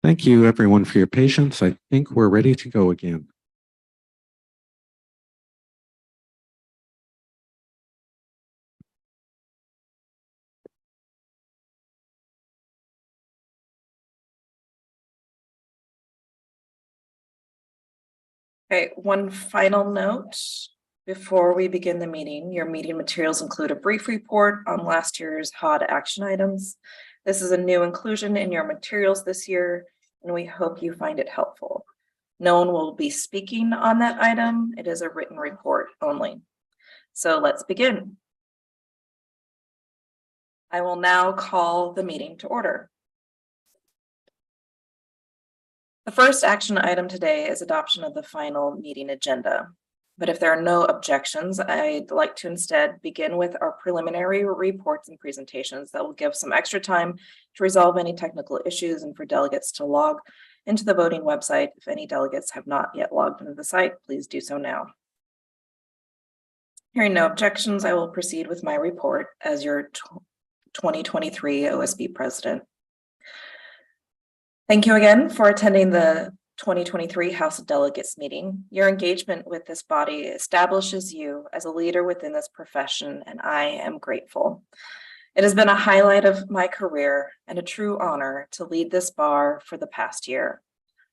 Thank you, everyone, for your patience. I think we're ready to go again. Okay, one final note before we begin the meeting. Your meeting materials include a brief report on last year's HOD action items. This is a new inclusion in your materials this year, and we hope you find it helpful. No one will be speaking on that item. It is a written report only. So let's begin. I will now call the meeting to order. The first action item today is adoption of the final meeting agenda. But if there are no objections, I'd like to instead begin with our preliminary reports and presentations that will give some extra time to resolve any technical issues and for delegates to log into the voting website. If any delegates have not yet logged into the site, please do so now. Hearing no objections, I will proceed with my report as your 2023 OSB president. Thank you again for attending the 2023 House of Delegates meeting. Your engagement with this body establishes you as a leader within this profession, and I am grateful. It has been a highlight of my career and a true honor to lead this bar for the past year.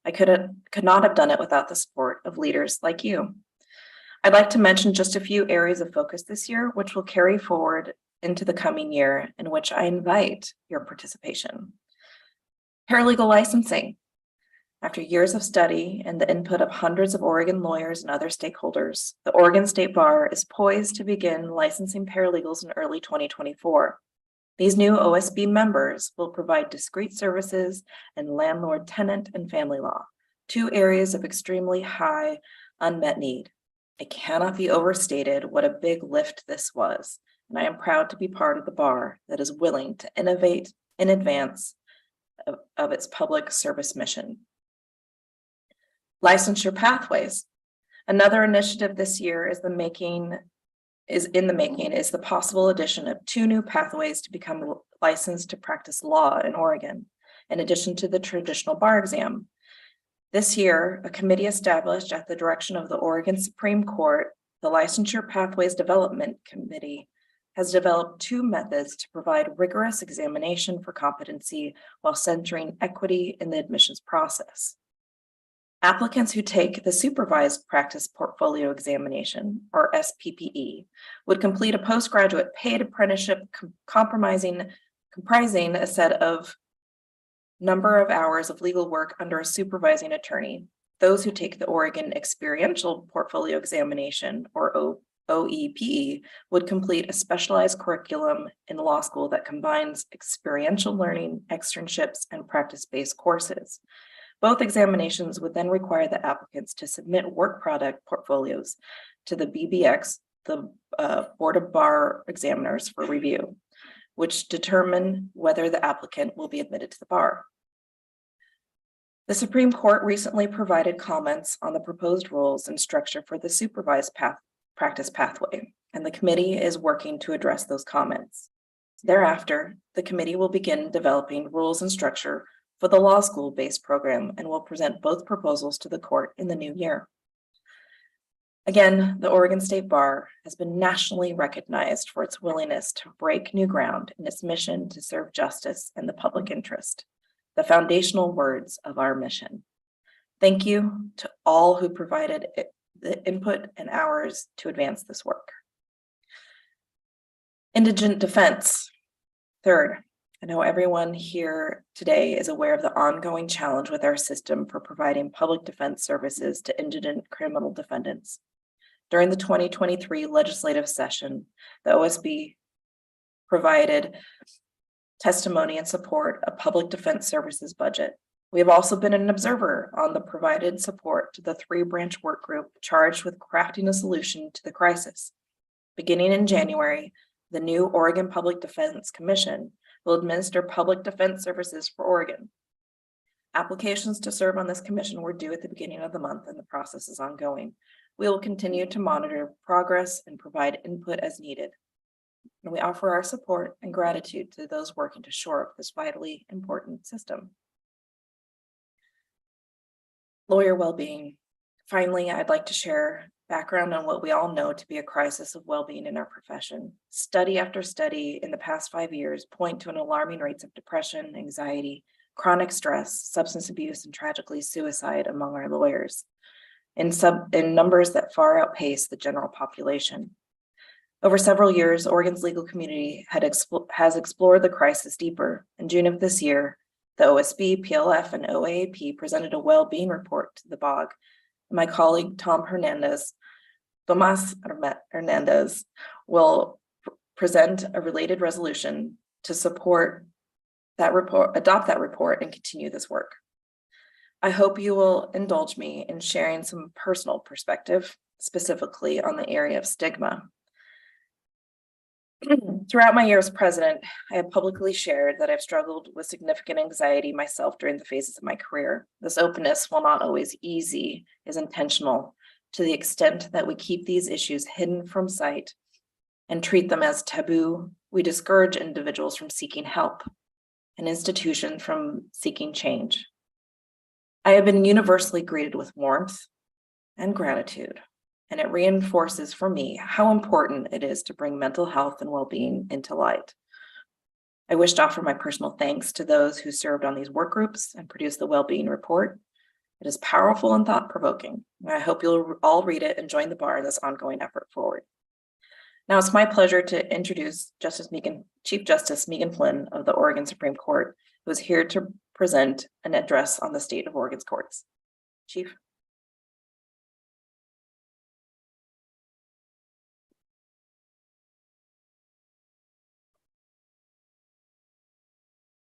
I could not have done it without the support of leaders like you. I'd like to mention just a few areas of focus this year, which will carry forward into the coming year, in which I invite your participation. Paralegal licensing. After years of study and the input of hundreds of Oregon lawyers and other stakeholders, the Oregon State Bar is poised to begin licensing paralegals in early 2024. These new OSB members will provide discrete services in landlord, tenant, and family law, two areas of extremely high unmet need. It cannot be overstated what a big lift this was, and I am proud to be part of the bar that is willing to innovate in advance of its public service mission. Licensure pathways. Another initiative this year is the possible addition of 2 new pathways to become licensed to practice law in Oregon, in addition to the traditional bar exam. This year, a committee established at the direction of the Oregon Supreme Court, the Licensure Pathways Development Committee, has developed 2 methods to provide rigorous examination for competency while centering equity in the admissions process. Applicants who take the Supervised Practice Portfolio Examination, or SPPE, would complete a postgraduate paid apprenticeship comprising a set of number of hours of legal work under a supervising attorney. Those who take the Oregon Experiential Portfolio Examination, or OEPE, would complete a specialized curriculum in law school that combines experiential learning, externships, and practice-based courses. Both examinations would then require the applicants to submit work product portfolios to the BBX, the Board of Bar Examiners, for review, which determine whether the applicant will be admitted to the bar. The Supreme Court recently provided comments on the proposed rules and structure for the supervised practice pathway, and the committee is working to address those comments. Thereafter, the committee will begin developing rules and structure for the law school-based program and will present both proposals to the court in the new year. Again, the Oregon State Bar has been nationally recognized for its willingness to break new ground in its mission to serve justice and the public interest, the foundational words of our mission. Thank you to all who provided the input and hours to advance this work. Indigent defense. Third, I know everyone here today is aware of the ongoing challenge with our system for providing public defense services to indigent criminal defendants. During the 2023 legislative session, the OSB provided testimony in support of public defense services budget. We have also been an observer on the provided support to the 3-branch work group charged with crafting a solution to the crisis. Beginning in January, the new Oregon Public Defense Commission will administer public defense services for Oregon. Applications to serve on this commission were due at the beginning of the month, and the process is ongoing. We will continue to monitor progress and provide input as needed. And we offer our support and gratitude to those working to shore up this vitally important system. Lawyer well-being. Finally, I'd like to share background on what we all know to be a crisis of well-being in our profession. Study after study in the past 5 years point to an alarming rates of depression, anxiety, chronic stress, substance abuse, and tragically suicide among our lawyers in numbers that far outpace the general population. Over several years, Oregon's legal community has explored the crisis deeper. In June of this year, the OSB, PLF, and OAAP presented a well-being report to the BOG. My colleague Tomas Hernandez will present a related resolution to support that report, adopt that report, and continue this work. I hope you will indulge me in sharing some personal perspective, specifically on the area of stigma. Throughout my year as president, I have publicly shared that I've struggled with significant anxiety myself during the phases of my career. This openness, while not always easy, is intentional to the extent that we keep these issues hidden from sight and treat them as taboo. We discourage individuals from seeking help and institutions from seeking change. I have been universally greeted with warmth and gratitude, and it reinforces for me how important it is to bring mental health and well-being into light. I wish to offer my personal thanks to those who served on these work groups and produced the well-being report. It is powerful and thought-provoking. I hope you'll all read it and join the bar in this ongoing effort forward. Now it's my pleasure to introduce Chief Justice Megan Flynn of the Oregon Supreme Court, who is here to present an address on the state of Oregon's courts. Chief.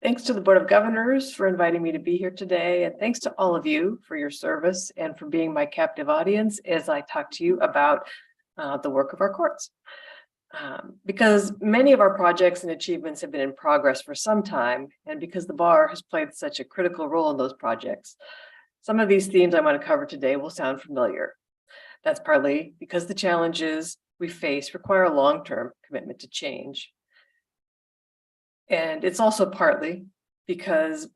Thanks to the Board of Governors for inviting me to be here today, and thanks to all of you for your service and for being my captive audience as I talk to you about the work of our courts. Because many of our projects and achievements have been in progress for some time, and because the bar has played such a critical role in those projects, some of these themes I want to cover today will sound familiar. That's partly because the challenges we face require a long-term commitment to change. And it's also partly because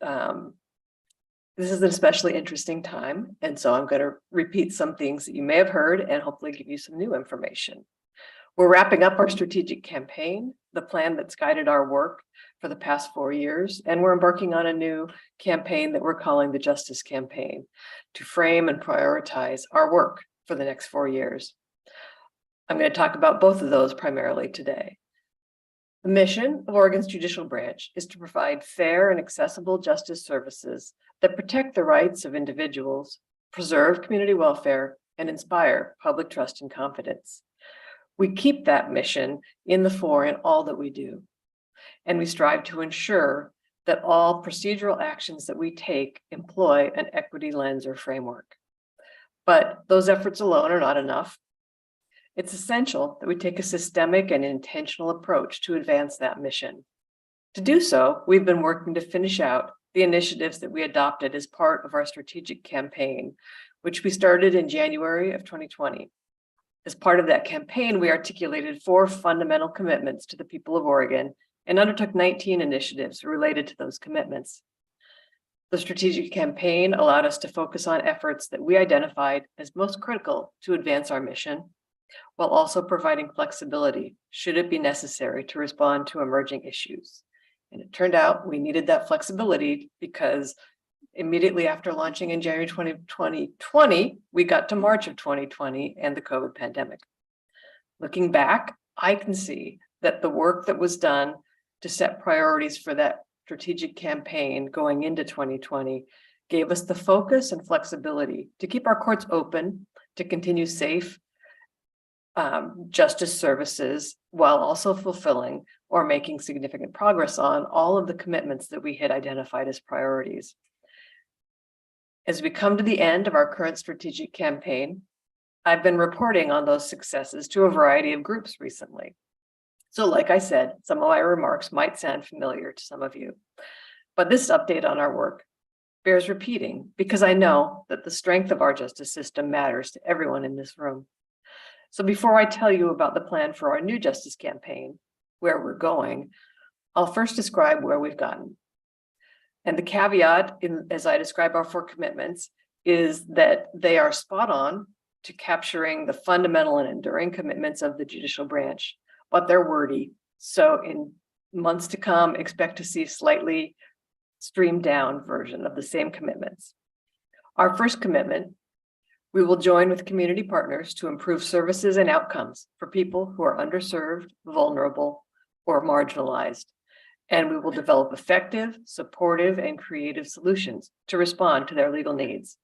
this is an especially interesting time. And so I'm going to repeat some things that you may have heard and hopefully give you some new information. We're wrapping up our strategic campaign, the plan that's guided our work for the past 4 years. And we're embarking on a new campaign that we're calling the Justice Campaign to frame and prioritize our work for the next 4 years. I'm going to talk about both of those primarily today. The mission of Oregon's judicial branch is to provide fair and accessible justice services that protect the rights of individuals, preserve community welfare, and inspire public trust and confidence. We keep that mission in the fore in all that we do, and we strive to ensure that all procedural actions that we take employ an equity lens or framework. But those efforts alone are not enough. It's essential that we take a systemic and intentional approach to advance that mission. To do so, we've been working to finish out the initiatives that we adopted as part of our strategic campaign, which we started in January of 2020. As part of that campaign, we articulated 4 fundamental commitments to the people of Oregon and undertook 19 initiatives related to those commitments. The strategic campaign allowed us to focus on efforts that we identified as most critical to advance our mission, while also providing flexibility should it be necessary to respond to emerging issues. And it turned out we needed that flexibility because immediately after launching in January 2020, we got to March of 2020 and the COVID pandemic. Looking back, I can see that the work that was done to set priorities for that strategic campaign going into 2020 gave us the focus and flexibility to keep our courts open, to continue safe justice services, while also fulfilling or making significant progress on all of the commitments that we had identified as priorities. As we come to the end of our current strategic campaign, I've been reporting on those successes to a variety of groups recently. So like I said, some of my remarks might sound familiar to some of you, but this update on our work bears repeating because I know that the strength of our justice system matters to everyone in this room. So before I tell you about the plan for our new justice campaign, where we're going, I'll first describe where we've gotten. And the caveat, as I describe our 4 commitments, is that they are spot on to capturing the fundamental and enduring commitments of the judicial branch, but they're wordy. So in months to come, expect to see slightly streamed down version of the same commitments. Our first commitment, we will join with community partners to improve services and outcomes for people who are underserved, vulnerable, or marginalized. And we will develop effective, supportive, and creative solutions to respond to their legal needs.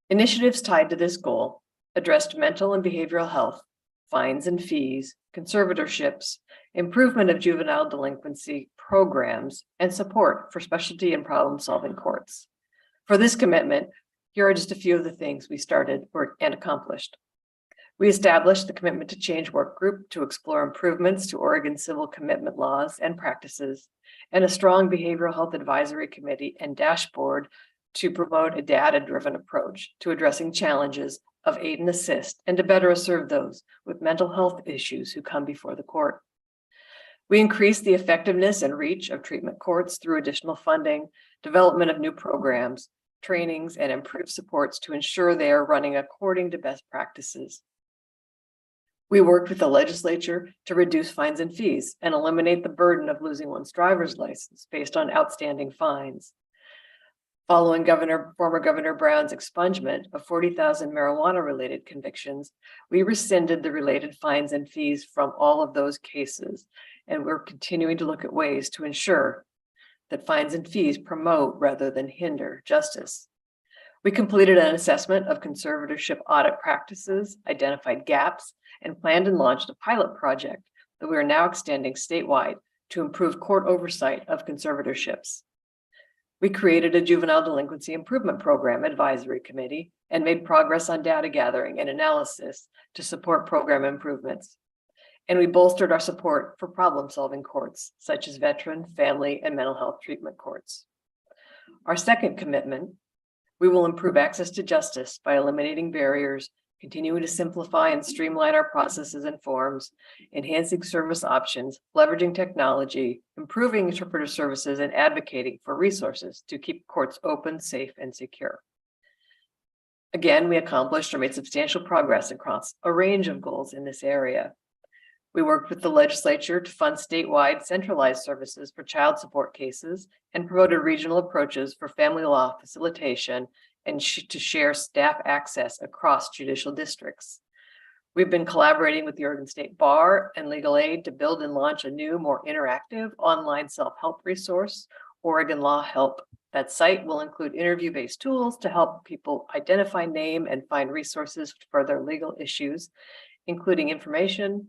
Initiatives tied to this goal addressed mental and behavioral health, fines and fees, conservatorships, improvement of juvenile delinquency programs, and support for specialty and problem-solving courts. For this commitment, here are just a few of the things we started and accomplished. We established the Commitment to Change work group to explore improvements to Oregon civil commitment laws and practices, and a strong behavioral health advisory committee and dashboard to promote a data-driven approach to addressing challenges of aid and assist, and to better serve those with mental health issues who come before the court. We increased the effectiveness and reach of treatment courts through additional funding, development of new programs, trainings, and improved supports to ensure they are running according to best practices. We worked with the legislature to reduce fines and fees and eliminate the burden of losing one's driver's license based on outstanding fines. Following former Governor Brown's expungement of 40,000 marijuana-related convictions, we rescinded the related fines and fees from all of those cases, and we're continuing to look at ways to ensure that fines and fees promote rather than hinder justice. We completed an assessment of conservatorship audit practices, identified gaps, and planned and launched a pilot project that we are now extending statewide to improve court oversight of conservatorships. We created a juvenile delinquency improvement program advisory committee and made progress on data gathering and analysis to support program improvements. And we bolstered our support for problem-solving courts, such as veteran, family, and mental health treatment courts. Our second commitment, we will improve access to justice by eliminating barriers, continuing to simplify and streamline our processes and forms, enhancing service options, leveraging technology, improving interpreter services, and advocating for resources to keep courts open, safe, and secure. Again, we accomplished or made substantial progress across a range of goals in this area. We worked with the legislature to fund statewide centralized services for child support cases and promoted regional approaches for family law facilitation and to share staff access across judicial districts. We've been collaborating with the Oregon State Bar and Legal Aid to build and launch a new, more interactive online self-help resource, Oregon Law Help. That site will include interview-based tools to help people identify, name, and find resources for their legal issues, including information,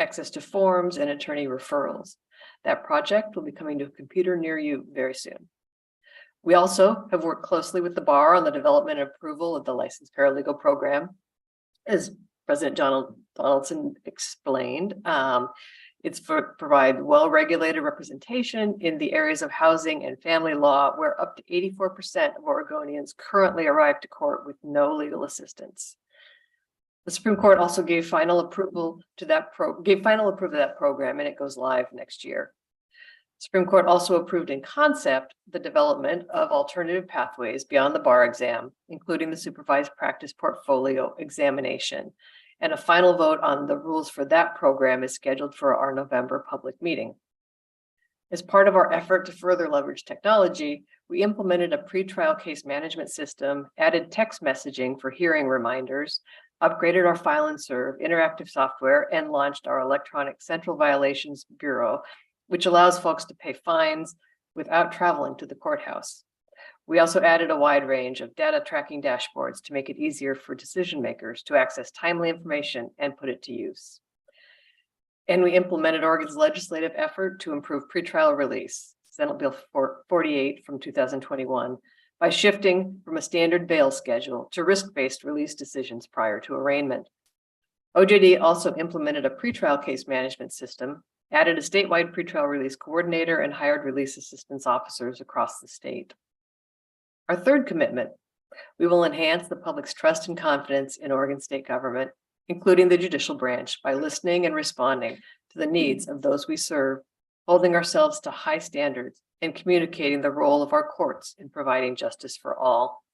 access to forms, and attorney referrals. That project will be coming to a computer near you very soon. We also have worked closely with the bar on the development and approval of the licensed paralegal program. As President Donaldson explained, it's for provide well-regulated representation in the areas of housing and family law, where up to 84% of Oregonians currently arrive to court with no legal assistance. The Supreme Court also gave final approval to that program, and it goes live next year. Supreme Court also approved in concept the development of alternative pathways beyond the bar exam, including the supervised practice portfolio examination. And a final vote on the rules for that program is scheduled for our November public meeting. As part of our effort to further leverage technology, we implemented a pretrial case management system, added text messaging for hearing reminders, upgraded our file and serve interactive software, and launched our electronic central violations bureau, which allows folks to pay fines without traveling to the courthouse. We also added a wide range of data tracking dashboards to make it easier for decision makers to access timely information and put it to use. And we implemented Oregon's legislative effort to improve pretrial release, Senate Bill 48 from 2021, by shifting from a standard bail schedule to risk-based release decisions prior to arraignment. OJD also implemented a pretrial case management system, added a statewide pretrial release coordinator, and hired release assistance officers across the state. Our third commitment, we will enhance the public's trust and confidence in Oregon state government, including the judicial branch, by listening and responding to the needs of those we serve, holding ourselves to high standards, and communicating the role of our courts in providing justice for all.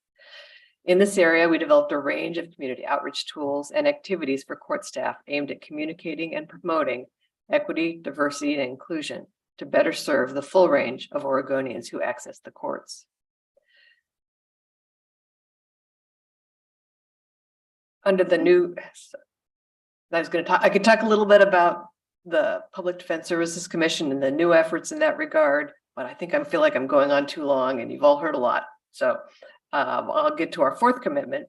In this area, we developed a range of community outreach tools and activities for court staff aimed at communicating and promoting equity, diversity, and inclusion to better serve the full range of Oregonians who access the courts. Under the new, I could talk a little bit about the Public Defense Services Commission and the new efforts in that regard, but I feel like I'm going on too long and you've all heard a lot. So I'll get to our fourth commitment,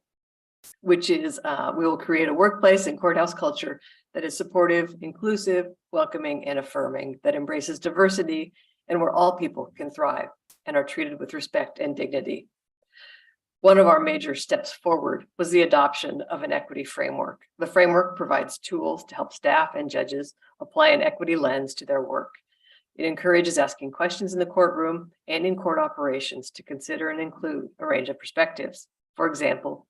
which is we will create a workplace and courthouse culture that is supportive, inclusive, welcoming, and affirming, that embraces diversity and where all people can thrive and are treated with respect and dignity. One of our major steps forward was the adoption of an equity framework. The framework provides tools to help staff and judges apply an equity lens to their work. It encourages asking questions in the courtroom and in court operations to consider and include a range of perspectives. For example,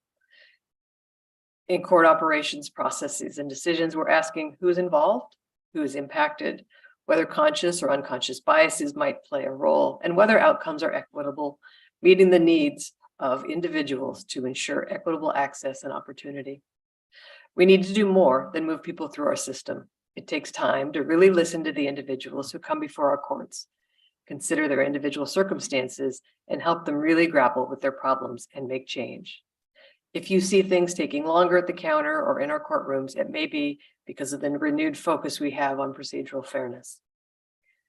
in court operations processes and decisions, we're asking who is involved, who is impacted, whether conscious or unconscious biases might play a role, and whether outcomes are equitable, meeting the needs of individuals to ensure equitable access and opportunity. We need to do more than move people through our system. It takes time to really listen to the individuals who come before our courts, consider their individual circumstances, and help them really grapple with their problems and make change. If you see things taking longer at the counter or in our courtrooms, it may be because of the renewed focus we have on procedural fairness.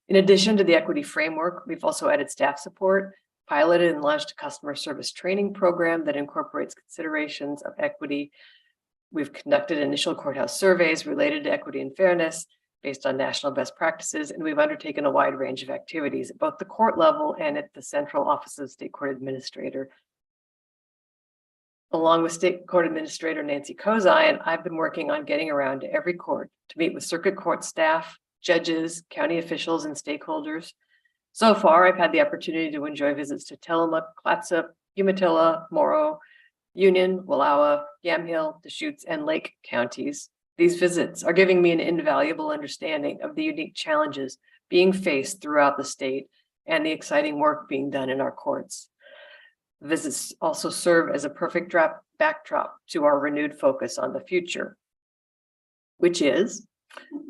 In addition to the equity framework, we've also added staff support, piloted and launched a customer service training program that incorporates considerations of equity. We've conducted initial courthouse surveys related to equity and fairness based on national best practices, and we've undertaken a wide range of activities at both the court level and at the Central Office of State Court Administrator. Along with State Court Administrator Nancy Kozai, I've been working on getting around to every court to meet with circuit court staff, judges, county officials, and stakeholders. So far, I've had the opportunity to enjoy visits to Tillamook, Clatsop, Umatilla, Morrow, Union, Wallowa, Yamhill, Deschutes, and Lake counties. These visits are giving me an invaluable understanding of the unique challenges being faced throughout the state and the exciting work being done in our courts. Visits also serve as a perfect backdrop to our renewed focus on the future, which is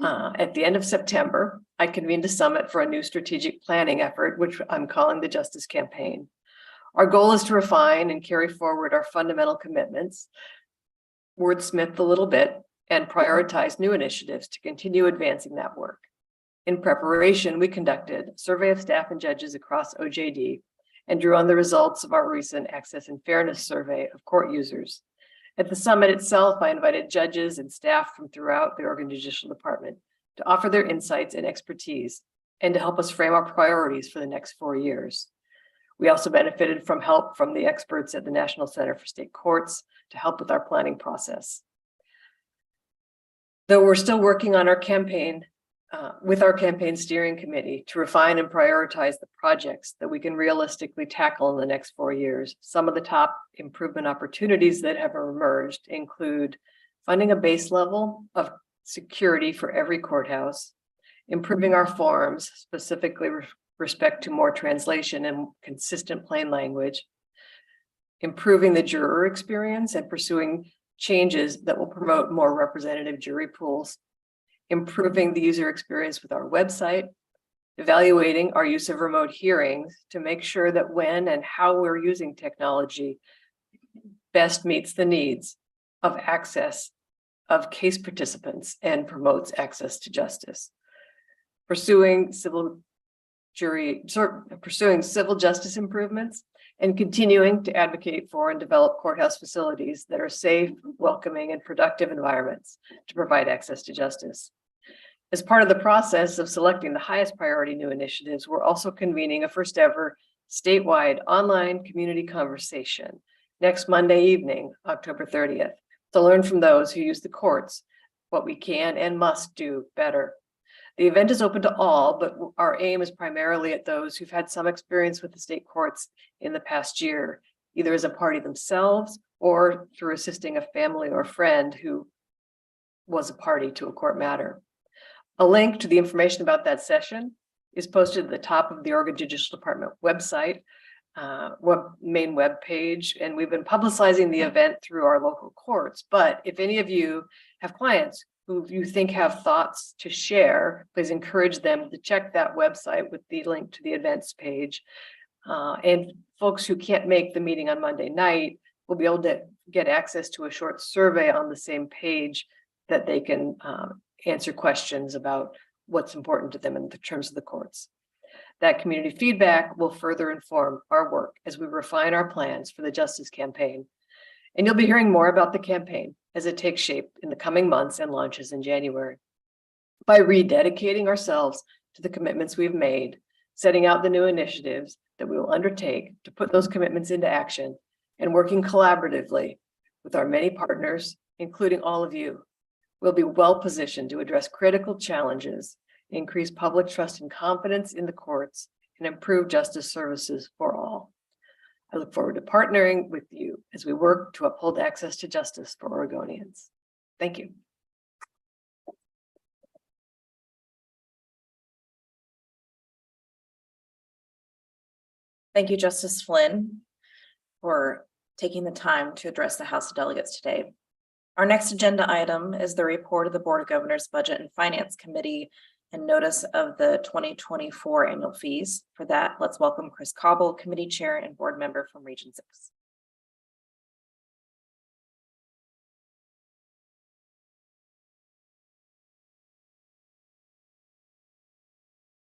at the end of September, I convened a summit for a new strategic planning effort, which I'm calling the Justice Campaign. Our goal is to refine and carry forward our fundamental commitments, wordsmith a little bit, and prioritize new initiatives to continue advancing that work. In preparation, we conducted a survey of staff and judges across OJD and drew on the results of our recent Access and Fairness survey of court users. At the summit itself, I invited judges and staff from throughout the Oregon Judicial Department to offer their insights and expertise and to help us frame our priorities for the next 4 years. We also benefited from help from the experts at the National Center for State Courts to help with our planning process. Though we're still working on our campaign, with our campaign steering committee to refine and prioritize the projects that we can realistically tackle in the next 4 years. Some of the top improvement opportunities that have emerged include funding a base level of security for every courthouse, improving our forms, specifically with respect to more translation and consistent plain language, improving the juror experience and pursuing changes that will promote more representative jury pools, improving the user experience with our website, evaluating our use of remote hearings to make sure that when and how we're using technology best meets the needs of access of case participants and promotes access to justice. Pursuing civil justice improvements and continuing to advocate for and develop courthouse facilities that are safe, welcoming, and productive environments to provide access to justice. As part of the process of selecting the highest priority new initiatives, we're also convening a first ever statewide online community conversation next Monday evening, October 30th, to learn from those who use the courts what we can and must do better. The event is open to all, but our aim is primarily at those who've had some experience with the state courts in the past year, either as a party themselves or through assisting a family or friend who was a party to a court matter. A link to the information about that session is posted at the top of the Oregon Judicial Department website, main web page, and we've been publicizing the event through our local courts. But if any of you have clients who you think have thoughts to share, please encourage them to check that website with the link to the events page. And folks who can't make the meeting on Monday night will be able to get access to a short survey on the same page that they can answer questions about what's important to them in the terms of the courts. That community feedback will further inform our work as we refine our plans for the Justice Campaign. And you'll be hearing more about the campaign as it takes shape in the coming months and launches in January. By rededicating ourselves to the commitments we've made, setting out the new initiatives that we will undertake to put those commitments into action, and working collaboratively with our many partners, including all of you, we'll be well positioned to address critical challenges, increase public trust and confidence in the courts, and improve justice services for all. I look forward to partnering with you as we work to uphold access to justice for Oregonians. Thank you. Thank you, Justice Flynn, for taking the time to address the House of Delegates today. Our next agenda item is the report of the Board of Governors Budget and Finance Committee and notice of the 2024 annual fees. For that, let's welcome Chris Cobble, Committee Chair and Board Member from Region 6.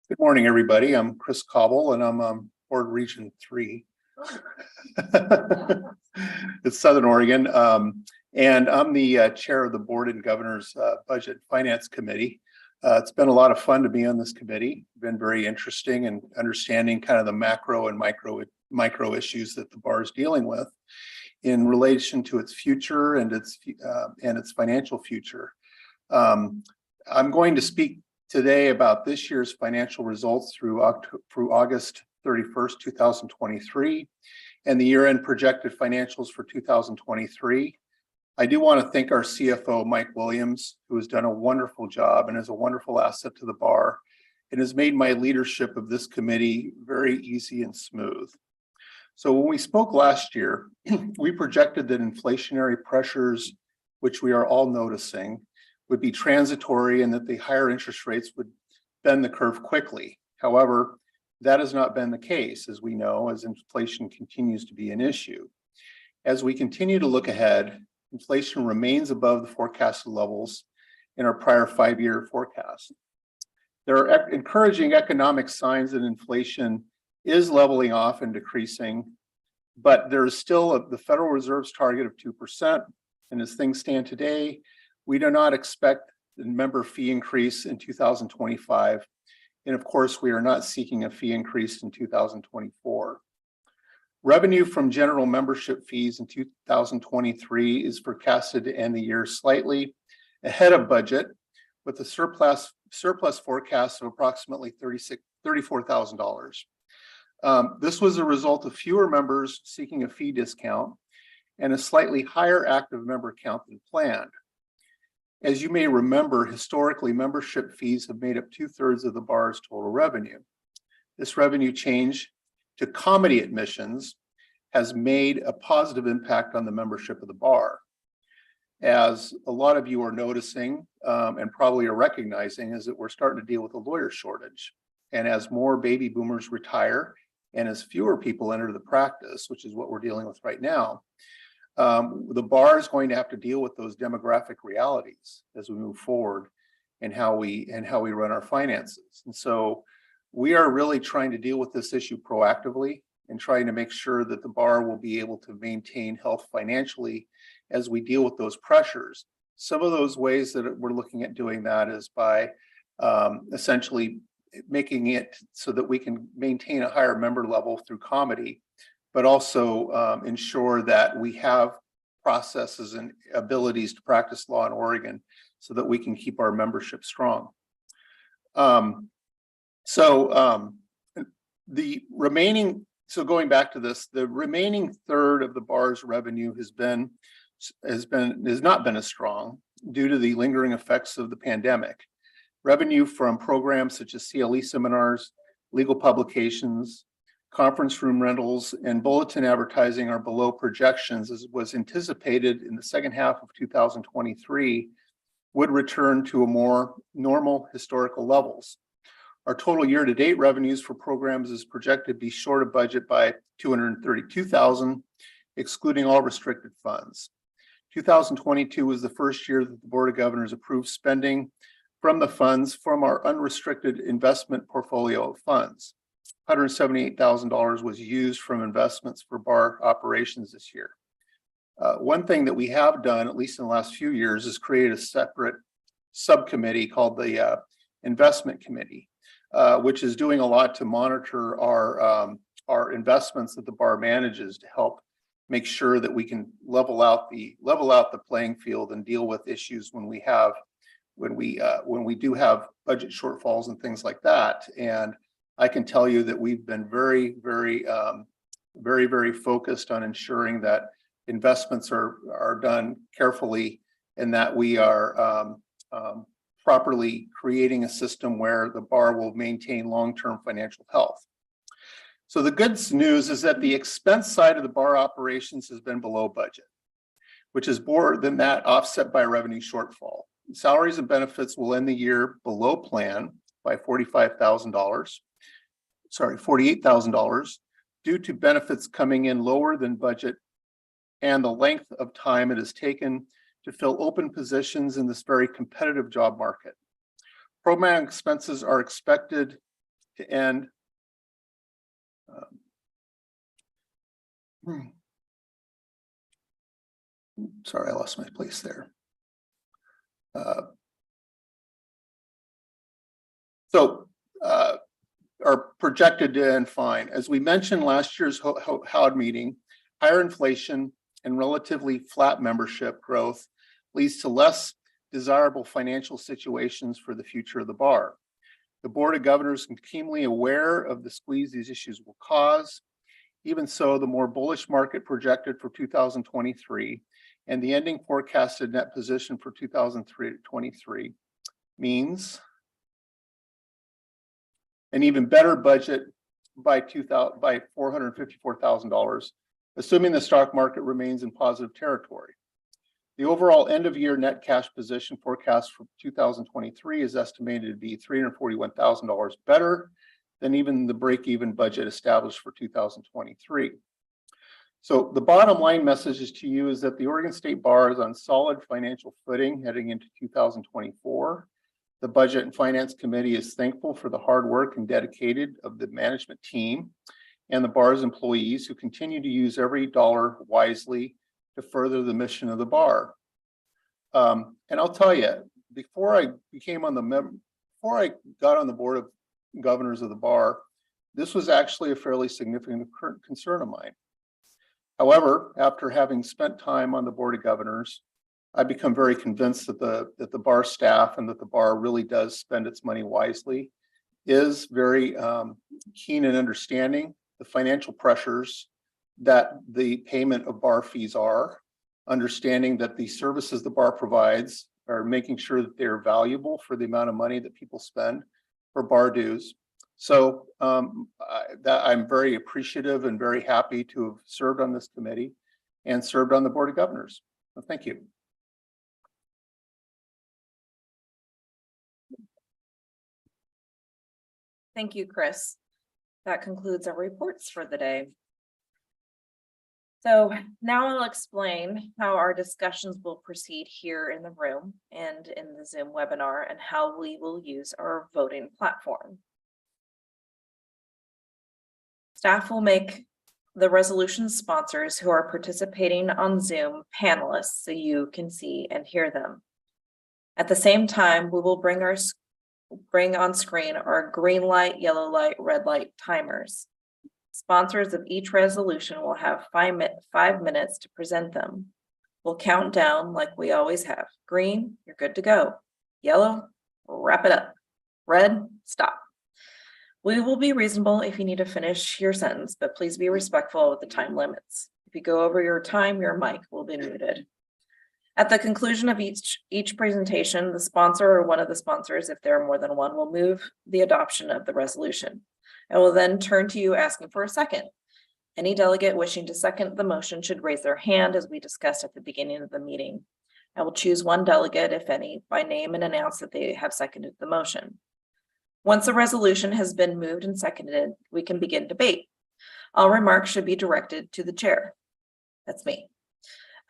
Good morning, everybody. I'm Chris Cobble, and I'm on Board Region 3. It's Southern Oregon, and I'm the chair of the Board and Governor's Budget Finance Committee. It's been a lot of fun to be on this committee. Been very interesting and understanding kind of the macro and micro issues that the bar is dealing with in relation to its future and its financial future. I'm going to speak today about this year's financial results through August 31st, 2023, and the year-end projected financials for 2023. I do want to thank our CFO, Mike Williams, who has done a wonderful job and is a wonderful asset to the bar and has made my leadership of this committee very easy and smooth. So when we spoke last year, we projected that inflationary pressures, which we are all noticing, would be transitory and that the higher interest rates would bend the curve quickly. However, that has not been the case, as we know, as inflation continues to be an issue. As we continue to look ahead, inflation remains above the forecasted levels in our prior 5-year forecast. There are encouraging economic signs that inflation is leveling off and decreasing, but there is still the Federal Reserve's target of 2%. And as things stand today, we do not expect the member fee increase in 2025. And of course, we are not seeking a fee increase in 2024. Revenue from general membership fees in 2023 is forecasted to end the year slightly ahead of budget, with a surplus forecast of approximately $34,000. This was a result of fewer members seeking a fee discount and a slightly higher active member count than planned. As you may remember, historically, membership fees have made up 2/3 of the bar's total revenue. This revenue change to comedy admissions has made a positive impact on the membership of the bar. As a lot of you are noticing and probably are recognizing, is that we're starting to deal with a lawyer shortage. And as more baby boomers retire and as fewer people enter the practice, which is what we're dealing with right now, the bar is going to have to deal with those demographic realities as we move forward and how we run our finances. And so we are really trying to deal with this issue proactively and trying to make sure that the bar will be able to maintain health financially as we deal with those pressures. Some of those ways that we're looking at doing that is by essentially making it so that we can maintain a higher member level through comedy, but also ensure that we have processes and abilities to practice law in Oregon so that we can keep our membership strong. Going back to this, the remaining third of the bar's revenue has not been as strong due to the lingering effects of the pandemic. Revenue from programs such as CLE seminars, legal publications, conference room rentals, and bulletin advertising are below projections, as was anticipated in the second half of 2023 would return to a more normal historical levels. Our total year-to-date revenues for programs is projected to be short of budget by $232,000, excluding all restricted funds. 2022 was the first year that the Board of Governors approved spending from the funds from our unrestricted investment portfolio of funds. $178,000 was used from investments for bar operations this year. One thing that we have done, at least in the last few years, is create a separate subcommittee called the Investment Committee, which is doing a lot to monitor our investments that the bar manages to help make sure that we can level out the playing field and deal with issues when we do have budget shortfalls and things like that. And I can tell you that we've been very focused on ensuring that investments are done carefully and that we are properly creating a system where the bar will maintain long-term financial health. So the good news is that the expense side of the bar operations has been below budget, which is more than that offset by a revenue shortfall. Salaries and benefits will end the year below plan by $48,000 due to benefits coming in lower than budget and the length of time it has taken to fill open positions in this very competitive job market. Program expenses are expected to end sorry, I lost my place there. Are projected to end fine. As we mentioned last year's HOUD meeting, higher inflation and relatively flat membership growth leads to less desirable financial situations for the future of the bar. The Board of Governors is keenly aware of the squeeze these issues will cause. Even so, the more bullish market projected for 2023 and the ending forecasted net position for 2023 means an even better budget by $454,000, assuming the stock market remains in positive territory. The overall end of year net cash position forecast for 2023 is estimated to be $341,000 better than even the break-even budget established for 2023. So the bottom line message to you is that the Oregon State Bar is on solid financial footing heading into 2024. The Budget and Finance Committee is thankful for the hard work and dedicated of the management team and the bar's employees who continue to use every dollar wisely to further the mission of the bar. And I'll tell you, before I got on the Board of Governors of the bar, this was actually a fairly significant concern of mine. However, after having spent time on the Board of Governors, I've become very convinced that the bar staff and that the bar really does spend its money wisely, is very keen in understanding the financial pressures that the payment of bar fees are, understanding that the services the bar provides are making sure that they're valuable for the amount of money that people spend for bar dues. So I'm very appreciative and very happy to have served on this committee and served on the Board of Governors. So thank you. Thank you, Chris. That concludes our reports for the day. So now I'll explain how our discussions will proceed here in the room and in the Zoom webinar and how we will use our voting platform. Staff will make the resolution sponsors who are participating on Zoom panelists so you can see and hear them. At the same time, we will bring on screen our green light, yellow light, red light timers. Sponsors of each resolution will have 5 minutes to present them. We'll count down like we always have. Green, you're good to go. Yellow, wrap it up. Red, stop. We will be reasonable if you need to finish your sentence, but please be respectful of the time limits. If you go over your time, your mic will be muted. At the conclusion of each presentation, the sponsor or one of the sponsors, if there are more than one, will move the adoption of the resolution. I will then turn to you asking for a second. Any delegate wishing to second the motion should raise their hand as we discussed at the beginning of the meeting. I will choose one delegate, if any, by name and announce that they have seconded the motion. Once the resolution has been moved and seconded, we can begin debate. All remarks should be directed to the chair. That's me.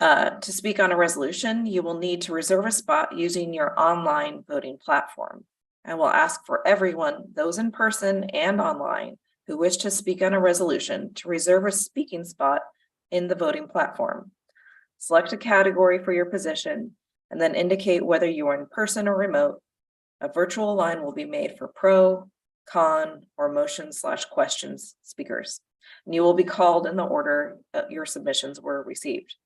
To speak on a resolution, you will need to reserve a spot using your online voting platform. I will ask for everyone, those in person and online, who wish to speak on a resolution to reserve a speaking spot in the voting platform. Select a category for your position and then indicate whether you are in person or remote. A virtual line will be made for pro, con, or motion/questions speakers, and you will be called in the order that your submissions were received.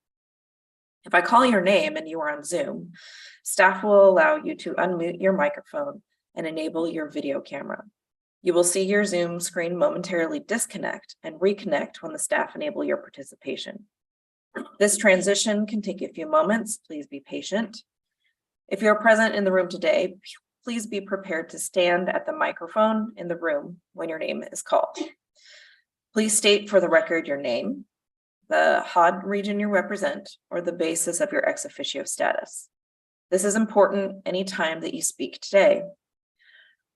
If I call your name and you are on Zoom, staff will allow you to unmute your microphone and enable your video camera. You will see your Zoom screen momentarily disconnect and reconnect when the staff enable your participation. This transition can take a few moments. Please be patient. If you're present in the room today, please be prepared to stand at the microphone in the room when your name is called. Please state for the record your name, the HOD region you represent, or the basis of your ex officio status. This is important anytime that you speak today.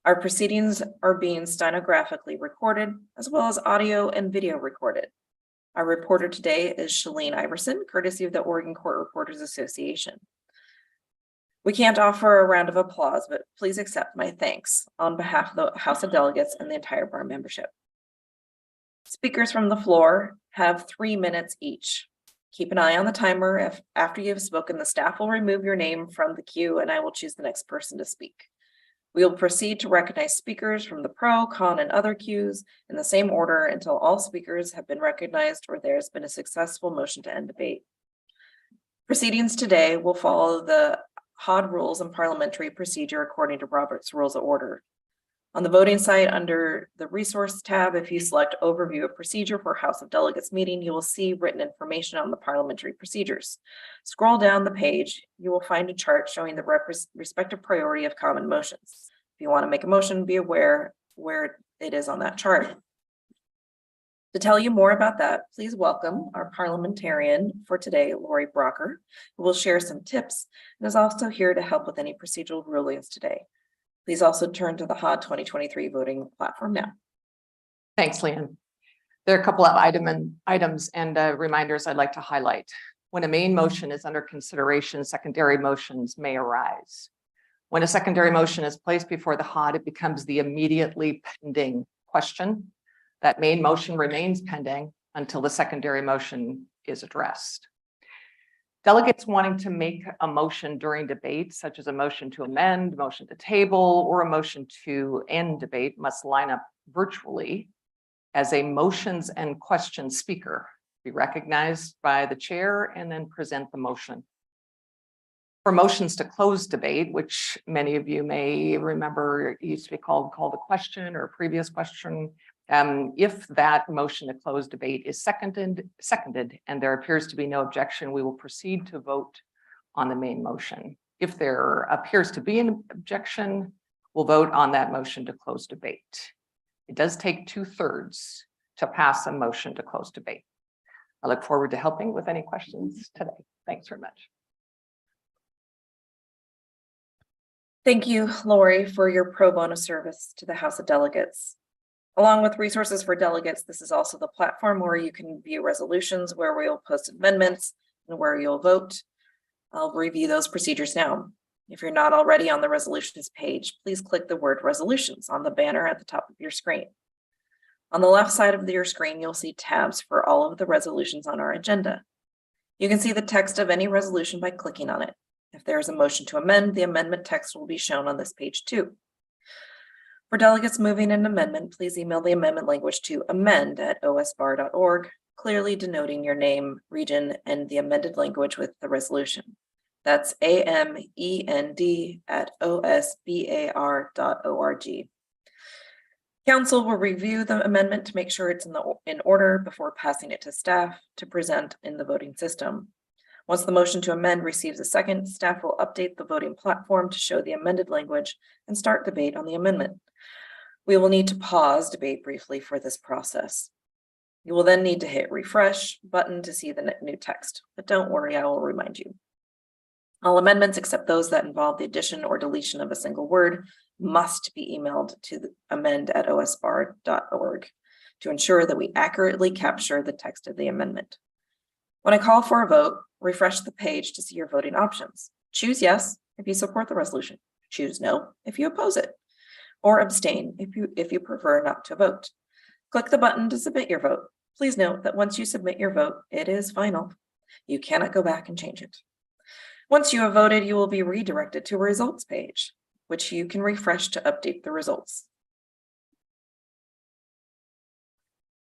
Our proceedings are being stenographically recorded, as well as audio and video recorded. Our reporter today is Shalene Iverson, courtesy of the Oregon Court Reporters Association. We can't offer a round of applause, but please accept my thanks on behalf of the House of Delegates and the entire bar membership. Speakers from the floor have 3 minutes each. Keep an eye on the timer. After you have spoken, the staff will remove your name from the queue and I will choose the next person to speak. We will proceed to recognize speakers from the pro, con, and other queues in the same order until all speakers have been recognized or there has been a successful motion to end debate. Proceedings today will follow the HOD rules and parliamentary procedure according to Robert's Rules of Order. On the voting site under the resource tab, if you select overview of procedure for House of Delegates meeting, you will see written information on the parliamentary procedures. Scroll down the page, you will find a chart showing the respective priority of common motions. If you want to make a motion, be aware where it is on that chart. To tell you more about that, please welcome our parliamentarian for today, Lori Brocker, who will share some tips and is also here to help with any procedural rulings today. Please also turn to the HOD 2023 voting platform now. Thanks, Leanne. There are a couple of items and reminders I'd like to highlight. When a main motion is under consideration, secondary motions may arise. When a secondary motion is placed before the HOD, it becomes the immediately pending question. That main motion remains pending until the secondary motion is addressed. Delegates wanting to make a motion during debate, such as a motion to amend, motion to table, or a motion to end debate, must line up virtually as a motions and questions speaker, be recognized by the chair, and then present the motion. For motions to close debate, which many of you may remember used to be called a question or a previous question, if that motion to close debate is seconded and there appears to be no objection, we will proceed to vote on the main motion. If there appears to be an objection, we'll vote on that motion to close debate. It does take 2/3 to pass a motion to close debate. I look forward to helping with any questions today. Thanks very much. Thank you, Lori, for your pro bono service to the House of Delegates. Along with resources for delegates, this is also the platform where you can view resolutions, where we'll post amendments, and where you'll vote. I'll review those procedures now. If you're not already on the resolutions page, please click the word resolutions on the banner at the top of your screen. On the left side of your screen, you'll see tabs for all of the resolutions on our agenda. You can see the text of any resolution by clicking on it. If there is a motion to amend, the amendment text will be shown on this page too. For delegates moving an amendment, please email the amendment language to amend@osbar.org, clearly denoting your name, region, and the amended language with the resolution. That's amend@osbar.org. Council will review the amendment to make sure it's in order before passing it to staff to present in the voting system. Once the motion to amend receives a second, staff will update the voting platform to show the amended language and start debate on the amendment. We will need to pause debate briefly for this process. You will then need to hit refresh button to see the new text, but don't worry, I will remind you. All amendments except those that involve the addition or deletion of a single word must be emailed to amend@osbar.org to ensure that we accurately capture the text of the amendment. When I call for a vote, refresh the page to see your voting options. Choose yes if you support the resolution. Choose no if you oppose it, or abstain if you prefer not to vote. Click the button to submit your vote. Please note that once you submit your vote, it is final. You cannot go back and change it. Once you have voted, you will be redirected to a results page, which you can refresh to update the results.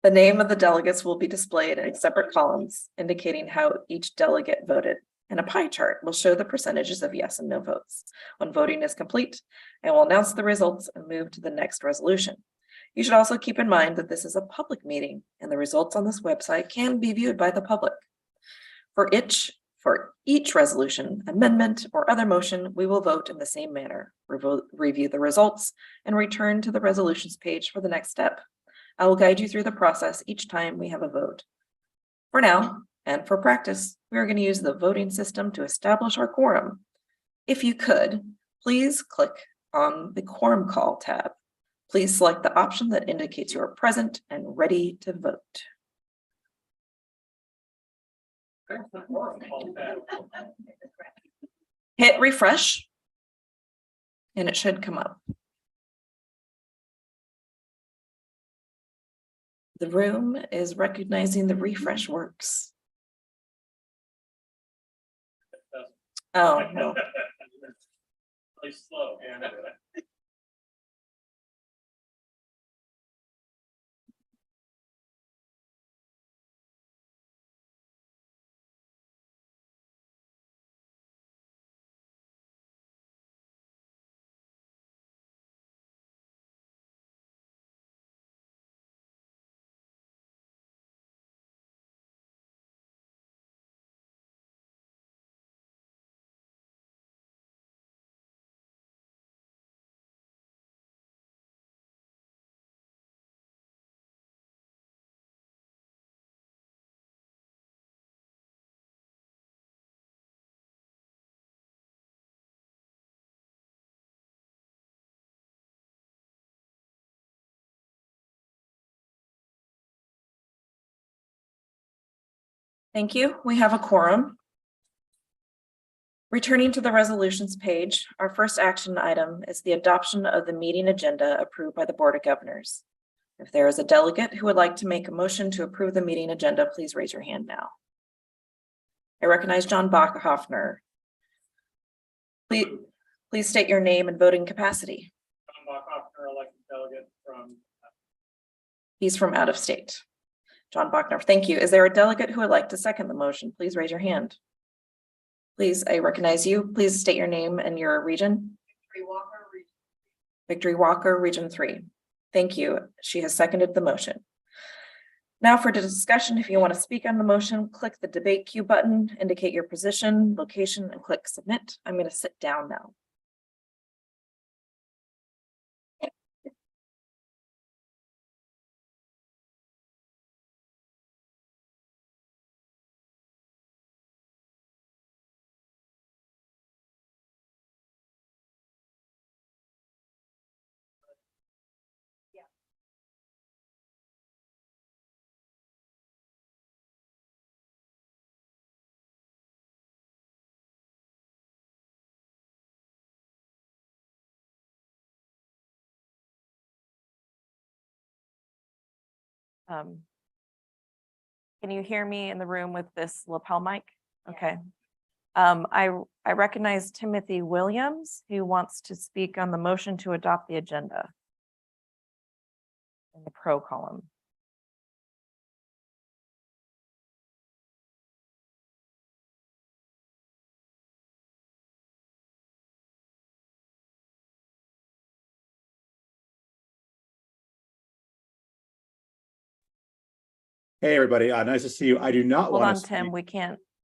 The name of the delegates will be displayed in separate columns, indicating how each delegate voted, and a pie chart will show the percentages of yes and no votes. When voting is complete, I will announce the results and move to the next resolution. You should also keep in mind that this is a public meeting, and the results on this website can be viewed by the public. For each resolution, amendment, or other motion, we will vote in the same manner, review the results, and return to the resolutions page for the next step. I will guide you through the process each time we have a vote. For now, and for practice, we are going to use the voting system to establish our quorum. If you could, please click on the quorum call tab. Please select the option that indicates you are present and ready to vote. Hit refresh, and it should come up. The room is recognizing the refresh works. Oh, no. Really slow. Thank you. We have a quorum. Returning to the resolutions page, our first action item is the adoption of the meeting agenda approved by the Board of Governors. If there is a delegate who would like to make a motion to approve the meeting agenda, please raise your hand now. I recognize John Bachhoffner. Please state your name and voting capacity. John Bachhoffner, elected delegate from. He's from out of state. John Bachner, thank you. Is there a delegate who would like to second the motion? Please raise your hand. Please, I recognize you. Please state your name and your region. Victory Walker, Region 3. Thank you. She has seconded the motion. Now for the discussion, if you want to speak on the motion, click the debate queue button, indicate your position, location, and click submit. I'm going to sit down now. Can you hear me in the room with this lapel mic? Okay. I recognize Timothy Williams, who wants to speak on the motion to adopt the agenda in the pro column. Hey, everybody. Nice to see you. I do not Hold want on, to Tim, speak.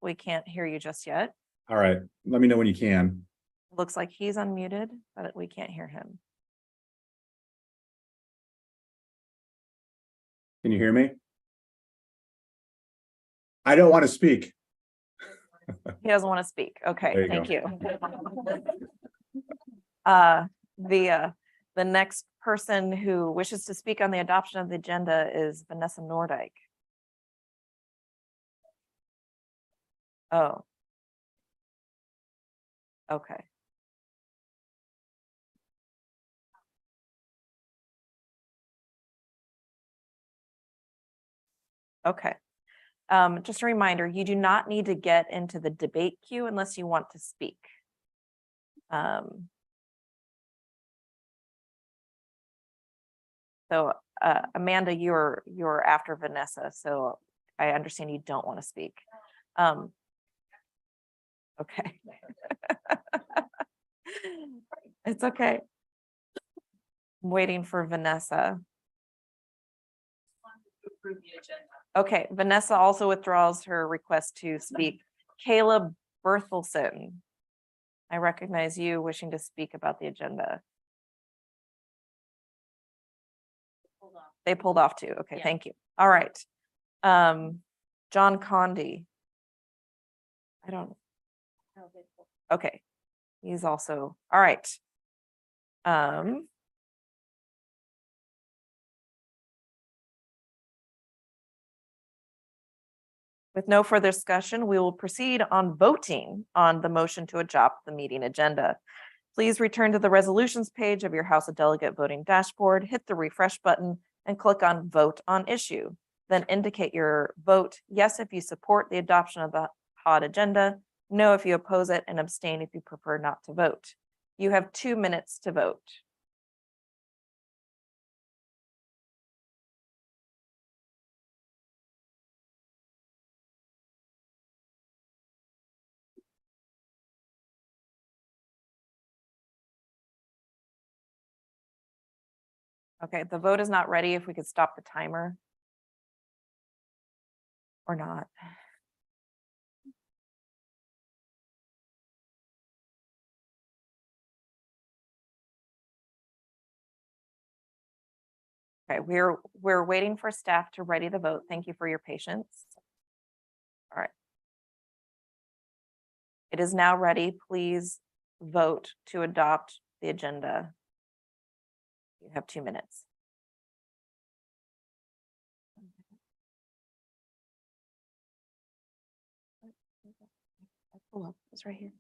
we can't hear you just yet. All right. Let me know when you can. Looks like he's unmuted, but we can't hear him. Can you hear me? I don't want to speak. He doesn't want to speak. Okay, There you thank go. you. The next person who wishes to speak on the adoption of the agenda is Vanessa Nordyke. Oh. Okay. Okay. Just a reminder, you do not need to get into the debate queue unless you want to speak. So Amanda, you're after Vanessa, so I understand you don't want to speak. Okay. It's okay. I'm waiting for Vanessa. Okay, Vanessa also withdraws her request to speak. Caleb Berthelsen, I recognize you wishing to speak about the agenda. They pulled off too. Okay, yeah. Thank you. All right. John Condi. I don't know. Okay. He's also all right. With no further discussion, we will proceed on voting on the motion to adopt the meeting agenda. Please return to the resolutions page of your House of Delegate voting dashboard, hit the refresh button, and click on vote on issue. Then indicate your vote yes if you support the adoption of the HOD agenda, no if you oppose it, and abstain if you prefer not to vote. You have 2 minutes to vote. Okay, the vote is not ready. If we could stop the timer. Or not. Okay, we're waiting for staff to ready the vote. Thank you for your patience. All right. It is now ready. Please vote to adopt the agenda. You have 2 minutes. It's right here.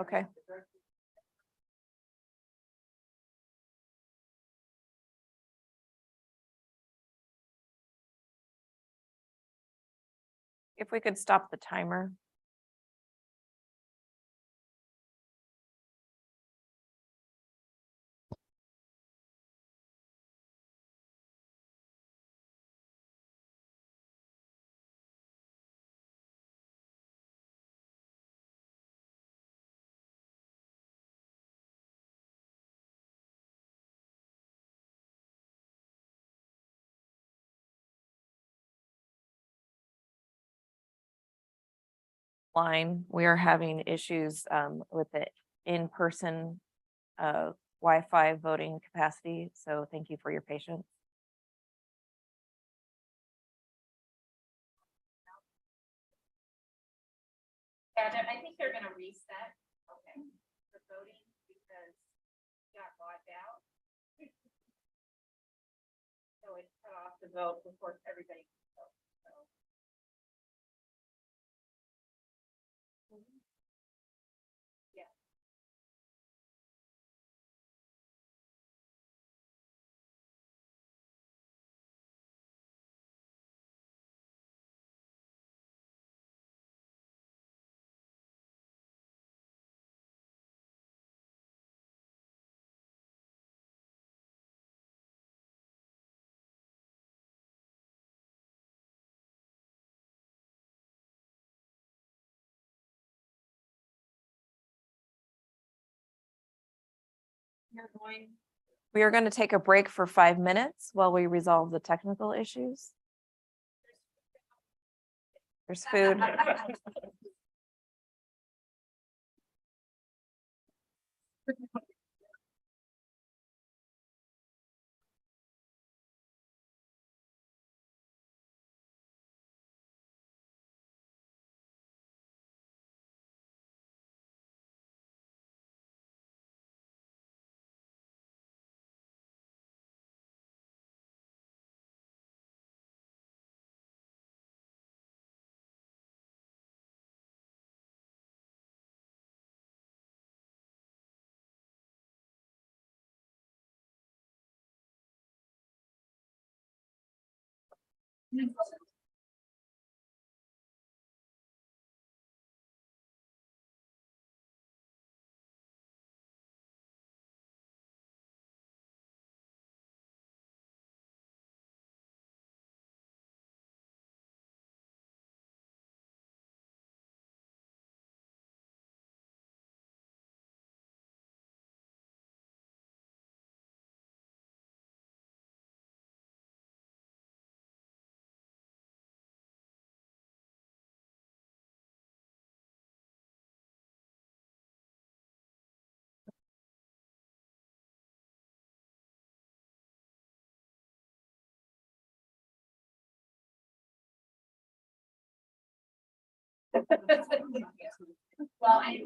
Okay. If we could stop the timer. Line, we are having issues with the in-person Wi-Fi voting capacity, so thank you for your patience. Yeah, I think they're gonna reset. Okay. The voting because it got logged out. So it cut off the vote before everybody. could vote, so. Yeah. We are going to take a break for 5 minutes while we resolve the technical issues. There's food. Well, I.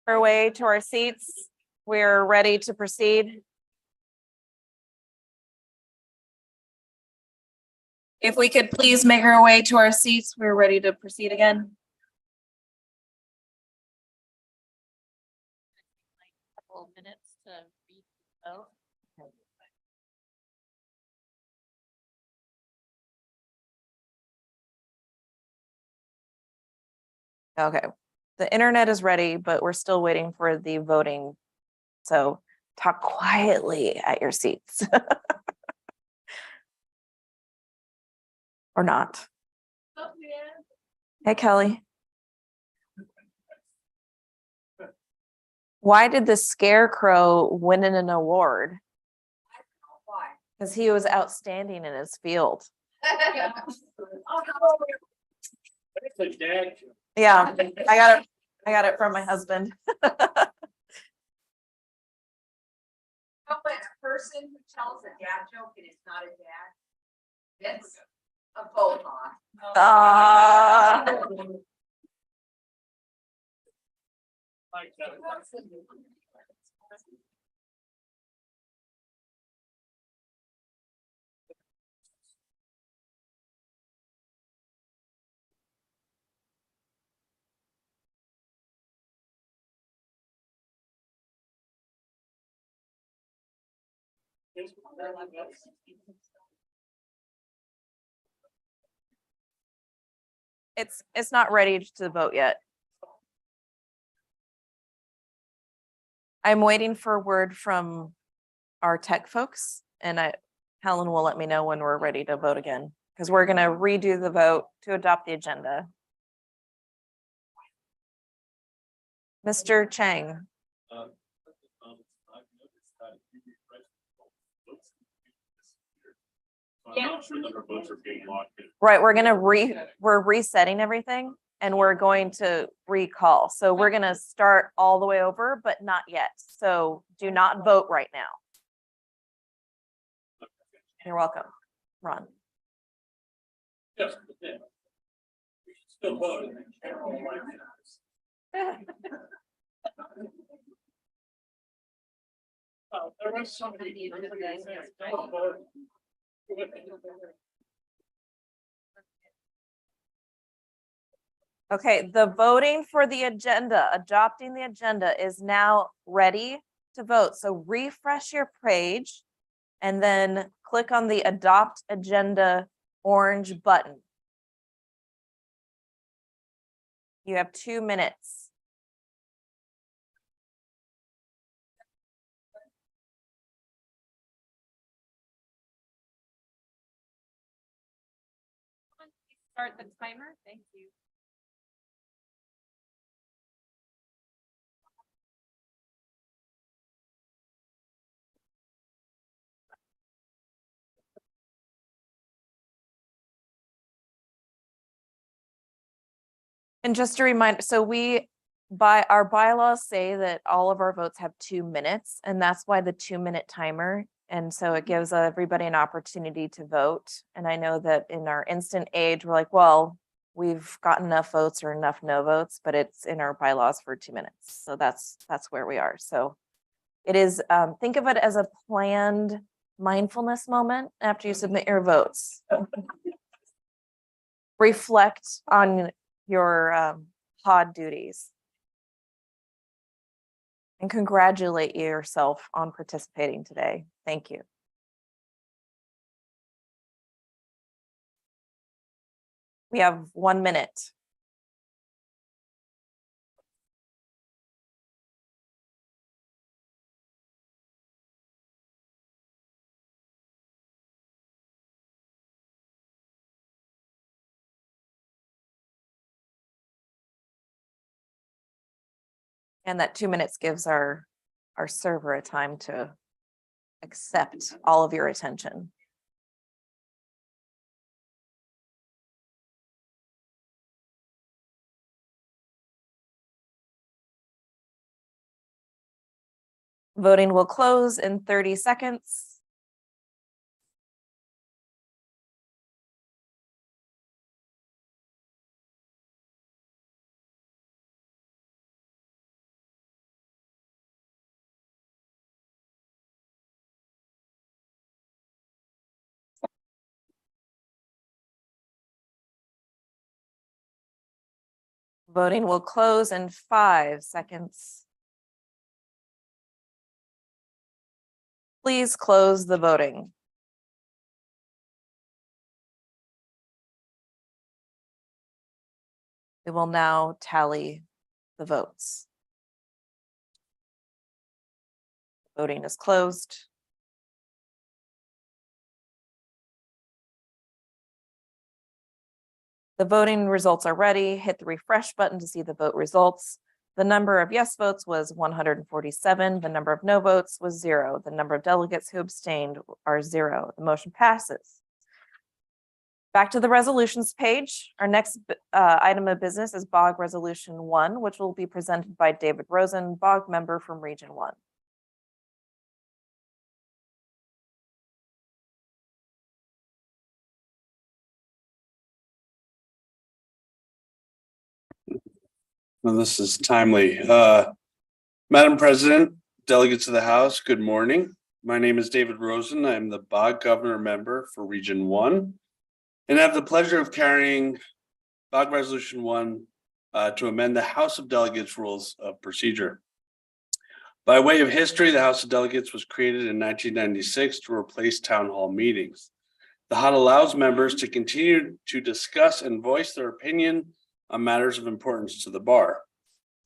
our way to our seats. We're ready to proceed. If we could please make our way to our seats, we're ready to proceed again. Couple of minutes to read the vote. Okay, the internet is ready, but we're still waiting for the voting. So talk quietly at your seats. Or not. Hey, Kelly. Why did the Scarecrow win an award? Why? Because he was outstanding in his field. That's a dad joke. Yeah, I got it from my husband. But a person who tells a dad joke and it's not a dad, it's a faux pas. Like that. It's not ready to vote yet. I'm waiting for word from our tech folks, and Helen will let me know when we're ready to vote again, because we're gonna redo the vote to adopt the agenda. Mr. Chang. I'm not sure that our votes are being locked in. Right, we're resetting everything and we're going to recall. So we're gonna start all the way over, but not yet. So do not vote right now. You're welcome, Ron. Yes, but then we should still vote in the general elections. There was somebody. Okay, the voting for the agenda, adopting the agenda is now ready to vote. So refresh your page and then click on the adopt agenda orange button. You have 2 minutes. Start the timer, thank you. And just a reminder, so by our bylaws say that all of our votes have 2 minutes, and that's why the 2-minute timer. And so it gives everybody an opportunity to vote. And I know that in our instant age, we're like, well, we've got enough votes or enough no votes, but it's in our bylaws for 2 minutes. So that's where we are. So it is, think of it as a planned mindfulness moment after you submit your votes. Reflect on your pod duties. And congratulate yourself on participating today. Thank you. We have 1 minute. And that 2 minutes gives our server a time to accept all of your attention. Voting will close in 30 seconds. Voting will close in 5 seconds. Please close the voting. We will now tally the votes. Voting is closed. The voting results are ready. Hit the refresh button to see the vote results. The number of yes votes was 147. The number of no votes was 0. The number of delegates who abstained are 0. The motion passes. Back to the resolutions page. Our next item of business is BOG Resolution 1, which will be presented by David Rosen, BOG member from Region 1. Well, this is timely. Madam President, delegates of the House, good morning. My name is David Rosen. I'm the BOG Governor member for Region 1, and I have the pleasure of carrying BOG Resolution 1 to amend the House of Delegates Rules of Procedure. By way of history, the House of Delegates was created in 1996 to replace town hall meetings. The HOD allows members to continue to discuss and voice their opinion on matters of importance to the bar.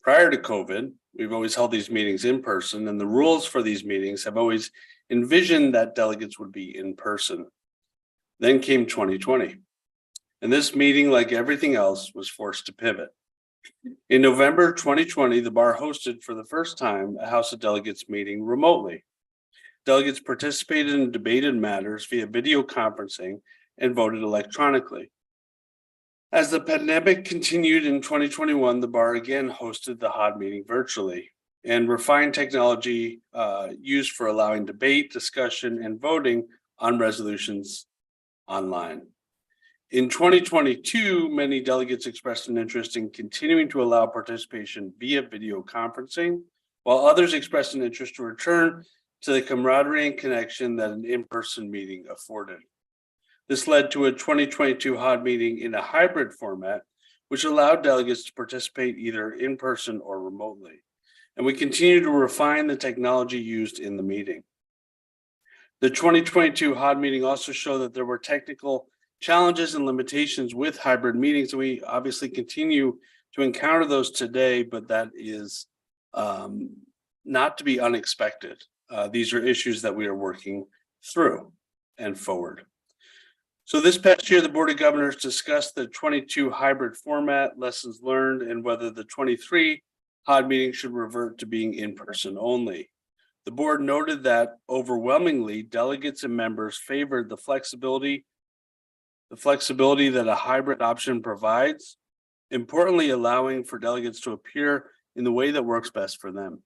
Prior to COVID, we've always held these meetings in person, and the rules for these meetings have always envisioned that delegates would be in person. Then came 2020, and this meeting, like everything else, was forced to pivot. In November 2020, the bar hosted for the first time a House of Delegates meeting remotely. Delegates participated and debated matters via video conferencing and voted electronically. As the pandemic continued in 2021, the bar again hosted the HOD meeting virtually, and refined technology used for allowing debate, discussion, and voting on resolutions online. In 2022, many delegates expressed an interest in continuing to allow participation via video conferencing, while others expressed an interest to return to the camaraderie and connection that an in-person meeting afforded. This led to a 2022 HOD meeting in a hybrid format, which allowed delegates to participate either in person or remotely. And we continue to refine the technology used in the meeting. The 2022 HOD meeting also showed that there were technical challenges and limitations with hybrid meetings, and we obviously continue to encounter those today, but that is not to be unexpected. These are issues that we are working through and forward. So this past year, the Board of Governors discussed the 22 hybrid format, lessons learned, and whether the 23 HOD meeting should revert to being in person only. The board noted that overwhelmingly delegates and members favored the flexibility that a hybrid option provides, importantly allowing for delegates to appear in the way that works best for them.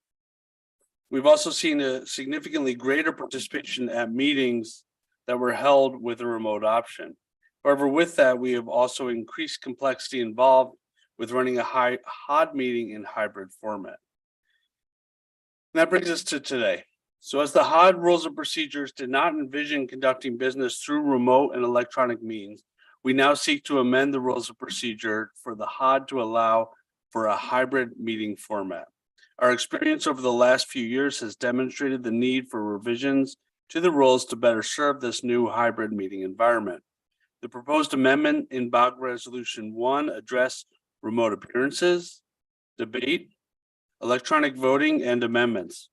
We've also seen a significantly greater participation at meetings that were held with a remote option. However, with that, we have also increased complexity involved with running a HOD meeting in hybrid format. And that brings us to today. So as the HOD rules of procedures did not envision conducting business through remote and electronic means, we now seek to amend the rules of procedure for the HOD to allow for a hybrid meeting format. Our experience over the last few years has demonstrated the need for revisions to the rules to better serve this new hybrid meeting environment. The proposed amendment in BOG Resolution 1 address remote appearances, debate, electronic voting, and amendments.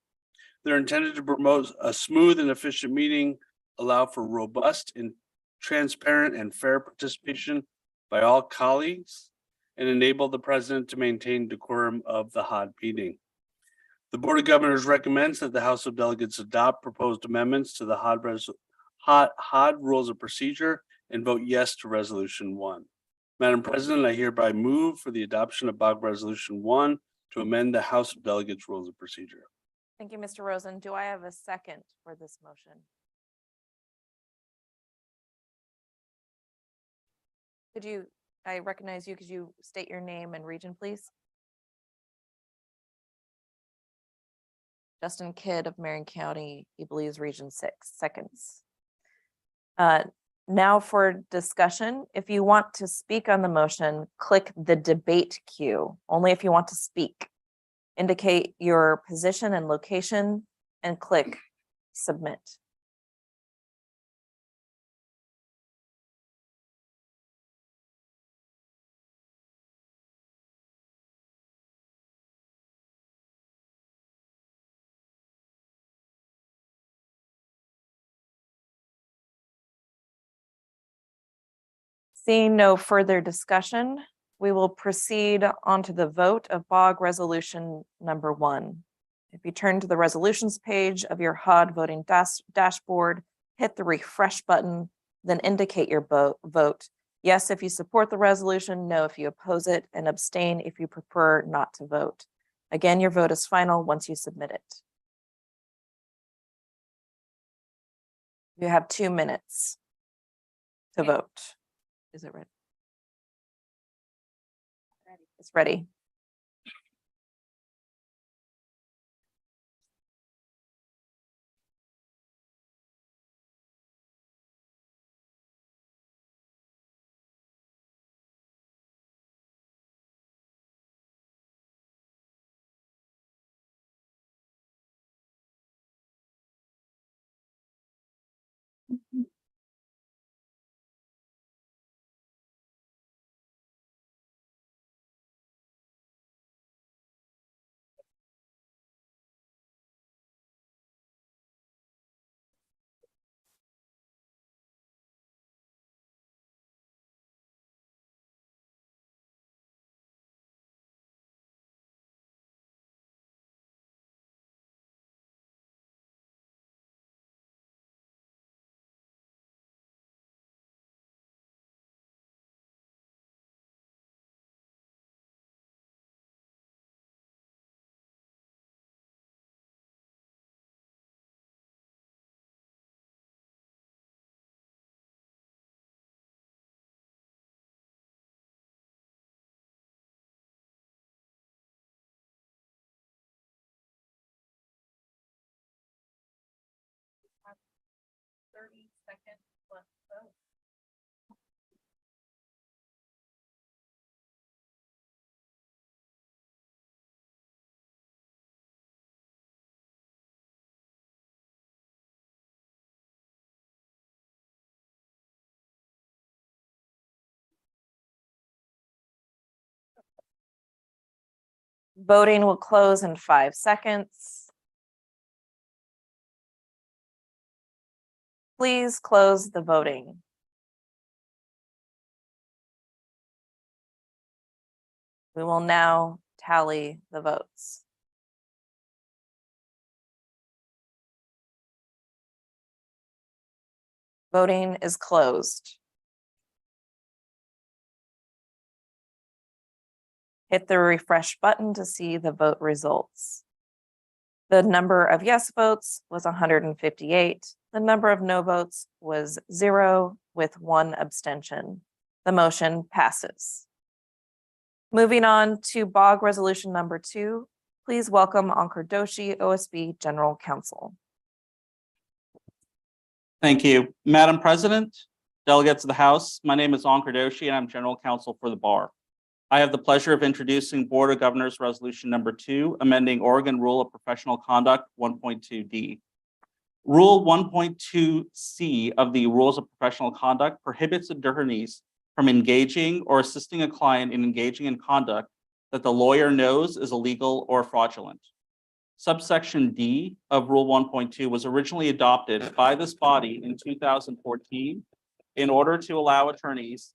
They're intended to promote a smooth and efficient meeting, allow for robust and transparent and fair participation by all colleagues, and enable the president to maintain decorum of the HOD meeting. The Board of Governors recommends that the House of Delegates adopt proposed amendments to the HOD Rules of Procedure and vote yes to Resolution 1. Madam President, I hereby move for the adoption of BOG Resolution 1 to amend the House of Delegates Rules of Procedure. Thank you, Mr. Rosen. Do I have a second for this motion? I recognize you, could you state your name and region, please? Justin Kidd of Marion County, he believes Region 6, seconds. Now for discussion, if you want to speak on the motion, click the debate queue, only if you want to speak. Indicate your position and location and click submit. Seeing no further discussion, we will proceed on to the vote of BOG resolution number 1. If you turn to the resolutions page of your HUD voting dashboard, hit the refresh button, then indicate your vote. Yes, if you support the resolution, no if you oppose it, and abstain if you prefer not to vote. Again, your vote is final once you submit it. You have 2 minutes to vote. Is it ready? It's ready. Have 30 seconds left to vote. Voting will close in 5 seconds. Please close the voting. We will now tally the votes. Voting is closed. Hit the refresh button to see the vote results. The number of yes votes was 158. The number of no votes was 0 with 1 abstention. The motion passes. Moving on to BOG resolution number 2, please welcome Ankur Doshi, OSB General Counsel. Thank you. Madam President, delegates of the House, my name is Ankur Doshi and I'm General Counsel for the Bar. I have the pleasure of introducing Board of Governors Resolution number 2, amending Oregon Rule of Professional Conduct 1.2D. Rule 1.2C of the Rules of Professional Conduct prohibits attorneys from engaging or assisting a client in engaging in conduct that the lawyer knows is illegal or fraudulent. Subsection D of Rule 1.2 was originally adopted by this body in 2014 in order to allow attorneys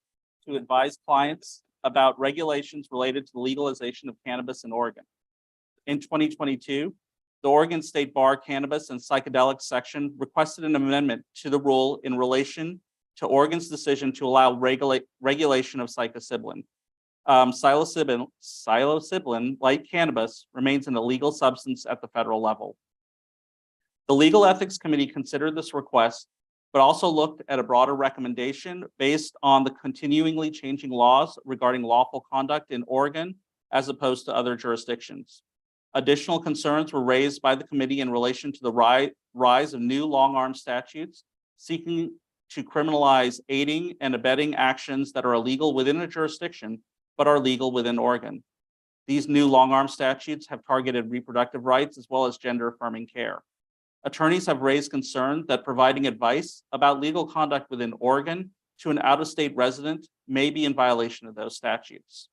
to advise clients about regulations related to the legalization of cannabis in Oregon. In 2022, the Oregon State Bar Cannabis and Psychedelics section requested an amendment to the rule in relation to Oregon's decision to allow regulation of psilocybin. Psilocybin, like cannabis, remains an illegal substance at the federal level. The Legal Ethics Committee considered this request, but also looked at a broader recommendation based on the continually changing laws regarding lawful conduct in Oregon as opposed to other jurisdictions. Additional concerns were raised by the committee in relation to the rise of new long-arm statutes seeking to criminalize aiding and abetting actions that are illegal within a jurisdiction, but are legal within Oregon. These new long-arm statutes have targeted reproductive rights as well as gender-affirming care. Attorneys have raised concern that providing advice about legal conduct within Oregon to an out-of-state resident may be in violation of those statutes.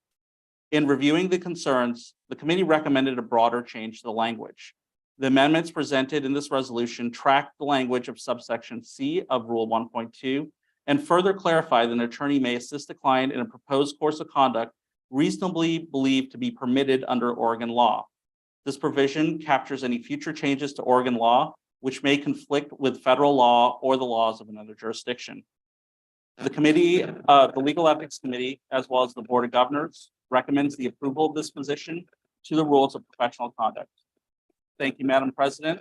In reviewing the concerns, the committee recommended a broader change to the language. The amendments presented in this resolution track the language of subsection C of Rule 1.2 and further clarify that an attorney may assist a client in a proposed course of conduct reasonably believed to be permitted under Oregon law. This provision captures any future changes to Oregon law, which may conflict with federal law or the laws of another jurisdiction. The committee, the Legal Ethics Committee, as well as the Board of Governors, recommends the approval of this position to the rules of professional conduct. Thank you, Madam President.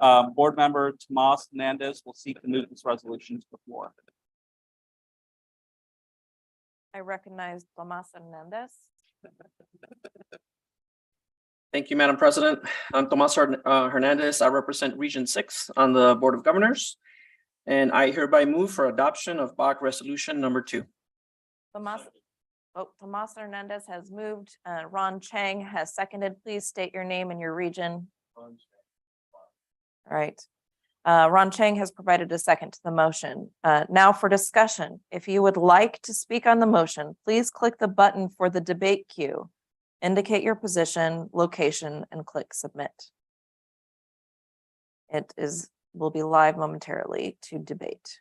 Board Member Tomas Hernandez will seek to move this resolution to the floor. I recognize Tomas Hernandez. Thank you, Madam President. I'm Tomas Hernandez. I represent Region 6 on the Board of Governors, and I hereby move for adoption of BOC Resolution number 2. Tomas Hernandez has moved. Ron Chang has seconded. Please state your name and your region. All right. Ron Chang has provided a second to the motion. Now for discussion. If you would like to speak on the motion, please click the button for the debate queue. Indicate your position, location, and click submit. It will be live momentarily to debate.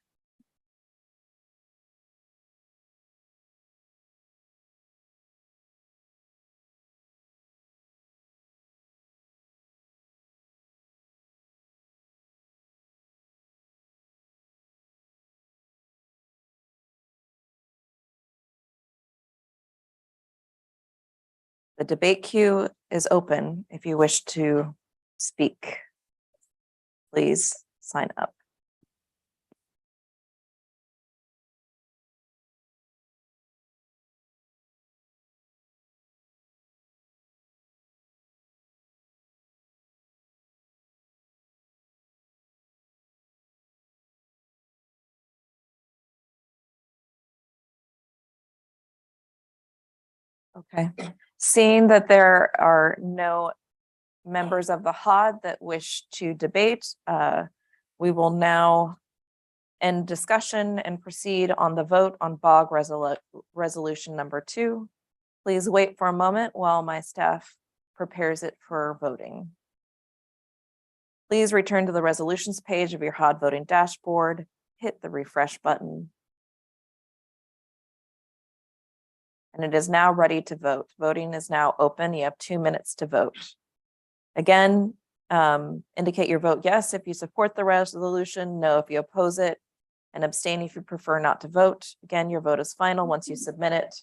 The debate queue is open. If you wish to speak, please sign up. Okay, seeing that there are no members of the HOD that wish to debate, we will now end discussion and proceed on the vote on BOG resolution number 2. Please wait for a moment while my staff prepares it for voting. Please return to the resolutions page of your HOD voting dashboard, hit the refresh button. And it is now ready to vote. Voting is now open. You have 2 minutes to vote. Again, indicate your vote yes if you support the resolution, no if you oppose it, and abstain if you prefer not to vote. Again, your vote is final once you submit it.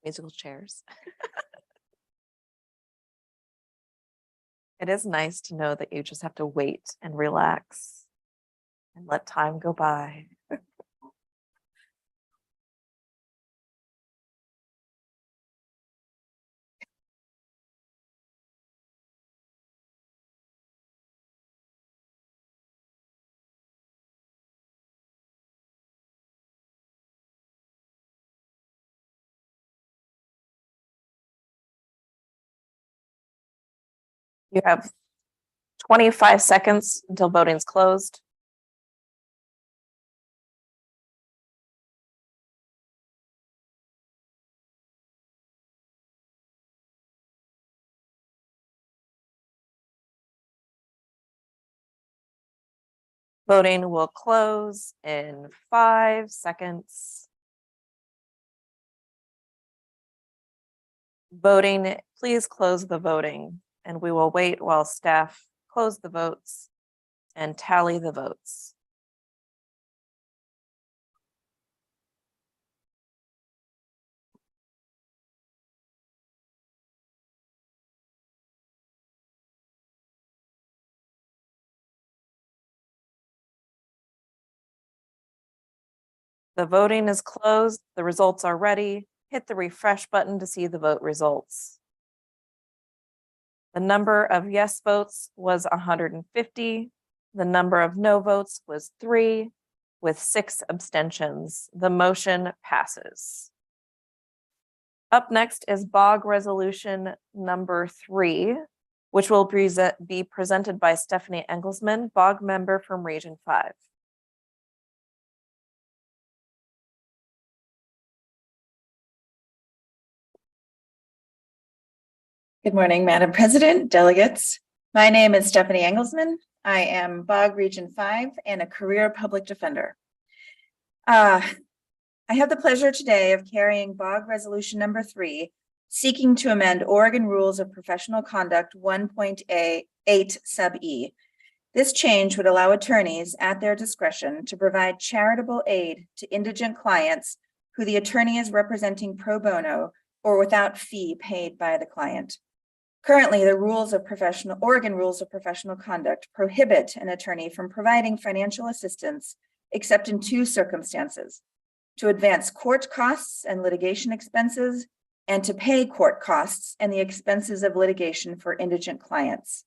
Musical chairs. It is nice to know that you just have to wait and relax and let time go by. You have 25 seconds until voting's closed. Voting will close in 5 seconds. Voting, please close the voting, and we will wait while staff close the votes and tally the votes. The voting is closed. The results are ready. Hit the refresh button to see the vote results. The number of yes votes was 150. The number of no votes was 3, with 6 abstentions. The motion passes. Up next is BOG Resolution number 3, which will be presented by Stephanie Engelsman, BOG member from Region 5. Good morning, Madam President, delegates. My name is Stephanie Engelsman. I am BOG Region 5 and a career public defender. I have the pleasure today of carrying BOG Resolution number 3, seeking to amend Oregon Rules of Professional Conduct 1.8 sub E. This change would allow attorneys at their discretion to provide charitable aid to indigent clients who the attorney is representing pro bono or without fee paid by the client. Currently, the Oregon Rules of Professional Conduct prohibit an attorney from providing financial assistance except in 2 circumstances: to advance court costs and litigation expenses, and to pay court costs and the expenses of litigation for indigent clients.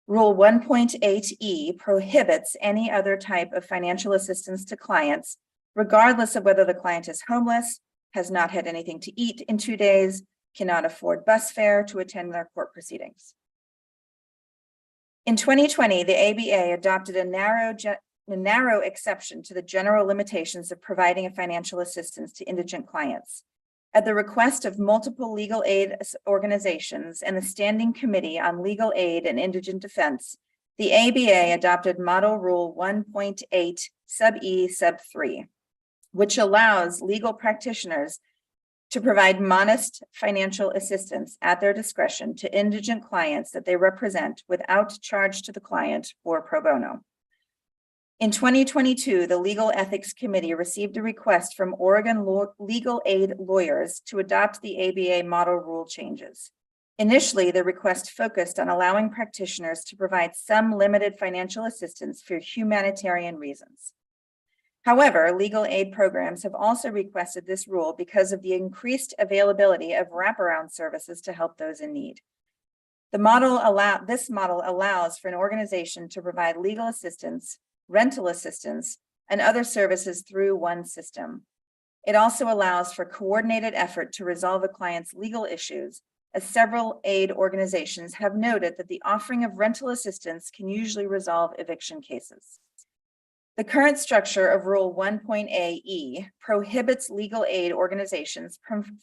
Rule 1.8E prohibits any other type of financial assistance to clients, regardless of whether the client is homeless, has not had anything to eat in 2 days, cannot afford bus fare to attend their court proceedings. In 2020, the ABA adopted a narrow exception to the general limitations of providing financial assistance to indigent clients. At the request of multiple legal aid organizations and the Standing Committee on Legal Aid and Indigent Defense, the ABA adopted Model Rule 1.8 sub E sub 3, which allows legal practitioners to provide modest financial assistance at their discretion to indigent clients that they represent without charge to the client or pro bono. In 2022, the Legal Ethics Committee received a request from Oregon legal aid lawyers to adopt the ABA model rule changes. Initially, the request focused on allowing practitioners to provide some limited financial assistance for humanitarian reasons. However, legal aid programs have also requested this rule because of the increased availability of wraparound services to help those in need. This model allows for an organization to provide legal assistance, rental assistance, and other services through one system. It also allows for coordinated effort to resolve a client's legal issues, as several aid organizations have noted that the offering of rental assistance can usually resolve eviction cases. The current structure of Rule 1.8E prohibits legal aid organizations from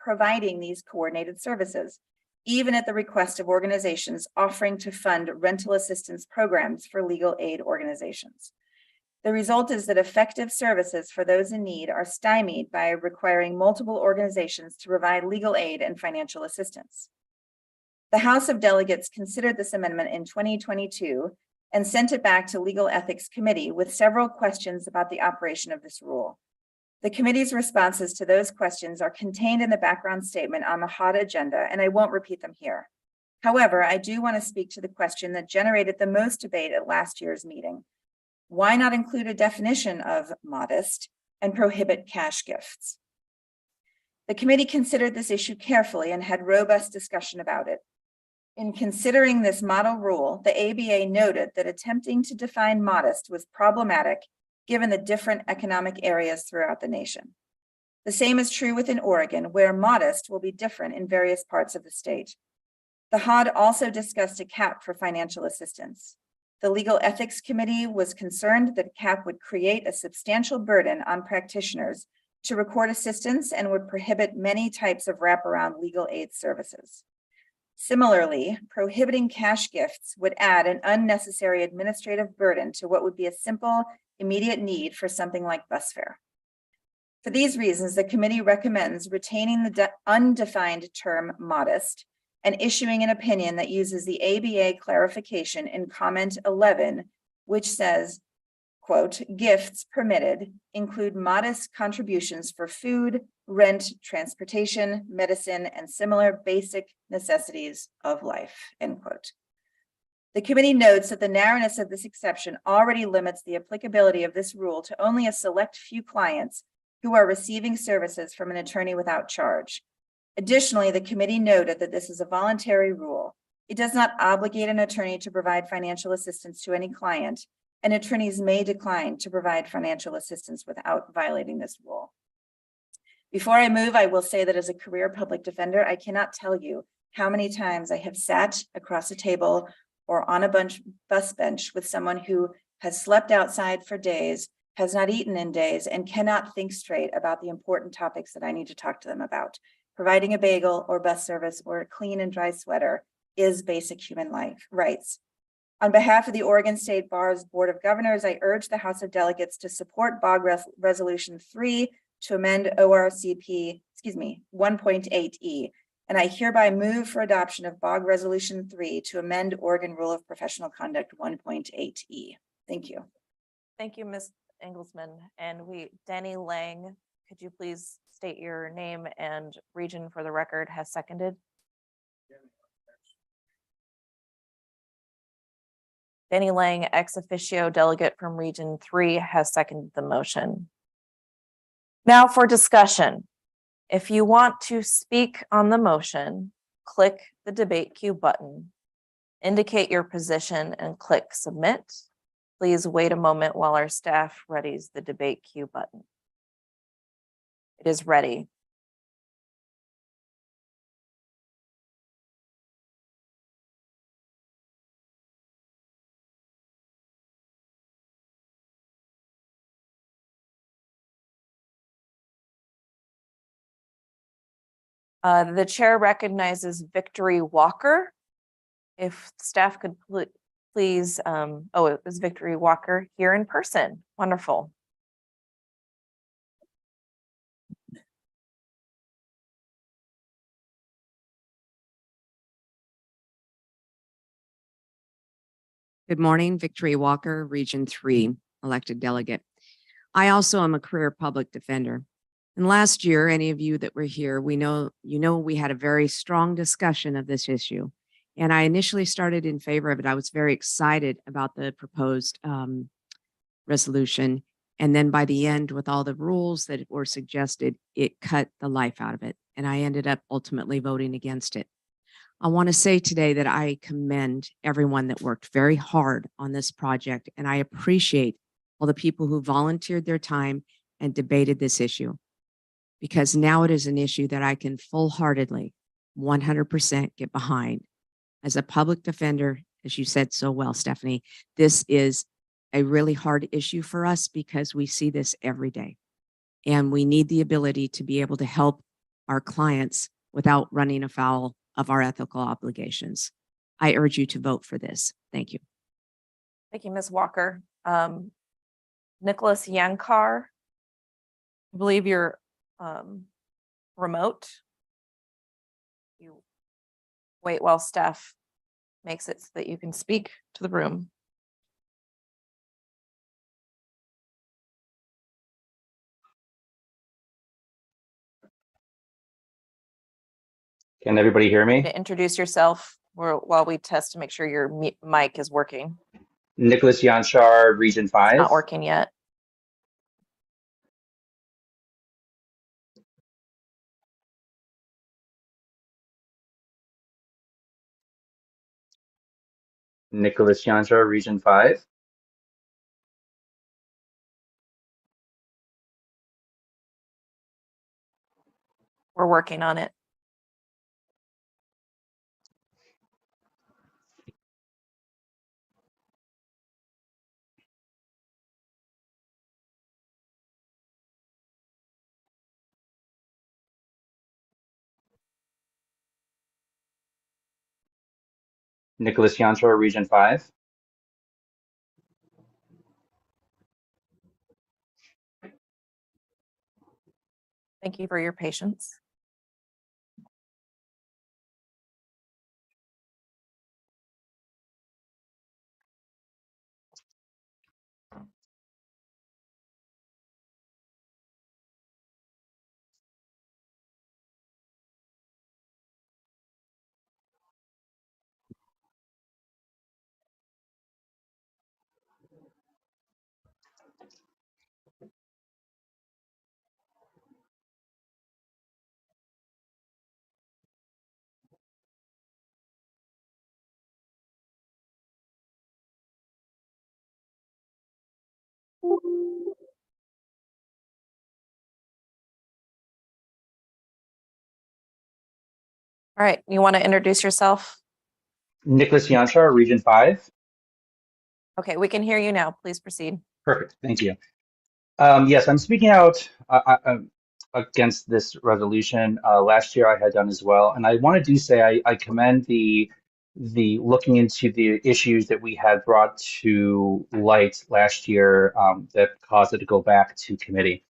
providing these coordinated services, even at the request of organizations offering to fund rental assistance programs for legal aid organizations. The result is that effective services for those in need are stymied by requiring multiple organizations to provide legal aid and financial assistance. The House of Delegates considered this amendment in 2022 and sent it back to Legal Ethics Committee with several questions about the operation of this rule. The committee's responses to those questions are contained in the background statement on the HOD agenda, and I won't repeat them here. However, I do want to speak to the question that generated the most debate at last year's meeting. Why not include a definition of modest and prohibit cash gifts? The committee considered this issue carefully and had robust discussion about it. In considering this model rule, the ABA noted that attempting to define modest was problematic given the different economic areas throughout the nation. The same is true within Oregon, where modest will be different in various parts of the state. The HOD also discussed a cap for financial assistance. The Legal Ethics Committee was concerned that a cap would create a substantial burden on practitioners to record assistance and would prohibit many types of wraparound legal aid services. Similarly, prohibiting cash gifts would add an unnecessary administrative burden to what would be a simple, immediate need for something like bus fare. For these reasons, the committee recommends retaining the undefined term modest and issuing an opinion that uses the ABA clarification in comment 11, which says, quote, gifts permitted include modest contributions for food, rent, transportation, medicine, and similar basic necessities of life, end quote. The committee notes that the narrowness of this exception already limits the applicability of this rule to only a select few clients who are receiving services from an attorney without charge. Additionally, the committee noted that this is a voluntary rule. It does not obligate an attorney to provide financial assistance to any client, and attorneys may decline to provide financial assistance without violating this rule. Before I move, I will say that as a career public defender, I cannot tell you how many times I have sat across a table or on a bus bench with someone who has slept outside for days, has not eaten in days, and cannot think straight about the important topics that I need to talk to them about. Providing a bagel or bus service or a clean and dry sweater is basic human rights. On behalf of the Oregon State Bar's Board of Governors, I urge the House of Delegates to support BOG Resolution 3 to amend ORCP, 1.8E. And I hereby move for adoption of BOG Resolution 3 to amend Oregon Rule of Professional Conduct 1.8E. Thank you. Thank you, Ms. Englesman. And Danny Lang, could you please state your name and region for the record, has seconded? Danny Lang, ex officio delegate from Region 3, has seconded the motion. Now for discussion. If you want to speak on the motion, click the debate queue button, indicate your position and click submit. Please wait a moment while our staff readies the debate queue button. It is ready. The chair recognizes Victory Walker. If staff could please, oh, it was Victory Walker here in person. Wonderful. Good morning, Victory Walker, Region 3, elected delegate. I also am a career public defender. And last year, any of you that were here, we had a very strong discussion of this issue. And I initially started in favor of it. I was very excited about the proposed resolution. And then by the end, with all the rules that were suggested, it cut the life out of it. And I ended up ultimately voting against it. I want to say today that I commend everyone that worked very hard on this project. And I appreciate all the people who volunteered their time and debated this issue, because now it is an issue that I can full-heartedly 100% get behind. As a public defender, as you said so well, Stephanie, this is a really hard issue for us because we see this every day. And we need the ability to be able to help our clients without running afoul of our ethical obligations. I urge you to vote for this. Thank you. Thank you, Ms. Walker. Nicholas Yankar, I believe you're remote. You wait while staff makes it so that you can speak to the room. Can everybody hear me? To introduce yourself while we test to make sure your mic is working. Nicholas Yanchar, Region 5. It's not working yet. Nicholas Yanchar, Region 5. We're working on it. Nicholas Yanchar, Region 5. Thank you for your patience. All right, you want to introduce yourself? Nicholas Yanchar, Region 5. Okay, we can hear you now. Please proceed. Perfect. Thank you. Yes, I'm speaking out against this resolution. Last year I had done as well, and I want to say I commend the looking into the issues that we had brought to light last year that caused it to go back to committee.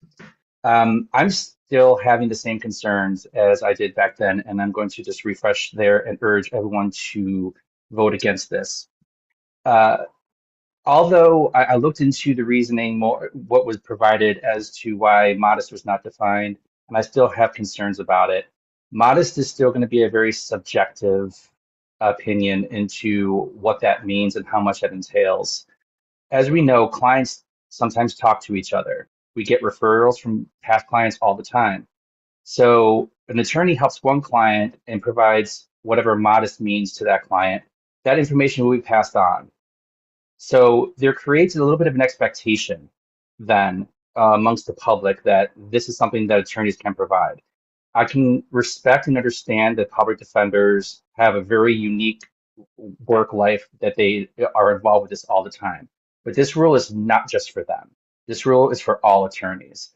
I'm still having the same concerns as I did back then, and I'm going to just refresh there and urge everyone to vote against this. Although I looked into the reasoning more, what was provided as to why modest was not defined, and I still have concerns about it. Modest is still going to be a very subjective opinion into what that means and how much that entails. As we know, clients sometimes talk to each other. We get referrals from past clients all the time. So an attorney helps one client and provides whatever modest means to that client. That information will be passed on. So there creates a little bit of an expectation then amongst the public that this is something that attorneys can provide. I can respect and understand that public defenders have a very unique work life, that they are involved with this all the time. But this rule is not just for them. This rule is for all attorneys.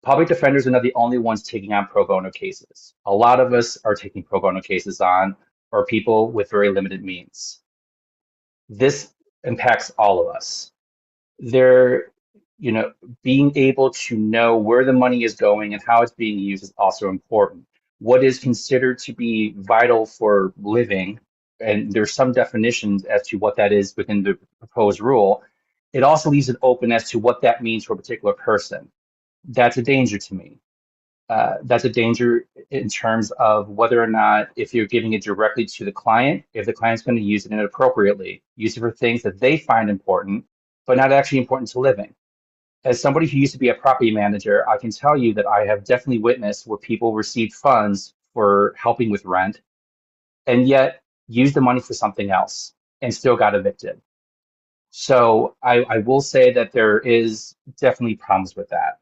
Public defenders are not the only ones taking on pro bono cases. A lot of us are taking pro bono cases on, or people with very limited means. This impacts all of us. There, being able to know where the money is going and how it's being used is also important. What is considered to be vital for living, and there's some definitions as to what that is within the proposed rule, it also leaves it open as to what that means for a particular person. That's a danger to me. That's a danger in terms of whether or not, if you're giving it directly to the client, if the client's going to use it inappropriately, use it for things that they find important, but not actually important to living. As somebody who used to be a property manager, I can tell you that I have definitely witnessed where people received funds for helping with rent and yet used the money for something else and still got evicted. So I will say that there is definitely problems with that.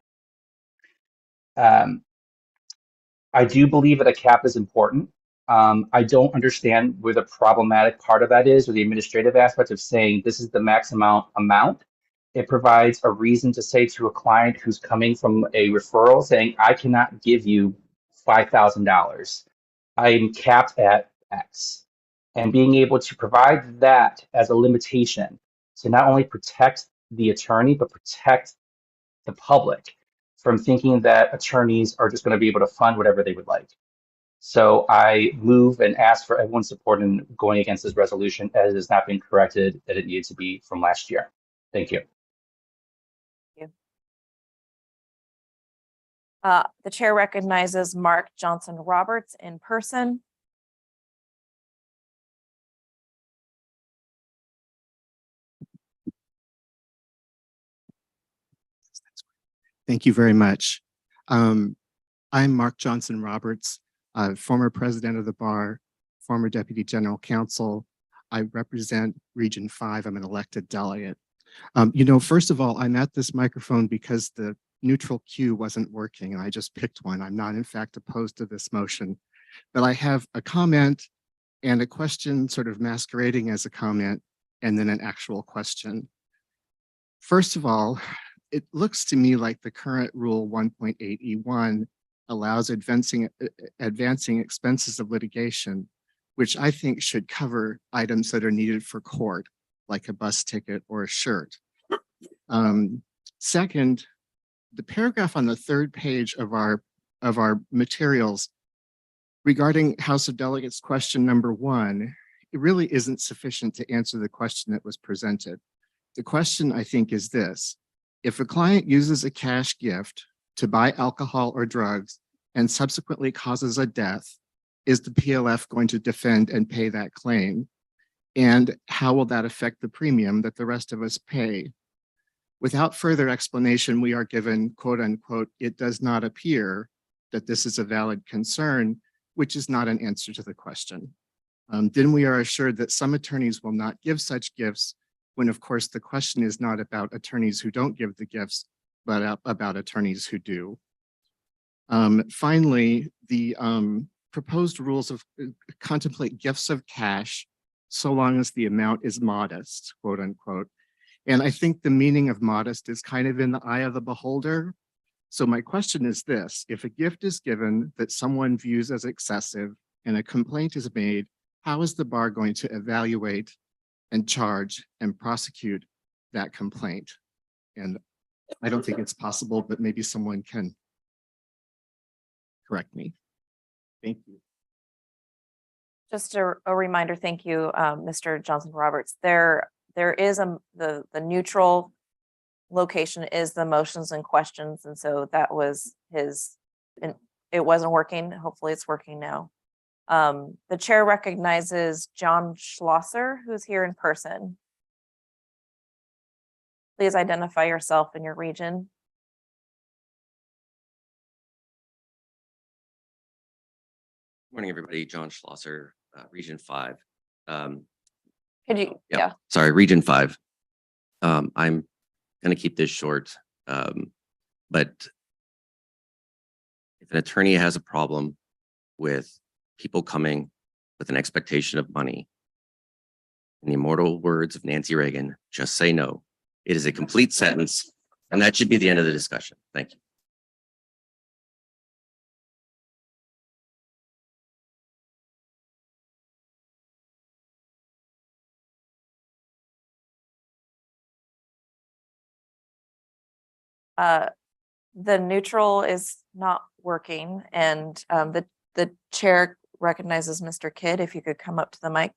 I do believe that a cap is important. I don't understand where the problematic part of that is, or the administrative aspect of saying this is the maximum amount. It provides a reason to say to a client who's coming from a referral saying, I cannot give you $5,000. I'm capped at X. And being able to provide that as a limitation to not only protect the attorney, but protect the public from thinking that attorneys are just going to be able to fund whatever they would like. So I move and ask for everyone's support in going against this resolution, as it has not been corrected that it needs to be from last year. Thank you. The chair recognizes Mark Johnson Roberts in person. Thank you very much. I'm Mark Johnson Roberts, former president of the bar, former deputy general counsel. I represent Region 5. I'm an elected delegate. First of all, I'm at this microphone because the neutral cue wasn't working and I just picked one. I'm not in fact opposed to this motion, but I have a comment and a question sort of masquerading as a comment and then an actual question. First of all, it looks to me like the current rule 1.8E1 allows advancing expenses of litigation which I think should cover items that are needed for court, like a bus ticket or a shirt. Second, the paragraph on the third page of our materials regarding House of Delegates question number 1, it really isn't sufficient to answer the question that was presented. The question, I think, is this: if a client uses a cash gift to buy alcohol or drugs and subsequently causes a death, is the PLF going to defend and pay that claim? And how will that affect the premium that the rest of us pay? Without further explanation, we are given, quote unquote, "it does not appear that this is a valid concern," which is not an answer to the question. Then we are assured that some attorneys will not give such gifts, when of course the question is not about attorneys who don't give the gifts, but about attorneys who do. Finally, the proposed rules contemplate gifts of cash so long as the amount is modest, quote unquote. And I think the meaning of modest is kind of in the eye of the beholder. So my question is this: if a gift is given that someone views as excessive and a complaint is made, how is the bar going to evaluate and charge and prosecute that complaint? And I don't think it's possible, but maybe someone can correct me. Thank you. Just a reminder, thank you, Mr. Johnson Roberts. There is the neutral location is the motions and questions, and so that was his. And it wasn't working. Hopefully, it's working now. The chair recognizes John Schlosser, who's here in person. Please identify yourself and your region. Morning, everybody. John Schlosser, Region 5. Could you? Yeah. Sorry, Region 5. I'm going to keep this short, but if an attorney has a problem with people coming with an expectation of money, in the immortal words of Nancy Reagan, just say no. It is a complete sentence, and that should be the end of the discussion. Thank you. The neutral is not working, and the chair recognizes Mr. Kidd. If you could come up to the mic.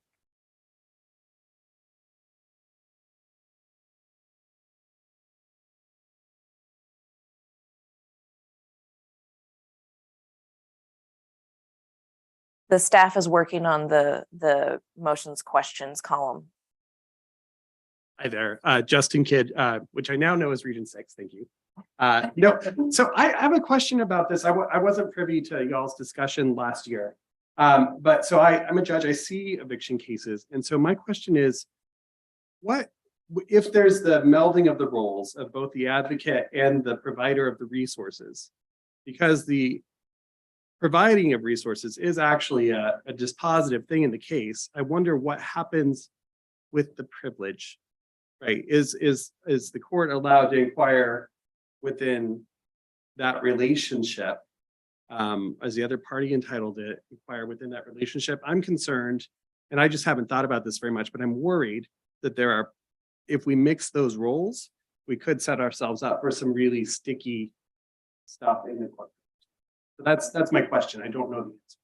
The staff is working on the motions questions column. Hi there, Justin Kidd, which I now know is Region 6. Thank you. So I have a question about this. I wasn't privy to y'all's discussion last year, but so I'm a judge. I see eviction cases, and so my question is, what if there's the melding of the roles of both the advocate and the provider of the resources, because the providing of resources is actually a dispositive thing in the case. I wonder what happens with the privilege, right? Is the court allowed to inquire within that relationship? Is the other party entitled to inquire within that relationship? I'm concerned, and I just haven't thought about this very much, but I'm worried that if we mix those roles, we could set ourselves up for some really sticky stuff in the court. So that's my question. I don't know the answer.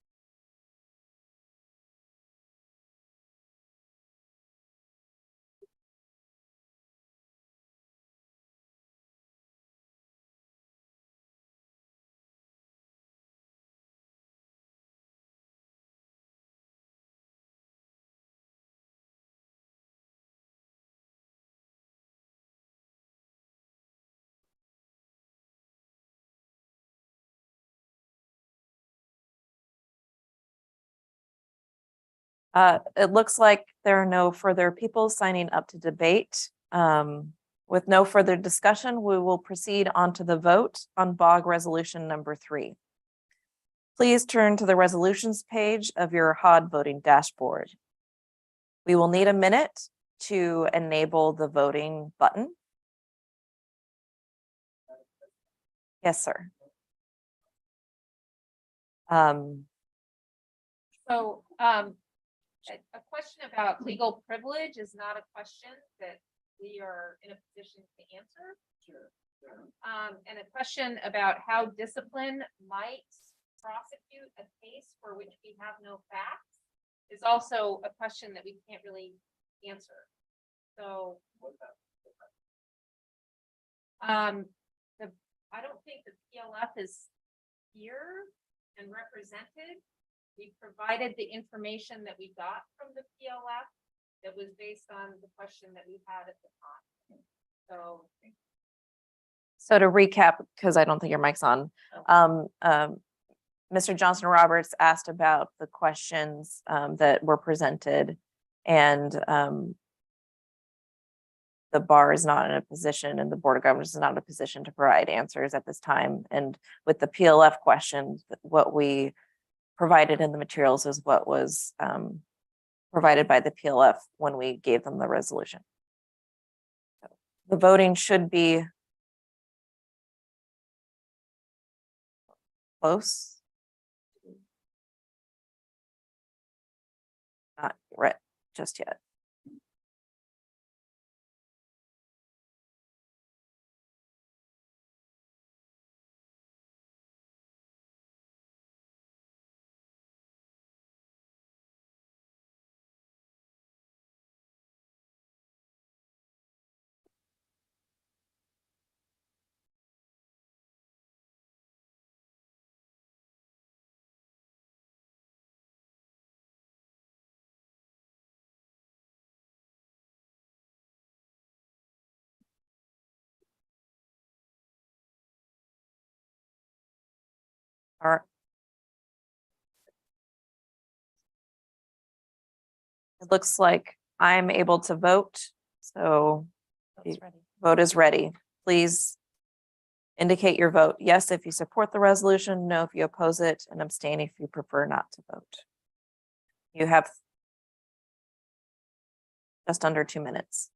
It looks like there are no further people signing up to debate. With no further discussion, we will proceed on to the vote on BOG resolution number 3. Please turn to the resolutions page of your HOD voting dashboard. We will need a minute to enable the voting button. Yes, sir. A question about legal privilege is not a question that we are in a position to answer. And a question about how discipline might prosecute a case for which we have no facts is also a question that we can't really answer. So I don't think the PLF is here and represented. We provided the information that we got from the PLF that was based on the question that we had at the time. So to recap, because I don't think your mic's on, Mr. Johnson Roberts asked about the questions that were presented, and the bar is not in a position, and the Board of Governors is not in a position to provide answers at this time. And with the PLF questions, what we provided in the materials is what was provided by the PLF when we gave them the resolution. The voting should be close. Not right just yet. All right. It looks like I'm able to vote, so the vote is ready. Please indicate your vote. Yes, if you support the resolution, no, if you oppose it, and abstain if you prefer not to vote. You have just under 2 minutes.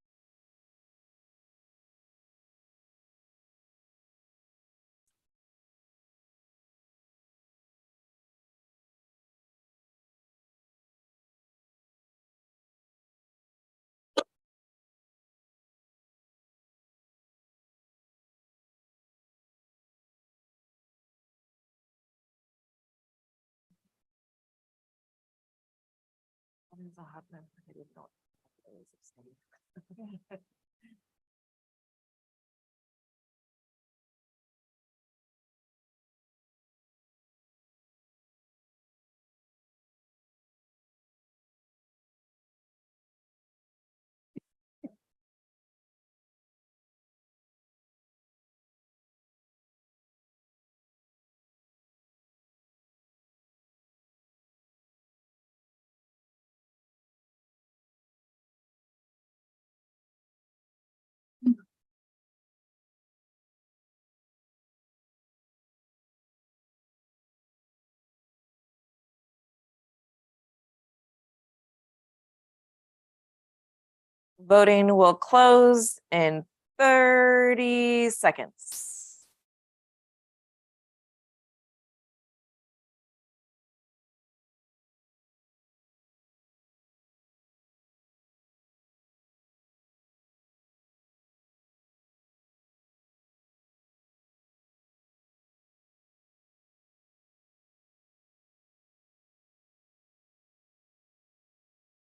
Voting will close in 30 seconds.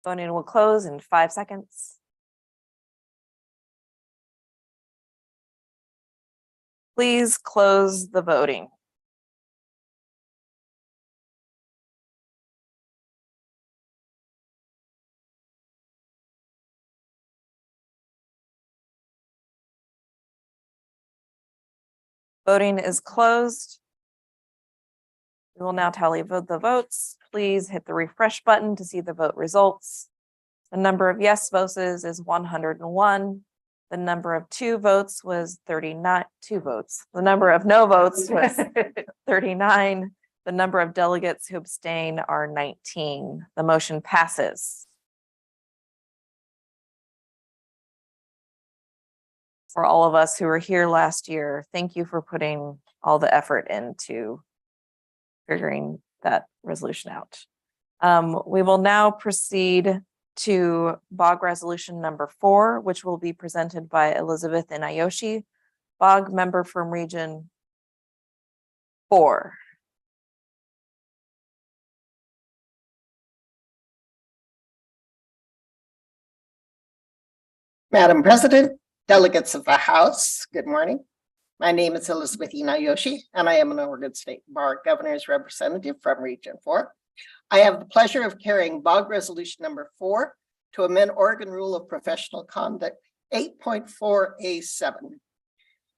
Voting will close in 5 seconds. Please close the voting. Voting is closed. We will now tally the votes. Please hit the refresh button to see the vote results. The number of yes votes is 101. The number of two votes was 39, 2 votes. The number of no votes was 39. The number of delegates who abstain are 19. The motion passes. For all of us who were here last year, thank you for putting all the effort into figuring that resolution out. We will now proceed to BOG Resolution number 4, which will be presented by Elizabeth Inayoshi, BOG member from Region 4. Madam President, delegates of the House, good morning. My name is Elizabeth Inayoshi, and I am an Oregon State Bar Governor's representative from Region 4. I have the pleasure of carrying BOG Resolution number 4 to amend Oregon Rule of Professional Conduct 8.4A7.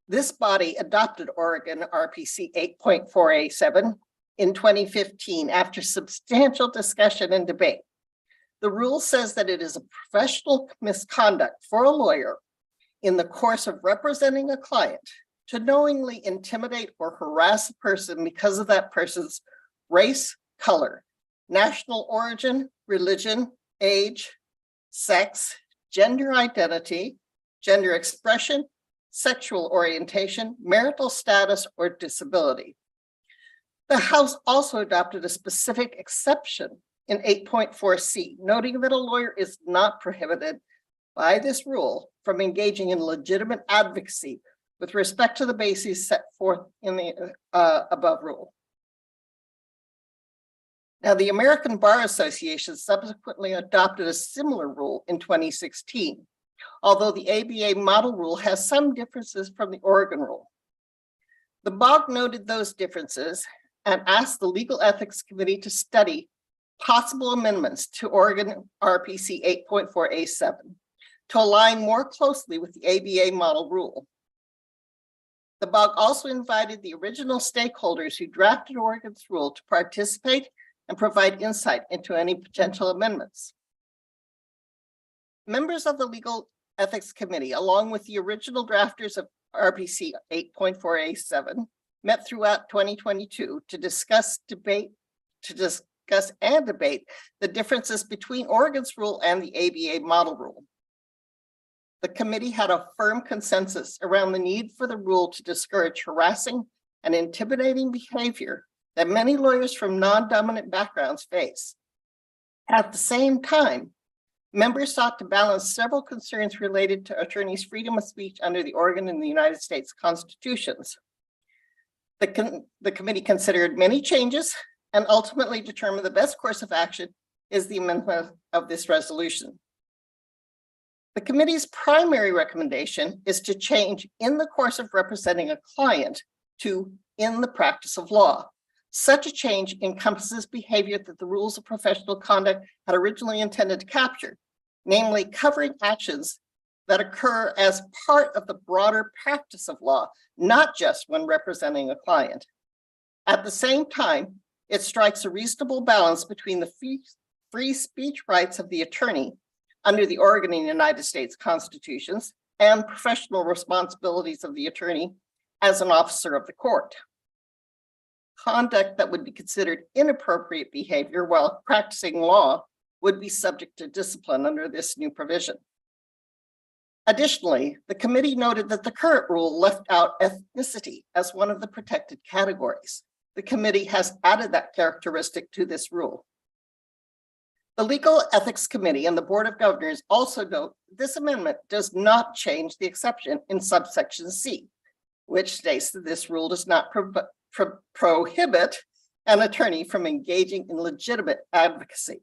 This body adopted Oregon RPC 8.4A7 in 2015 after substantial discussion and debate. The rule says that it is a professional misconduct for a lawyer in the course of representing a client to knowingly intimidate or harass a person because of that person's race, color, national origin, religion, age, sex, gender identity, gender expression, sexual orientation, marital status, or disability. The House also adopted a specific exception in 8.4C, noting that a lawyer is not prohibited by this rule from engaging in legitimate advocacy with respect to the bases set forth in the above rule. Now, the American Bar Association subsequently adopted a similar rule in 2016, although the ABA model rule has some differences from the Oregon rule. The BOG noted those differences and asked the Legal Ethics Committee to study possible amendments to Oregon RPC 8.4A7 to align more closely with the ABA model rule. The BOG also invited the original stakeholders who drafted Oregon's rule to participate and provide insight into any potential amendments. Members of the Legal Ethics Committee, along with the original drafters of RPC 8.4A7, met throughout 2022 to discuss and debate the differences between Oregon's rule and the ABA model rule. The committee had a firm consensus around the need for the rule to discourage harassing and intimidating behavior that many lawyers from non-dominant backgrounds face. At the same time, members sought to balance several concerns related to attorneys' freedom of speech under the Oregon and the United States constitutions. The committee considered many changes and ultimately determined the best course of action is the amendment of this resolution. The committee's primary recommendation is to change "in the course of representing a client" to "in the practice of law." Such a change encompasses behavior that the rules of professional conduct had originally intended to capture, namely covering actions that occur as part of the broader practice of law, not just when representing a client. At the same time, it strikes a reasonable balance between the free speech rights of the attorney under the Oregon and United States constitutions and professional responsibilities of the attorney as an officer of the court. Conduct that would be considered inappropriate behavior while practicing law would be subject to discipline under this new provision. Additionally, the committee noted that the current rule left out ethnicity as one of the protected categories. The committee has added that characteristic to this rule. The Legal Ethics Committee and the Board of Governors also note this amendment does not change the exception in subsection C, which states that this rule does not prohibit an attorney from engaging in legitimate advocacy.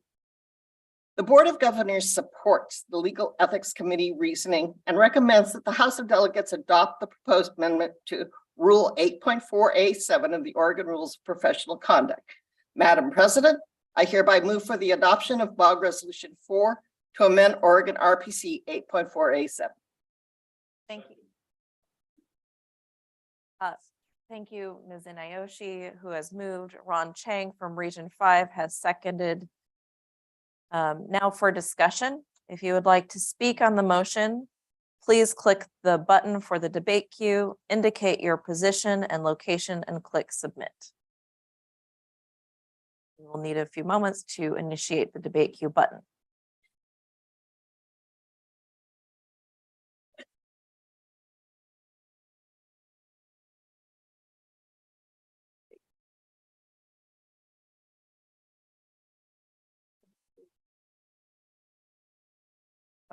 The Board of Governors supports the Legal Ethics Committee reasoning and recommends that the House of Delegates adopt the proposed amendment to Rule 8.4A7 of the Oregon Rules of Professional Conduct. Madam President, I hereby move for the adoption of BOG Resolution 4 to amend Oregon RPC 8.4A7. Thank you. Thank you, Ms. Inayoshi, who has moved. Ron Chang from Region 5 has seconded. Now for discussion, if you would like to speak on the motion, please click the button for the debate queue, indicate your position and location, and click submit. We will need a few moments to initiate the debate queue button.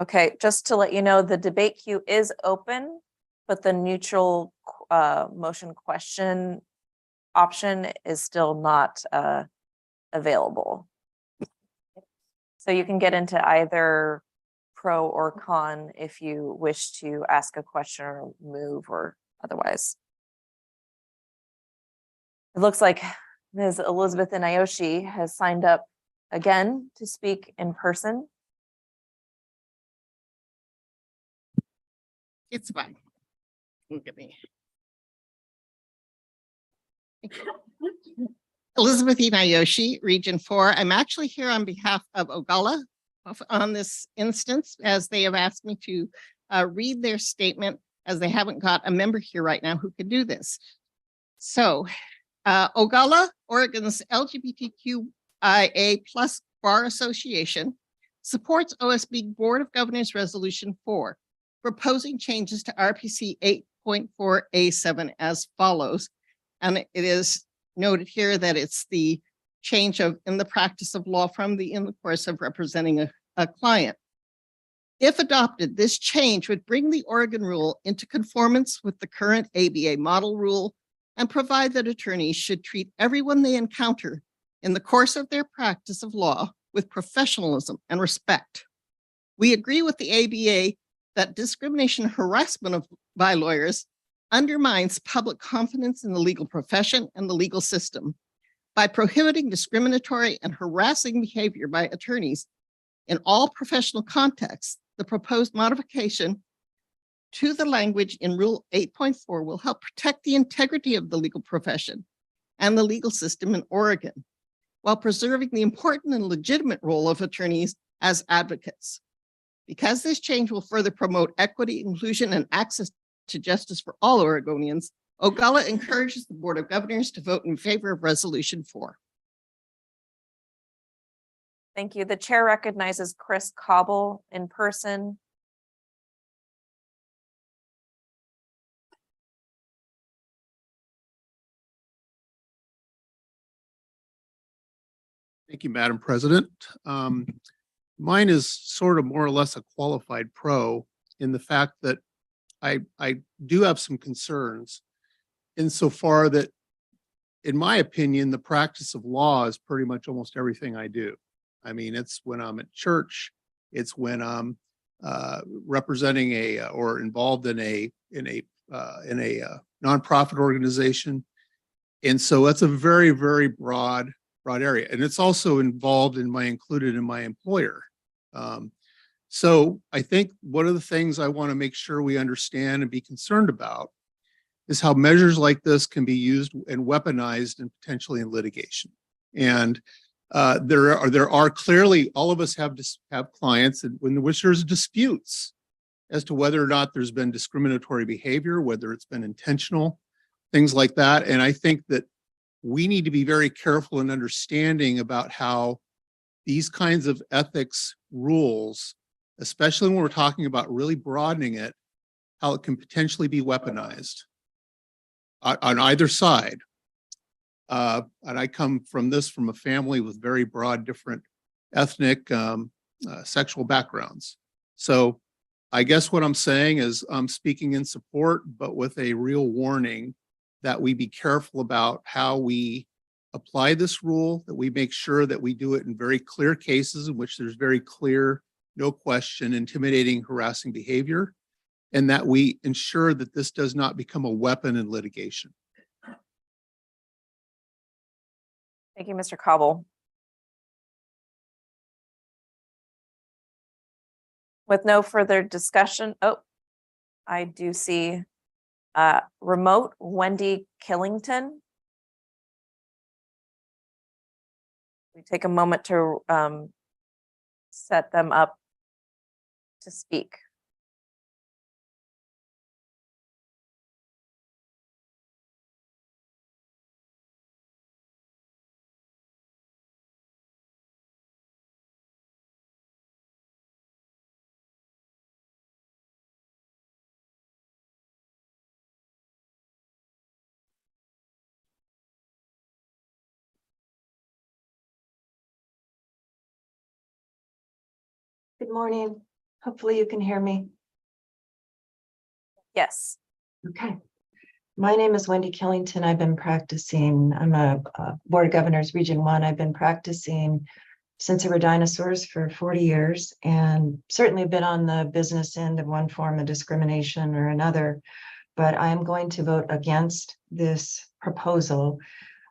Okay, just to let you know, the debate queue is open, but the neutral motion question option is still not available. So you can get into either pro or con if you wish to ask a question or move or otherwise. It looks like Ms. Elizabeth Inayoshi has signed up again to speak in person. It's fine. Look at me. Elizabeth Inayoshi, Region 4. I'm actually here on behalf of Ogalla on this instance, as they have asked me to read their statement, as they haven't got a member here right now who could do this. So Ogalla, Oregon's LGBTQIA plus Bar Association, supports OSB Board of Governors Resolution 4, proposing changes to RPC 8.4A7 as follows. And it is noted here that it's the change of in the practice of law from the in the course of representing a client. If adopted, this change would bring the Oregon rule into conformance with the current ABA model rule and provide that attorneys should treat everyone they encounter in the course of their practice of law with professionalism and respect. We agree with the ABA that discrimination and harassment by lawyers undermines public confidence in the legal profession and the legal system. By prohibiting discriminatory and harassing behavior by attorneys in all professional contexts, the proposed modification to the language in Rule 8.4 will help protect the integrity of the legal profession and the legal system in Oregon, while preserving the important and legitimate role of attorneys as advocates. Because this change will further promote equity, inclusion, and access to justice for all Oregonians, Ogalla encourages the Board of Governors to vote in favor of Resolution 4. Thank you. The chair recognizes Chris Cobble in person. Thank you, Madam President. Mine is sort of more or less a qualified pro in the fact that I do have some concerns insofar that, in my opinion, the practice of law is pretty much almost everything I do. I mean, it's when I'm at church, it's when I'm representing or involved in a nonprofit organization, and so that's a very, very broad area, and it's also included in my employer. So I think one of the things I want to make sure we understand and be concerned about is how measures like this can be used and weaponized and potentially in litigation. And there are clearly, all of us have clients in which there's disputes as to whether or not there's been discriminatory behavior, whether it's been intentional, things like that. And I think that we need to be very careful and understanding about how these kinds of ethics rules, especially when we're talking about really broadening it, how it can potentially be weaponized on either side. And I come from a family with very broad, different ethnic, sexual backgrounds. So I guess what I'm saying is I'm speaking in support, but with a real warning that we be careful about how we apply this rule, that we make sure that we do it in very clear cases in which there's very clear, no question, intimidating, harassing behavior, and that we ensure that this does not become a weapon in litigation. Thank you, Mr. Cobble. With no further discussion, I do see remote Wendy Killington. We take a moment to set them up to speak. Good morning. Hopefully you can hear me. Yes. Okay. My name is Wendy Killington. I've been practicing, I'm a Board of Governors Region 1. I've been practicing since there were dinosaurs for 40 years and certainly been on the business end of one form of discrimination or another. But I am going to vote against this proposal.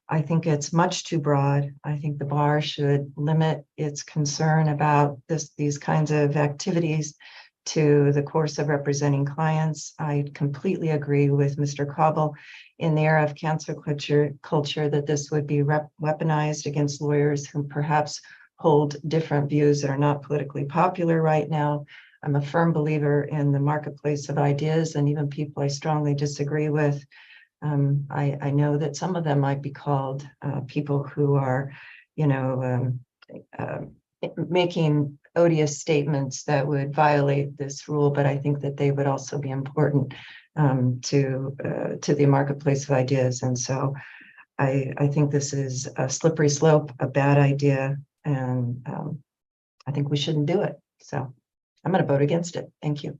I think it's much too broad. I think the bar should limit its concern about these kinds of activities to the course of representing clients. I completely agree with Mr. Cobble in the era of cancel culture that this would be weaponized against lawyers who perhaps hold different views that are not politically popular right now. I'm a firm believer in the marketplace of ideas, and even people I strongly disagree with. I know that some of them might be called people who are, making odious statements that would violate this rule, but I think that they would also be important to the marketplace of ideas. And so I think this is a slippery slope, a bad idea, and I think we shouldn't do it. So I'm going to vote against it. Thank you.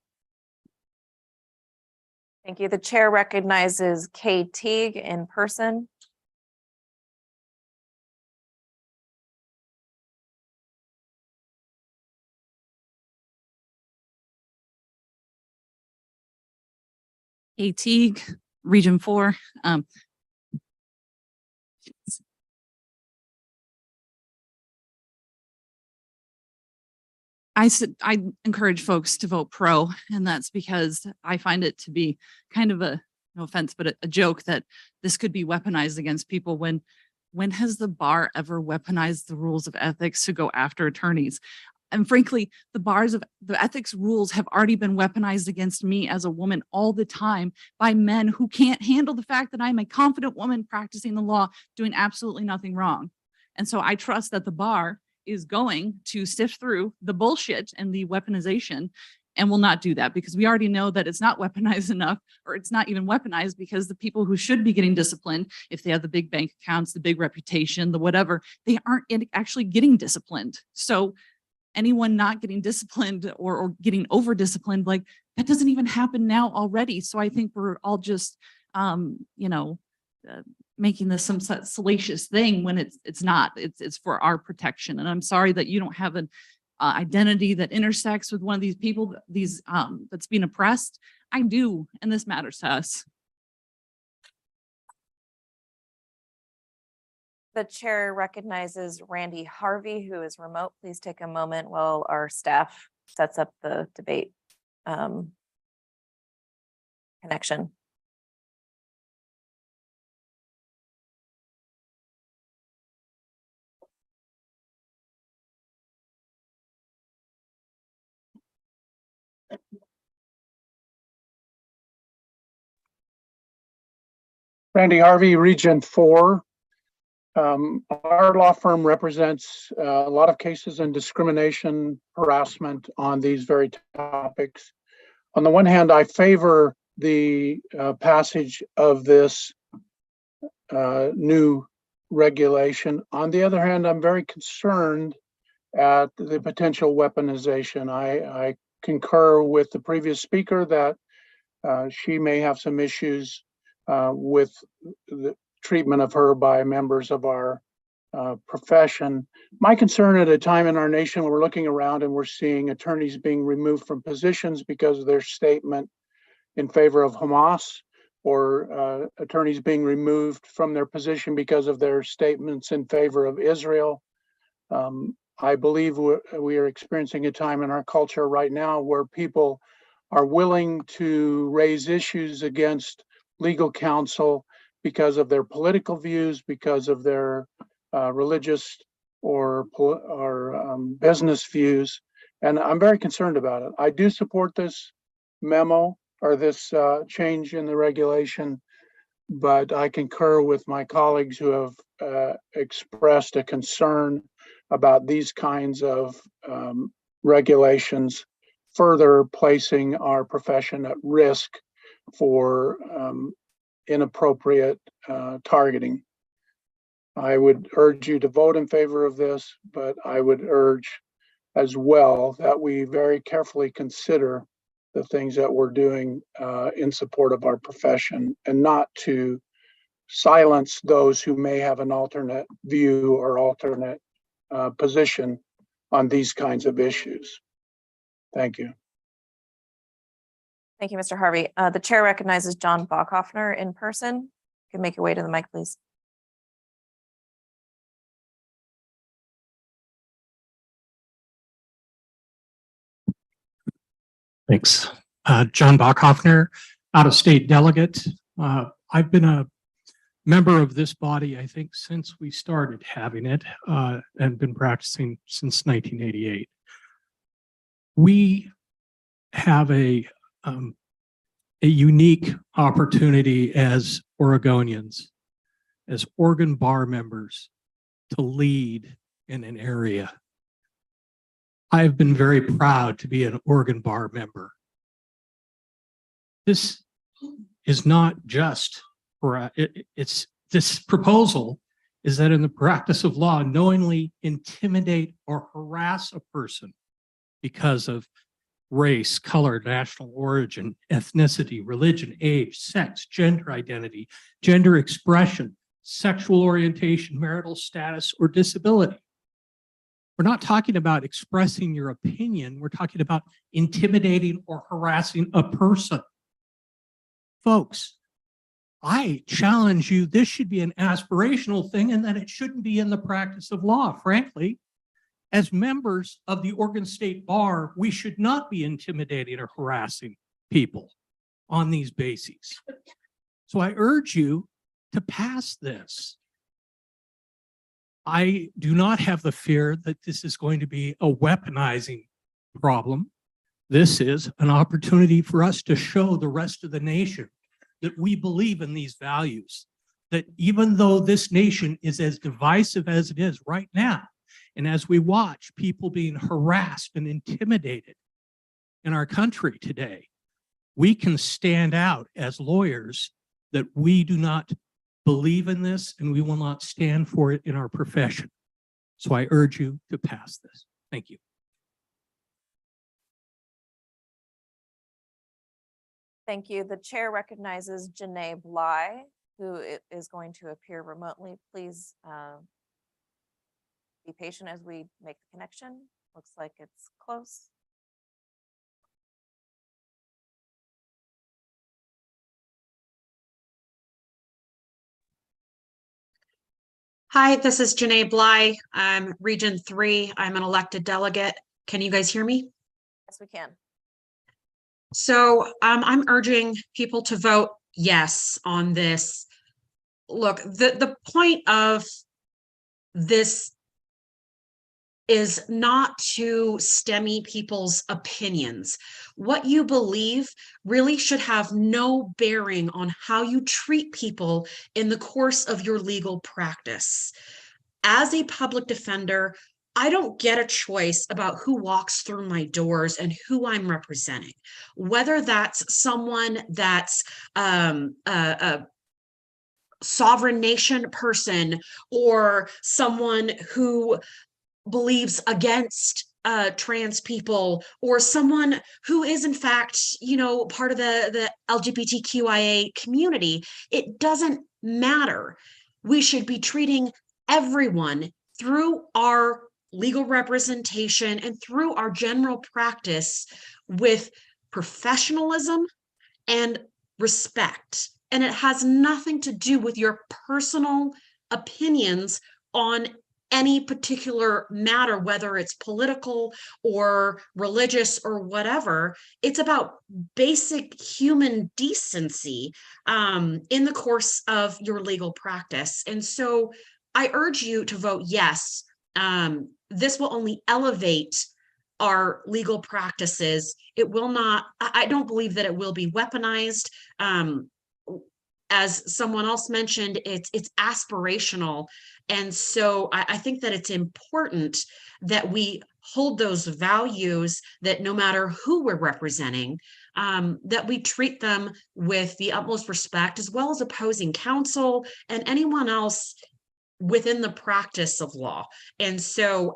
Thank you. The chair recognizes Kay Teague in person. Kay Teague, Region 4. I encourage folks to vote pro, and that's because I find it to be kind of no offense, but a joke that this could be weaponized against people when has the bar ever weaponized the rules of ethics to go after attorneys? And frankly, the ethics rules have already been weaponized against me as a woman all the time by men who can't handle the fact that I'm a confident woman practicing the law, doing absolutely nothing wrong. And so I trust that the bar is going to sift through the bullshit and the weaponization and will not do that, because we already know that it's not weaponized enough, or it's not even weaponized because the people who should be getting disciplined, if they have the big bank accounts, the big reputation, the whatever, they aren't actually getting disciplined. So anyone not getting disciplined or getting over disciplined, like that doesn't even happen now already. So I think we're all just, making this some salacious thing when it's not. It's for our protection. And I'm sorry that you don't have an identity that intersects with one of these people, that's being oppressed. I do, and this matters to us. The chair recognizes Randy Harvey, who is remote. Please take a moment while our staff sets up the debate connection. Randy Harvey, Region 4. Our law firm represents a lot of cases in discrimination, harassment on these very topics. On the one hand, I favor the passage of this new regulation. On the other hand, I'm very concerned at the potential weaponization. I concur with the previous speaker that she may have some issues with the treatment of her by members of our profession. My concern at a time in our nation when we're looking around and we're seeing attorneys being removed from positions because of their statement in favor of Hamas, or attorneys being removed from their position because of their statements in favor of Israel. I believe we are experiencing a time in our culture right now where people are willing to raise issues against legal counsel because of their political views, because of their religious or business views. And I'm very concerned about it. I do support this memo or this change in the regulation, but I concur with my colleagues who have expressed a concern about these kinds of regulations further placing our profession at risk for inappropriate targeting. I would urge you to vote in favor of this, but I would urge as well, that we very carefully consider the things that we're doing in support of our profession, and not to silence those who may have an alternate view or alternate position on these kinds of issues. Thank you. Thank you, Mr. Harvey. The chair recognizes John Bachhoffner in person. You can make your way to the mic, please. Thanks. John Bachhoffner, out-of-state delegate. I've been a member of this body, I think, since we started having it, and been practicing since 1988. We have a unique opportunity as Oregonians, as Oregon bar members, to lead in an area. I've been very proud to be an Oregon bar member. This is not just for this proposal is that in the practice of law, knowingly intimidate or harass a person because of race, color, national origin, ethnicity, religion, age, sex, gender identity, gender expression, sexual orientation, marital status, or disability. We're not talking about expressing your opinion. We're talking about intimidating or harassing a person. Folks, I challenge you, this should be an aspirational thing and that it shouldn't be in the practice of law, frankly. As members of the Oregon State Bar, we should not be intimidating or harassing people on these bases. So I urge you to pass this. I do not have the fear that this is going to be a weaponizing problem. This is an opportunity for us to show the rest of the nation that we believe in these values, that even though this nation is as divisive as it is right now, and as we watch people being harassed and intimidated in our country today, we can stand out as lawyers that we do not believe in this and we will not stand for it in our profession. So I urge you to pass this. Thank you. Thank you. The chair recognizes Janae Bly, who is going to appear remotely. Please be patient as we make the connection. Looks like it's close. Hi, this is Janae Bly. I'm Region 3. I'm an elected delegate. Can you guys hear me? Yes, we can. So I'm urging people to vote yes on this. Look, the point of this is not to stymie people's opinions. What you believe really should have no bearing on how you treat people in the course of your legal practice. As a public defender, I don't get a choice about who walks through my doors and who I'm representing, whether that's someone that's a sovereign nation person or someone who believes against trans people, or someone who is in fact, part of the LGBTQIA community. It doesn't matter. We should be treating everyone through our legal representation and through our general practice with professionalism and respect. And it has nothing to do with your personal opinions on any particular matter, whether it's political or religious or whatever. It's about basic human decency in the course of your legal practice. And so I urge you to vote yes. This will only elevate our legal practices. It will not, I don't believe that it will be weaponized. As someone else mentioned, it's aspirational. And so I think that it's important that we hold those values, that no matter who we're representing, that we treat them with the utmost respect, as well as opposing counsel and anyone else within the practice of law. And so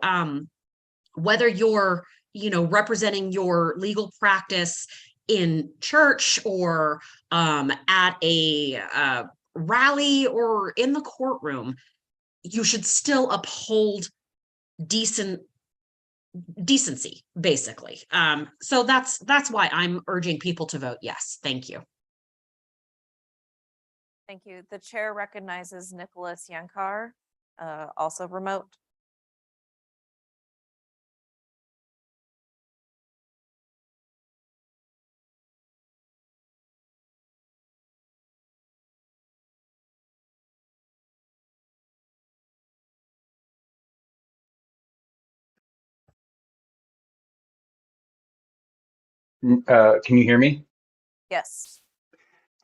whether you're, representing your legal practice in church or at a rally or in the courtroom, you should still uphold decency, basically. So that's why I'm urging people to vote yes. Thank you. Thank you. The chair recognizes Nicholas Yankar, also remote. Can you hear me? Yes.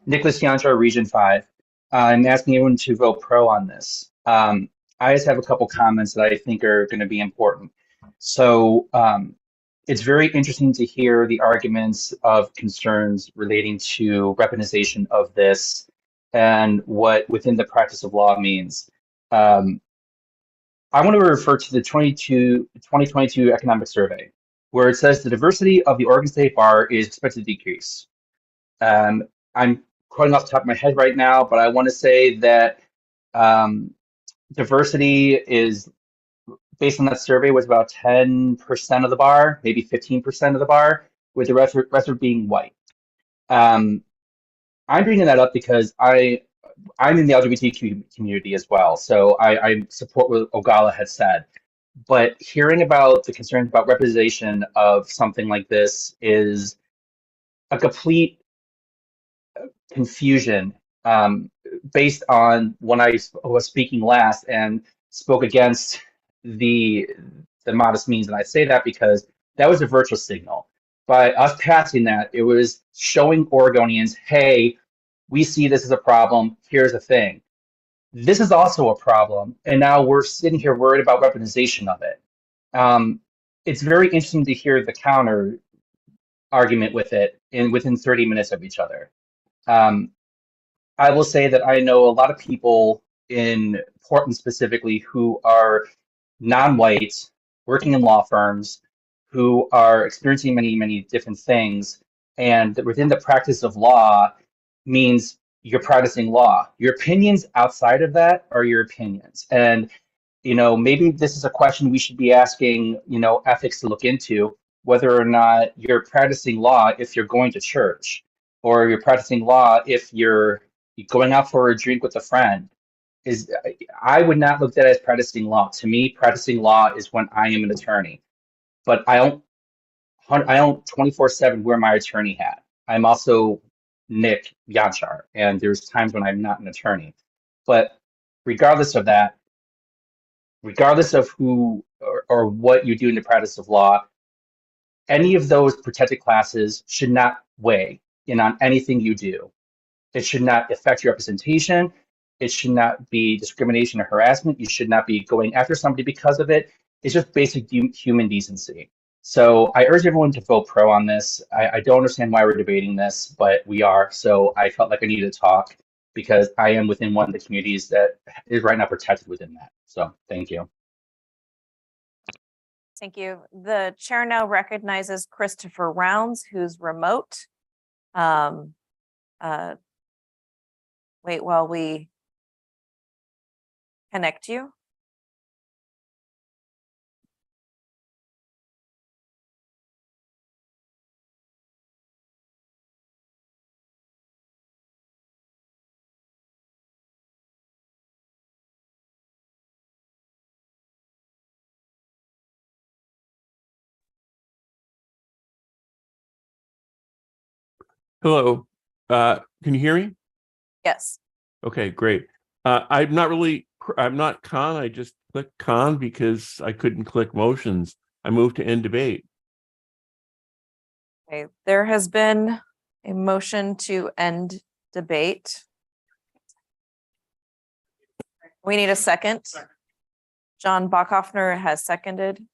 Nicholas Yanchar, Region 5. I'm asking everyone to vote pro on this. I just have a couple comments that I think are going to be important. So it's very interesting to hear the arguments of concerns relating to weaponization of this and what within the practice of law means. I want to refer to the 2022 economic survey, where it says the diversity of the Oregon State Bar is expected to decrease. I'm quoting off the top of my head right now, but I want to say that diversity is, based on that survey, was about 10% of the bar, maybe 15% of the bar, with the rest of being white. I'm bringing that up because I'm in the LGBTQ community as well, so I support what Ogala had said. But hearing about the concerns about representation of something like this is a complete confusion based on when I was speaking last and spoke against the modest means. And I say that because that was a virtual signal. By us passing that, it was showing Oregonians, hey, we see this as a problem. Here's the thing. This is also a problem. And now we're sitting here worried about weaponization of it. It's very interesting to hear the counter argument with it within 30 minutes of each other. I will say that I know a lot of people in Portland specifically who are non-white, working in law firms, who are experiencing many, many different things. And within the practice of law means you're practicing law. Your opinions outside of that are your opinions. And, maybe this is a question we should be asking, ethics to look into, whether or not you're practicing law if you're going to church, or you're practicing law if you're going out for a drink with a friend. I would not look at that as practicing law. To me, practicing law is when I am an attorney, but I don't 24/7 wear my attorney hat. I'm also Nick Yanchar, and there's times when I'm not an attorney. But regardless of that, regardless of who or what you do in the practice of law, any of those protected classes should not weigh in on anything you do. It should not affect your representation. It should not be discrimination or harassment. You should not be going after somebody because of it. It's just basic human decency. So I urge everyone to vote pro on this. I don't understand why we're debating this, but we are. So I felt like I needed to talk because I am within one of the communities that is right now protected within that. So thank you. Thank you. The chair now recognizes Christopher Rounds, who's remote. Wait while we connect you. Hello, can you hear me? Yes. Okay, great. I'm not con, I just clicked con because I couldn't click motions. I moved to end debate. Okay, there has been a motion to end debate. We need a second. John Bachhoffner has seconded.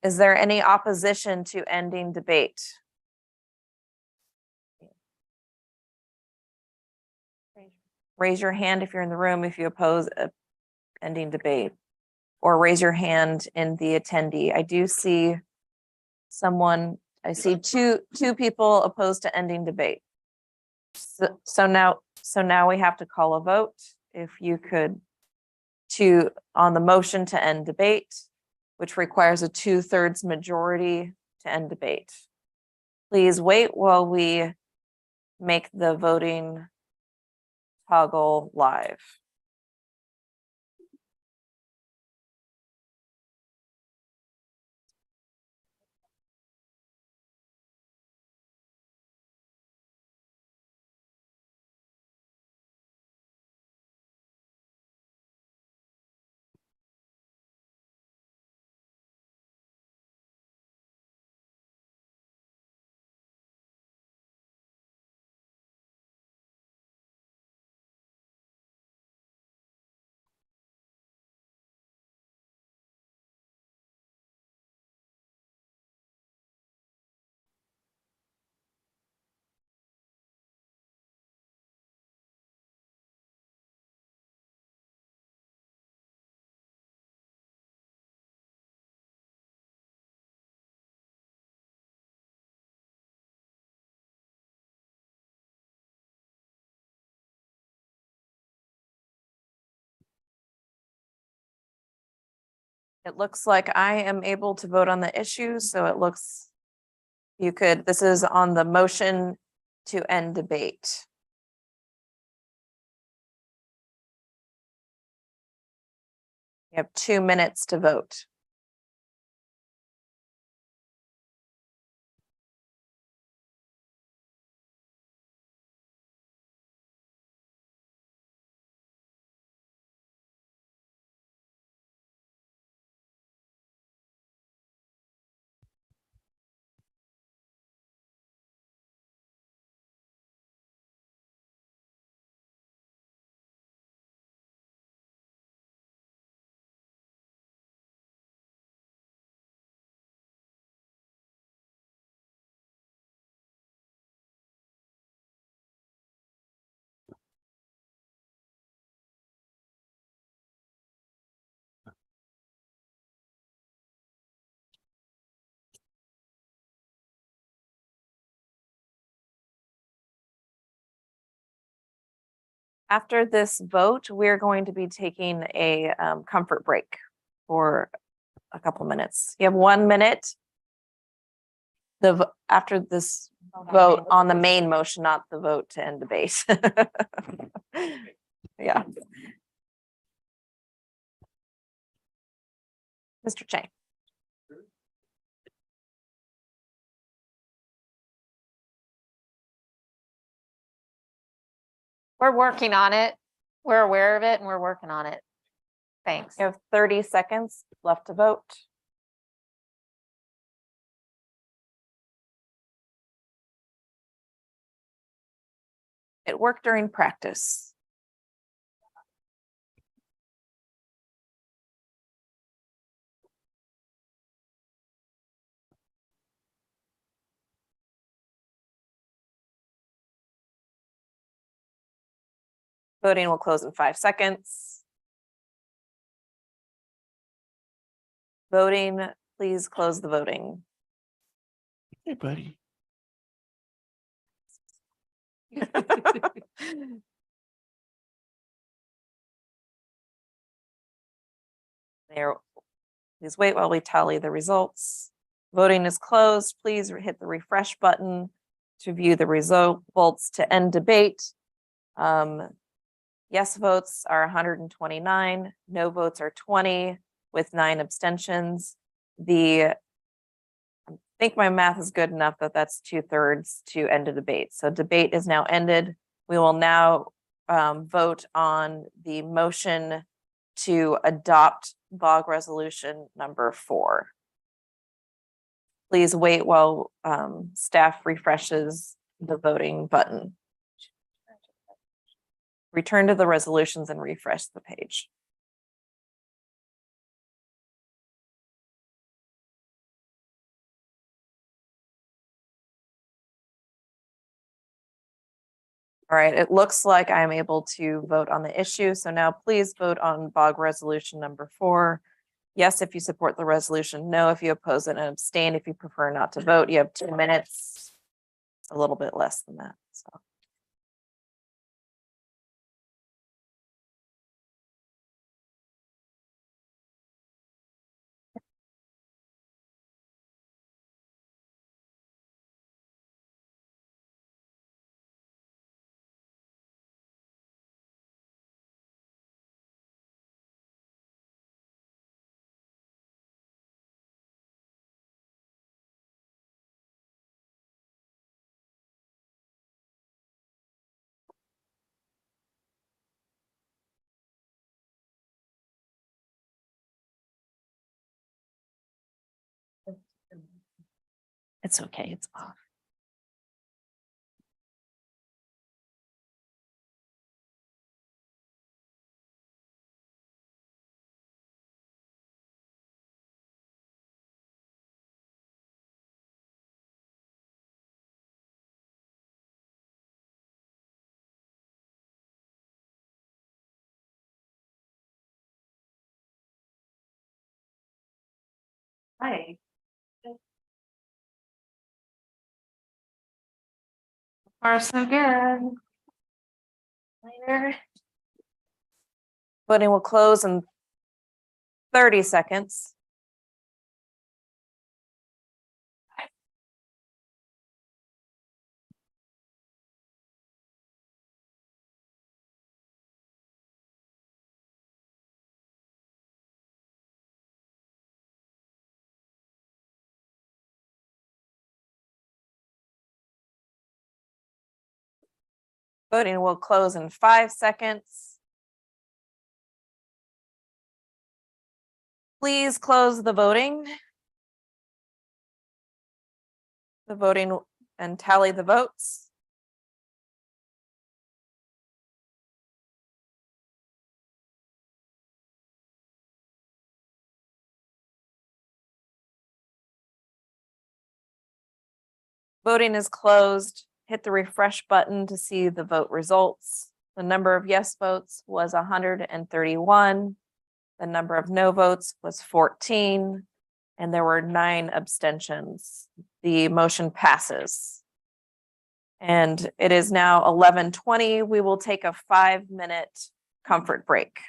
Is there any opposition to ending debate? Raise your hand if you're in the room if you oppose ending debate. or raise your hand in the attendee. I do see someone, I see two people opposed to ending debate. So now we have to call a vote. If you could on the motion to end debate, which requires a 2/3 majority to end debate. Please wait while we make the voting toggle live. It looks like I am able to vote on the issue, so it looks this is on the motion to end debate. You have 2 minutes to vote. After this vote, we're going to be taking a comfort break for a couple minutes. You have 1 minute. After this vote on the main motion, not the vote to end debate. Yeah. Mr. Chang. We're working on it. We're aware of it and we're working on it. Thanks. You have 30 seconds left to vote. It worked during practice. Voting will close in 5 seconds. Voting, please close the voting. Hey, buddy. There, please wait while we tally the results. Voting is closed. Please hit the refresh button to view the results to end debate. Yes votes are 129, no votes are 20 with 9 abstentions. I think my math is good enough that that's 2/3 to end a debate. So debate is now ended. We will now vote on the motion to adopt BOG resolution number 4. Please wait while staff refreshes the voting button. Return to the resolutions and refresh the page. All right, it looks like I'm able to vote on the issue. So now please vote on BOG resolution number 4. yes if you support the resolution, no if you oppose it, and abstain if you prefer not to vote. You have 2 minutes, a little bit less than that, so. It's okay, it's off. Hi. Far so good. Later. Voting will close in 30 seconds. Voting will close in 5 seconds. Please close the voting. The voting and tally the votes. Voting is closed. Hit the refresh button to see the vote results. The number of yes votes was 131. The number of no votes was 14. And there were 9 abstentions. The motion passes. And it is now 11:20. We will take a 5-minute comfort break.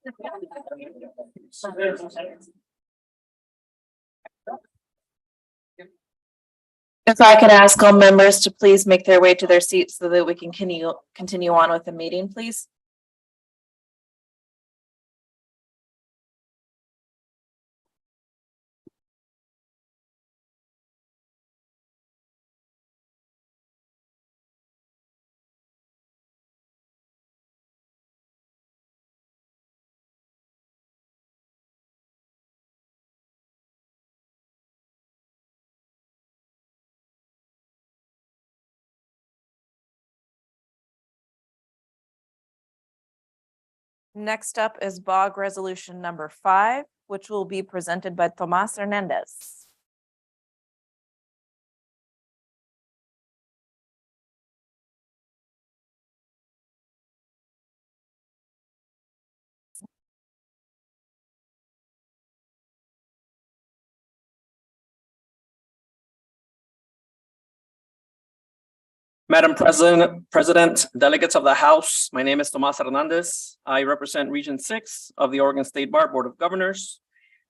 If I could ask all members to please make their way to their seats so that we can continue on with the meeting, please. Next up is BOG Resolution number 5, which will be presented by Tomas Hernandez. Madam President, delegates of the House, my name is Tomas Hernandez. I represent Region 6 of the Oregon State Bar Board of Governors.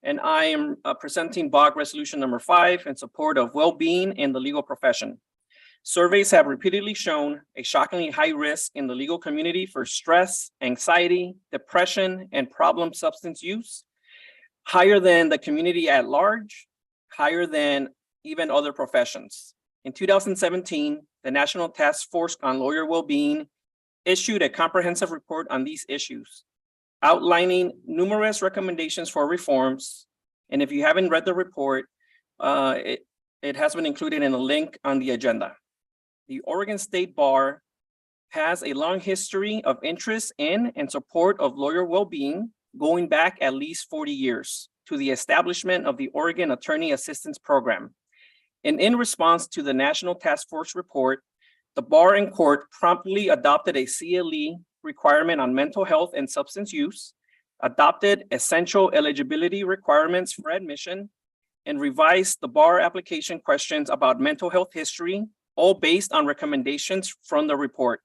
And I am presenting BOG Resolution number 5 in support of well-being in the legal profession. Surveys have repeatedly shown a shockingly high risk in the legal community for stress, anxiety, depression, and problem substance use, higher than the community at large, higher than even other professions. In 2017, the National Task Force on Lawyer Wellbeing issued a comprehensive report on these issues, outlining numerous recommendations for reforms. And if you haven't read the report, it has been included in a link on the agenda. The Oregon State Bar has a long history of interest in and support of lawyer well-being, going back at least 40 years to the establishment of the Oregon Attorney Assistance Program. And in response to the National Task Force report, the bar and court promptly adopted a CLE requirement on mental health and substance use, adopted essential eligibility requirements for admission, and revised the bar application questions about mental health history, all based on recommendations from the report.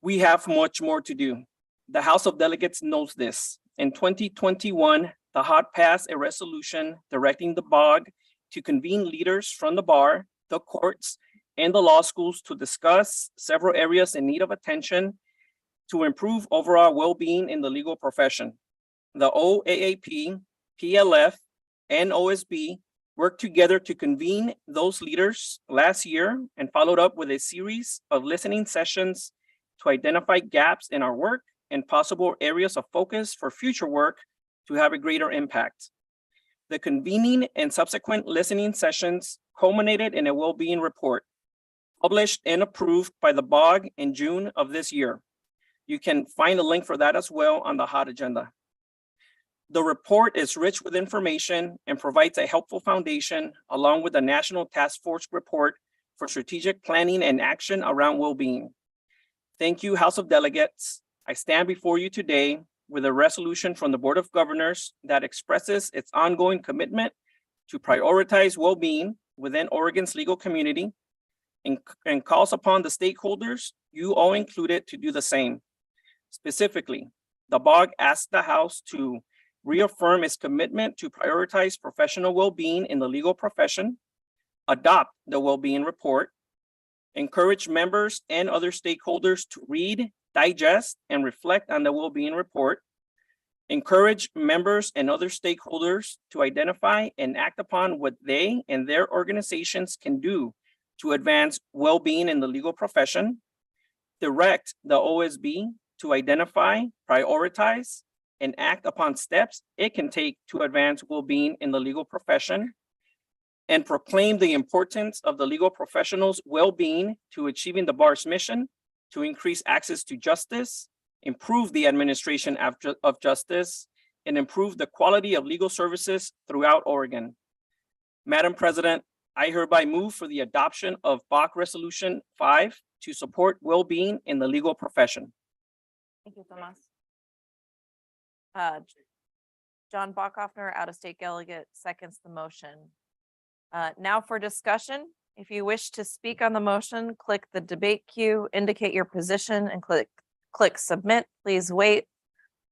We have much more to do. The House of Delegates knows this. In 2021, the HOT passed a resolution directing the BOG to convene leaders from the bar, the courts, and the law schools to discuss several areas in need of attention to improve overall well-being in the legal profession. The OAAP, PLF, and OSB worked together to convene those leaders last year and followed up with a series of listening sessions to identify gaps in our work and possible areas of focus for future work to have a greater impact. The convening and subsequent listening sessions culminated in a well-being report, published and approved by the BOG in June of this year. You can find a link for that as well on the HOT agenda. The report is rich with information and provides a helpful foundation along with the National Task Force report for strategic planning and action around well-being. Thank you, House of Delegates. I stand before you today with a resolution from the Board of Governors that expresses its ongoing commitment to prioritize well-being within Oregon's legal community and calls upon the stakeholders, you all included, to do the same. Specifically, the BOG asks the House to reaffirm its commitment to prioritize professional well-being in the legal profession, adopt the well-being report, encourage members and other stakeholders to read, digest, and reflect on the well-being report, encourage members and other stakeholders to identify and act upon what they and their organizations can do to advance well-being in the legal profession, direct the OSB to identify, prioritize, and act upon steps it can take to advance well-being in the legal profession, and proclaim the importance of the legal professionals' well-being to achieving the bar's mission to increase access to justice, improve the administration of justice, and improve the quality of legal services throughout Oregon. Madam President, I hereby move for the adoption of BOG Resolution 5 to support well-being in the legal profession. Thank you, Tomas. John Bachhoffner, out-of-state delegate, seconds the motion. Now for discussion. If you wish to speak on the motion, click the debate queue, indicate your position, and click submit. Please wait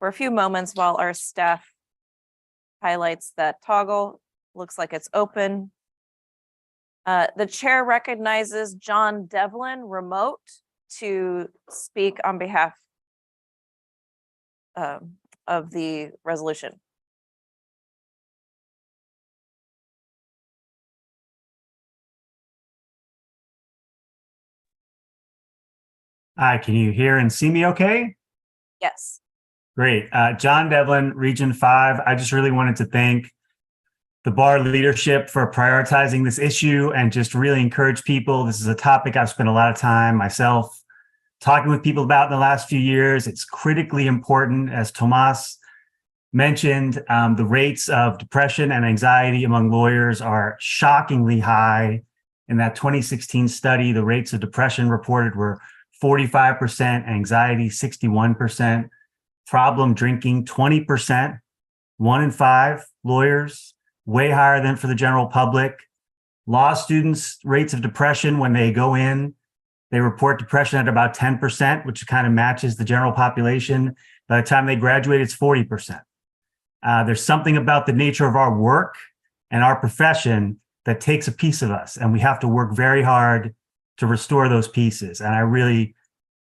for a few moments while our staff highlights that toggle. Looks like it's open. The chair recognizes John Devlin remote to speak on behalf of the resolution. Hi, can you hear and see me okay? Yes. Great. John Devlin, Region 5. I just really wanted to thank the bar leadership for prioritizing this issue and just really encourage people. This is a topic I've spent a lot of time myself talking with people about in the last few years. It's critically important, as Tomas mentioned. The rates of depression and anxiety among lawyers are shockingly high. In that 2016 study, the rates of depression reported were 45%, anxiety 61%, problem drinking 20%, 1 in 5 lawyers, way higher than for the general public. Law students' rates of depression when they go in, they report depression at about 10%, which kind of matches the general population. By the time they graduate, it's 40%. There's something about the nature of our work and our profession that takes a piece of us, and we have to work very hard to restore those pieces. And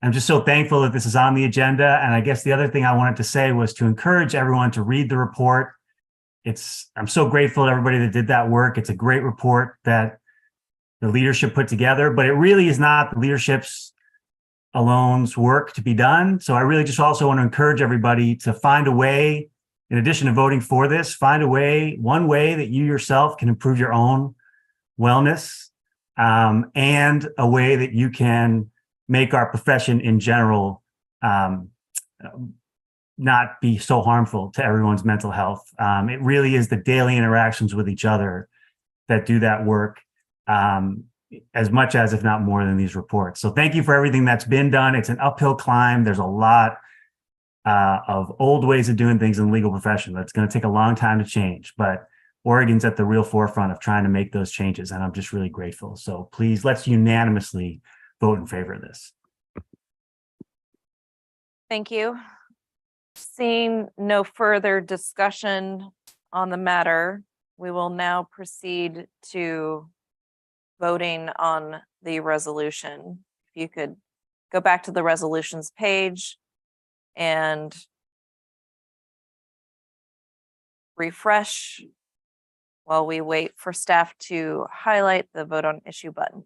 I'm just so thankful that this is on the agenda. And I guess the other thing I wanted to say was to encourage everyone to read the report. I'm so grateful to everybody that did that work. It's a great report that the leadership put together, but it really is not the leadership's alone's work to be done. So I really just also want to encourage everybody to find a way, in addition to voting for this, find a way, one way that you yourself can improve your own wellness, and a way that you can make our profession in general not be so harmful to everyone's mental health. It really is the daily interactions with each other that do that work as much as, if not more than, these reports. So thank you for everything that's been done. It's an uphill climb. There's a lot of old ways of doing things in the legal profession that's going to take a long time to change, but Oregon's at the real forefront of trying to make those changes, and I'm just really grateful. So please, let's unanimously vote in favor of this. Thank you. Seeing no further discussion on the matter, we will now proceed to voting on the resolution. If you could go back to the resolutions page and refresh while we wait for staff to highlight the vote on issue button.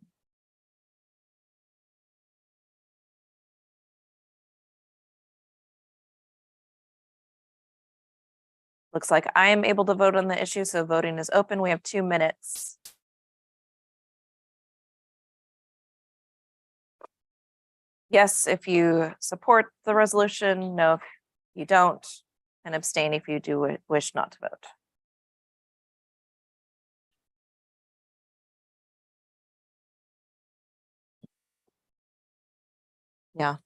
Looks like I am able to vote on the issue, so voting is open. We have 2 minutes. Yes, if you support the resolution. No, if you don't, and abstain if you do wish not to vote. Yeah.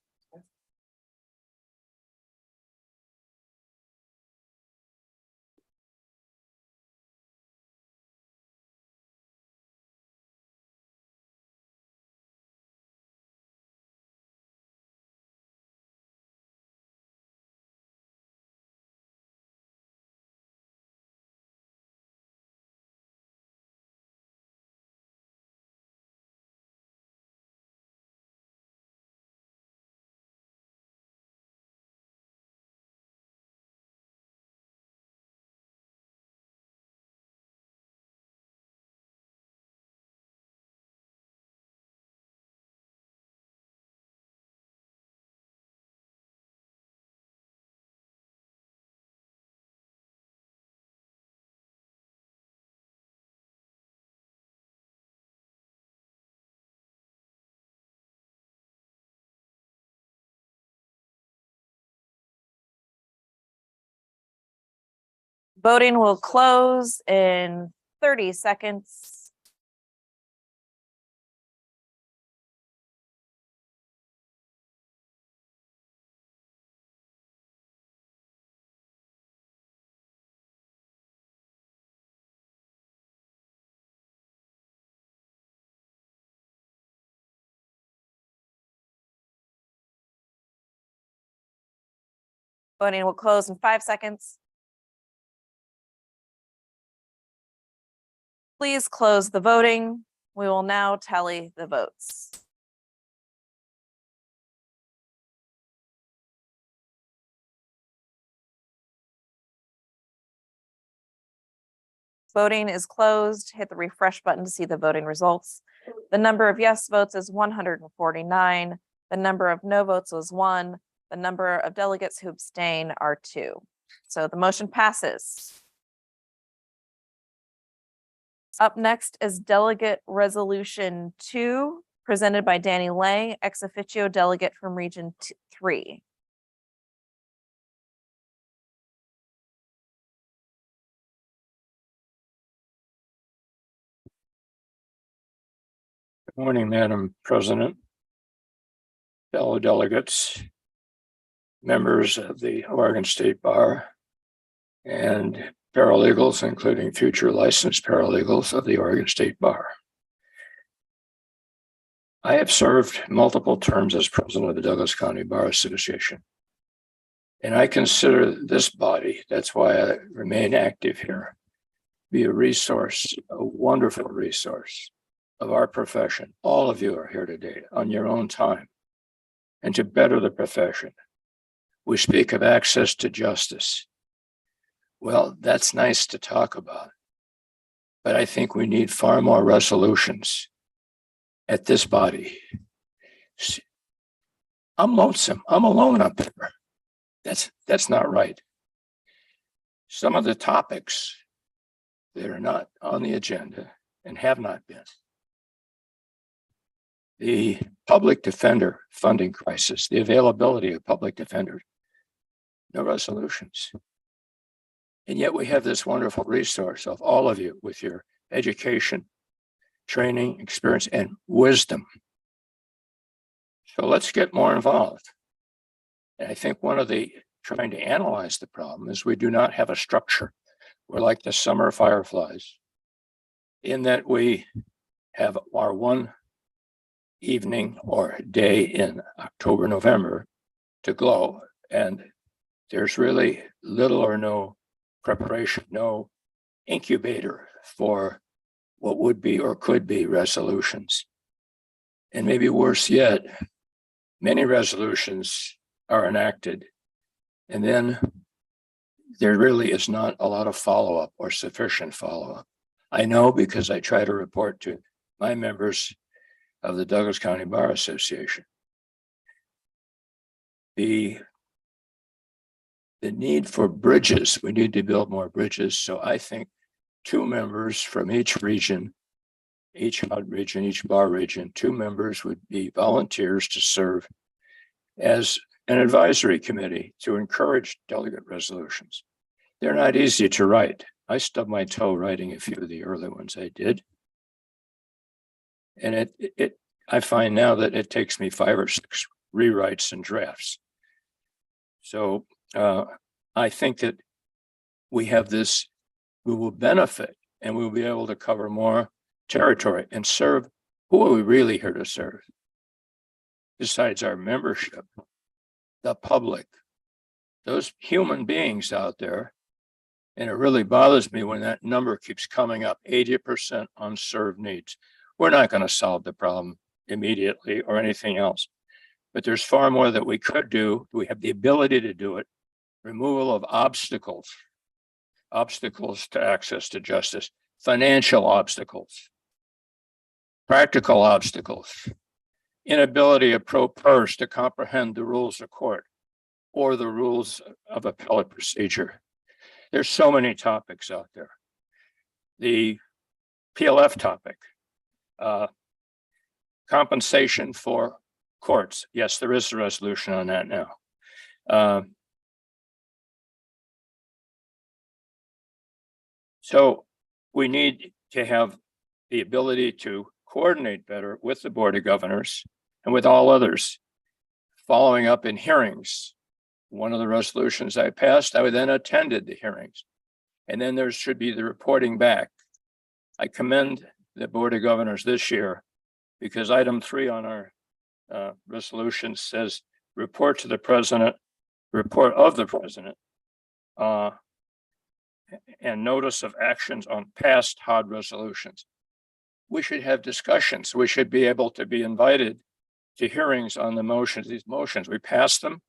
Voting will close in 30 seconds. Voting will close in 5 seconds. Please close the voting. We will now tally the votes. Voting is closed. Hit the refresh button to see the voting results. The number of yes votes is 149. The number of no votes was 1. The number of delegates who abstain are 2. So the motion passes. Up next is Delegate Resolution 2, presented by Danny Lang, ex officio delegate from Region 3. Good morning, Madam President, fellow delegates, members of the Oregon State Bar, and paralegals, including future licensed paralegals of the Oregon State Bar. I have served multiple terms as president of the Douglas County Bar Association, and I consider this body, that's why I remain active here, be a resource, a wonderful resource of our profession. All of you are here today on your own time, and to better the profession. We speak of access to justice. Well, that's nice to talk about, but I think we need far more resolutions at this body. I'm lonesome. I'm alone up there. That's not right. Some of the topics that are not on the agenda and have not been. The public defender funding crisis, the availability of public defenders, no resolutions. And yet we have this wonderful resource of all of you with your education, training, experience, and wisdom. So let's get more involved. And I think one of the trying to analyze the problem is we do not have a structure. We're like the summer fireflies in that we have our one evening or day in October, November to glow. And there's really little or no preparation, no incubator for what would be or could be resolutions. And maybe worse yet, many resolutions are enacted, and then there really is not a lot of follow-up or sufficient follow-up. I know because I try to report to my members of the Douglas County Bar Association. The need for bridges, we need to build more bridges. So I think 2 members from each region, each bar region, 2 members would be volunteers to serve as an advisory committee to encourage delegate resolutions. They're not easy to write. I stubbed my toe writing a few of the early ones I did. And I find now that it takes me 5 or 6 rewrites and drafts. So I think that we have this, we will benefit and we'll be able to cover more territory and serve. Who are we really here to serve? Besides our membership, the public, those human beings out there. And it really bothers me when that number keeps coming up, 80% unserved needs. We're not going to solve the problem immediately or anything else, but there's far more that we could do. We have the ability to do it. Removal of obstacles to access to justice, financial obstacles, practical obstacles, inability of pro pers to comprehend the rules of court or the rules of appellate procedure. There's so many topics out there. The PLF topic, compensation for courts. Yes, there is a resolution on that now. So we need to have the ability to coordinate better with the Board of Governors and with all others. Following up in hearings. One of the resolutions I passed, I then attended the hearings. And then there should be the reporting back. I commend the Board of Governors this year because item 3 on our resolution says report to the president report of the president, and notice of actions on past HOD resolutions. We should have discussions. We should be able to be invited to hearings on the motions, these motions. We passed them,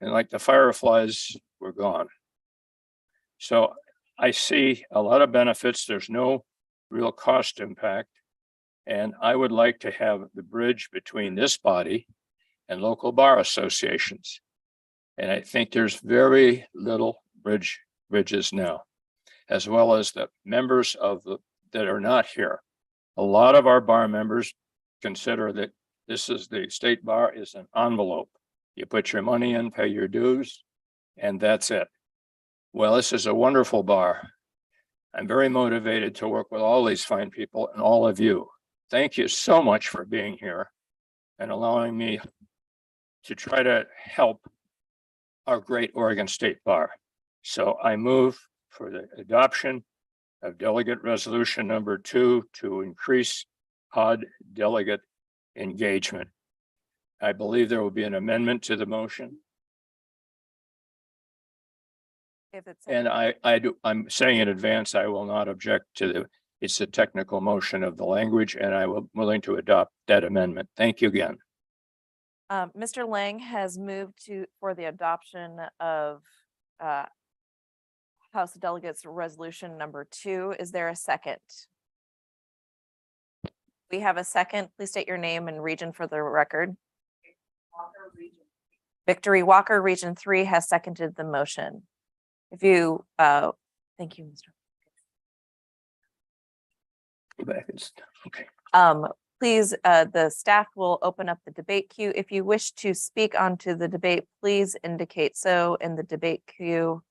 and like the fireflies, we're gone. So I see a lot of benefits. There's no real cost impact. And I would like to have the bridge between this body and local bar associations. And I think there's very little bridges now, as well as the members of that are not here. A lot of our bar members consider that the state bar is an envelope. You put your money in, pay your dues, and that's it. Well, this is a wonderful bar. I'm very motivated to work with all these fine people and all of you. Thank you so much for being here and allowing me to try to help our great Oregon State Bar. So I move for the adoption of delegate resolution number 2 to increase HOD delegate engagement. I believe there will be an amendment to the motion. If it's. And I'm saying in advance, I will not object to it's a technical motion of the language, and I will willing to adopt that amendment. Thank you again. Mr. Lang has moved for the adoption of House of Delegates resolution number 2. Is there a second? We have a second. Please state your name and region for the record. Victory Walker, Region 3 has seconded the motion. If you, thank you, Mr. Go back. Okay. Please, the staff will open up the debate queue. If you wish to speak onto the debate, please indicate so in the debate queue.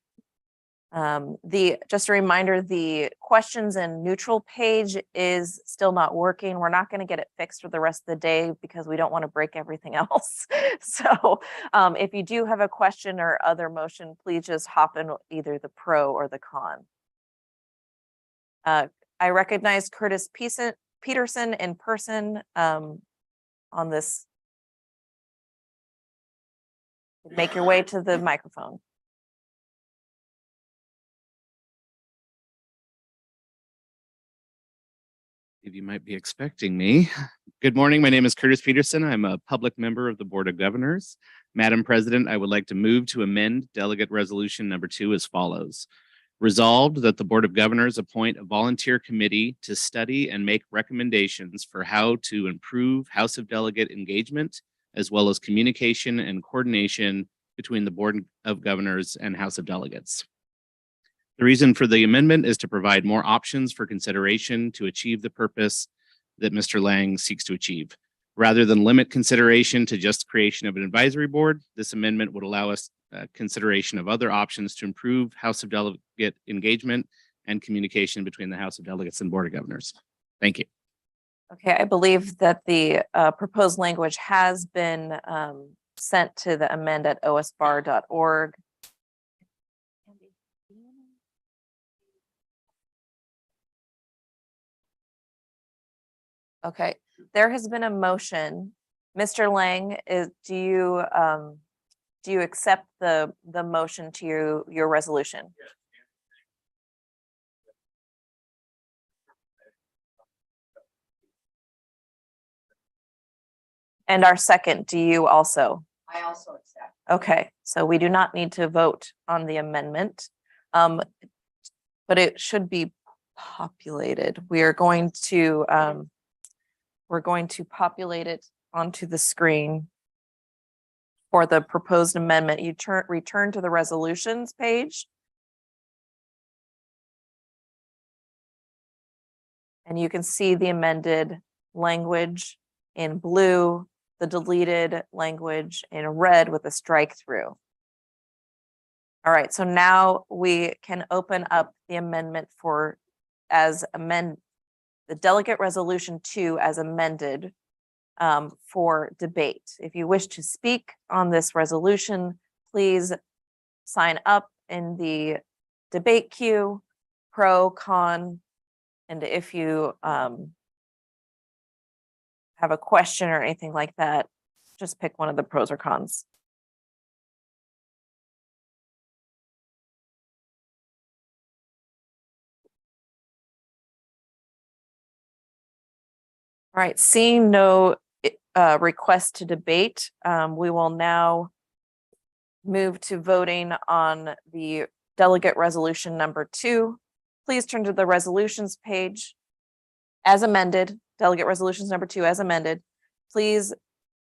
Just a reminder, the questions and neutral page is still not working. We're not going to get it fixed for the rest of the day because we don't want to break everything else. So if you do have a question or other motion, please just hop in either the pro or the con. I recognize Curtis Peterson in person on this. Make your way to the microphone. You might be expecting me. Good morning. My name is Curtis Peterson. I'm a public member of the Board of Governors. Madam President, I would like to move to amend Delegate Resolution number 2 as follows. Resolved that the Board of Governors appoint a volunteer committee to study and make recommendations for how to improve House of Delegate engagement, as well as communication and coordination between the Board of Governors and House of Delegates. The reason for the amendment is to provide more options for consideration to achieve the purpose that Mr. Lang seeks to achieve. Rather than limit consideration to just creation of an advisory board, this amendment would allow us consideration of other options to improve House of Delegate engagement and communication between the House of Delegates and Board of Governors. Thank you. Okay, I believe that the proposed language has been sent to the amend@osbar.org. Okay, there has been a motion. Mr. Lang, do you accept the motion to your resolution? And our second, do you also? I also accept. Okay, so we do not need to vote on the amendment, but it should be populated. We're going to populate it onto the screen for the proposed amendment. You return to the resolutions page. And you can see the amended language in blue, the deleted language in red with a strike through. All right, so now we can open up the amendment the delegate resolution 2 as amended for debate. If you wish to speak on this resolution, please sign up in the debate queue, pro, con, and if you have a question or anything like that, just pick one of the pros or cons. All right, seeing no request to debate, we will now move to voting on the delegate resolution number 2. Please turn to the resolutions page as amended, delegate resolutions number 2 as amended. Please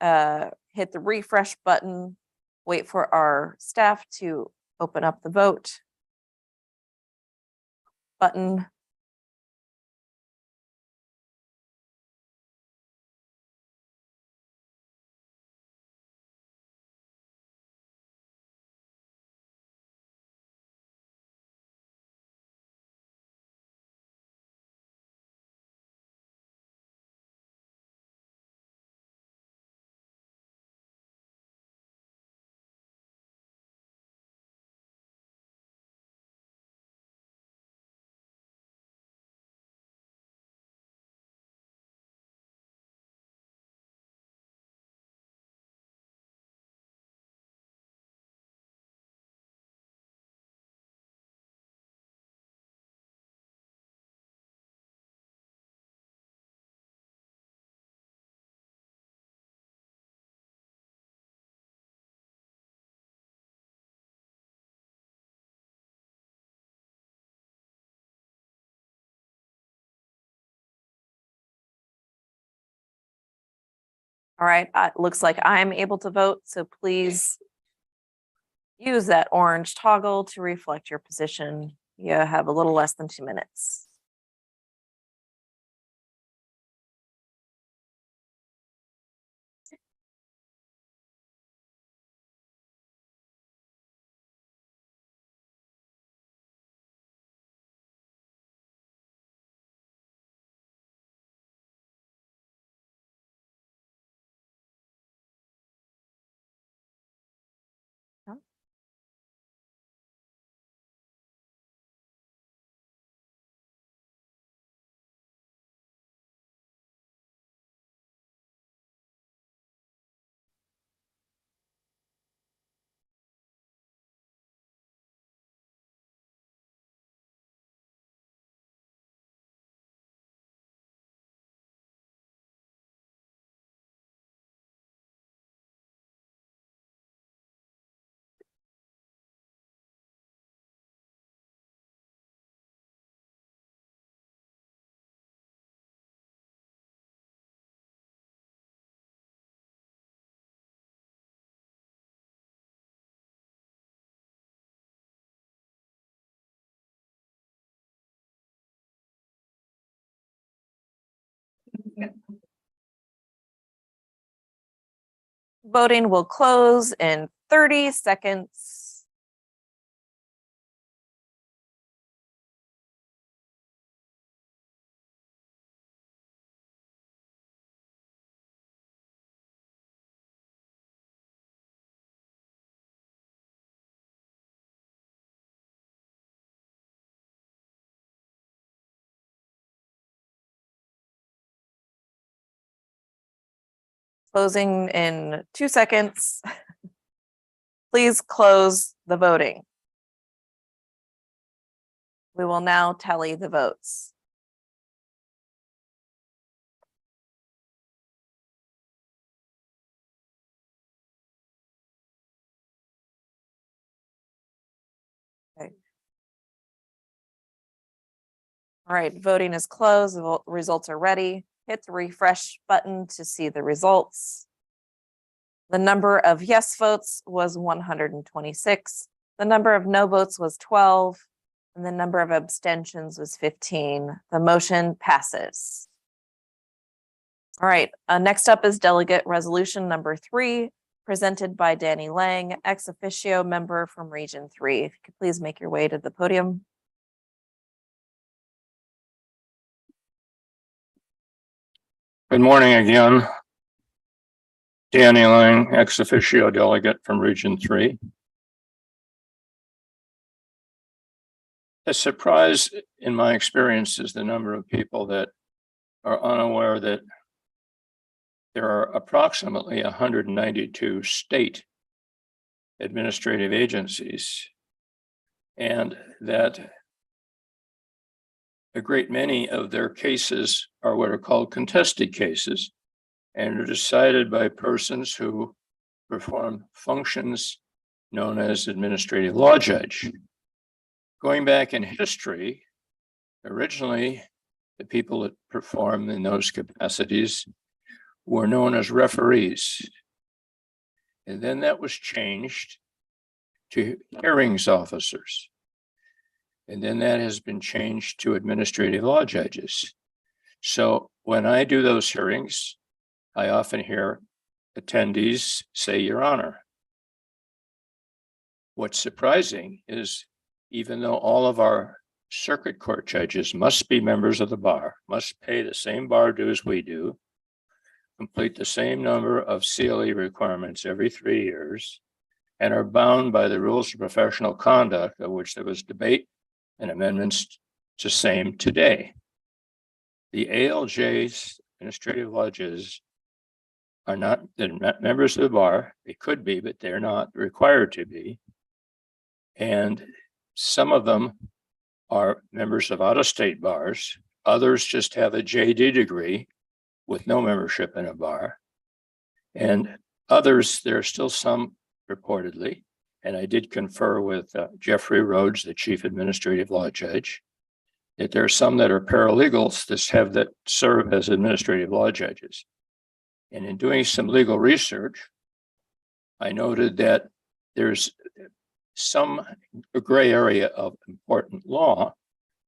hit the refresh button, wait for our staff to open up the vote button. All right, looks like I'm able to vote, so please use that orange toggle to reflect your position. You have a little less than 2 minutes. Voting will close in 30 seconds. Closing in 2 seconds. Please close the voting. We will now tally the votes. Okay. All right, voting is closed. The results are ready. Hit the refresh button to see the results. The number of yes votes was 126. The number of no votes was 12. And the number of abstentions was 15. The motion passes. All right, next up is delegate resolution number 3, presented by Danny Lang, ex officio member from Region 3. If you could please make your way to the podium. Good morning again. Danny Lang, ex officio delegate from Region 3. A surprise in my experience is the number of people that are unaware that there are approximately 192 state administrative agencies, and that a great many of their cases are what are called contested cases and are decided by persons who perform functions known as administrative law judge. Going back in history, originally, the people that perform in those capacities were known as referees. And then that was changed to hearings officers. And then that has been changed to administrative law judges. So when I do those hearings, I often hear attendees say, Your Honor. What's surprising is even though all of our circuit court judges must be members of the bar, must pay the same bar dues we do, complete the same number of CLE requirements every 3 years, and are bound by the rules of professional conduct, of which there was debate and amendments to same today. The ALJs, administrative law judges, they're not members of the bar. They could be, but they're not required to be. And some of them are members of out-of-state bars. Others just have a JD degree with no membership in a bar. And others, there are still some reportedly, and I did confer with Jeffrey Rhodes, the chief administrative law judge, that there are some that are paralegals that serve as administrative law judges. And in doing some legal research, I noted that there's some gray area of important law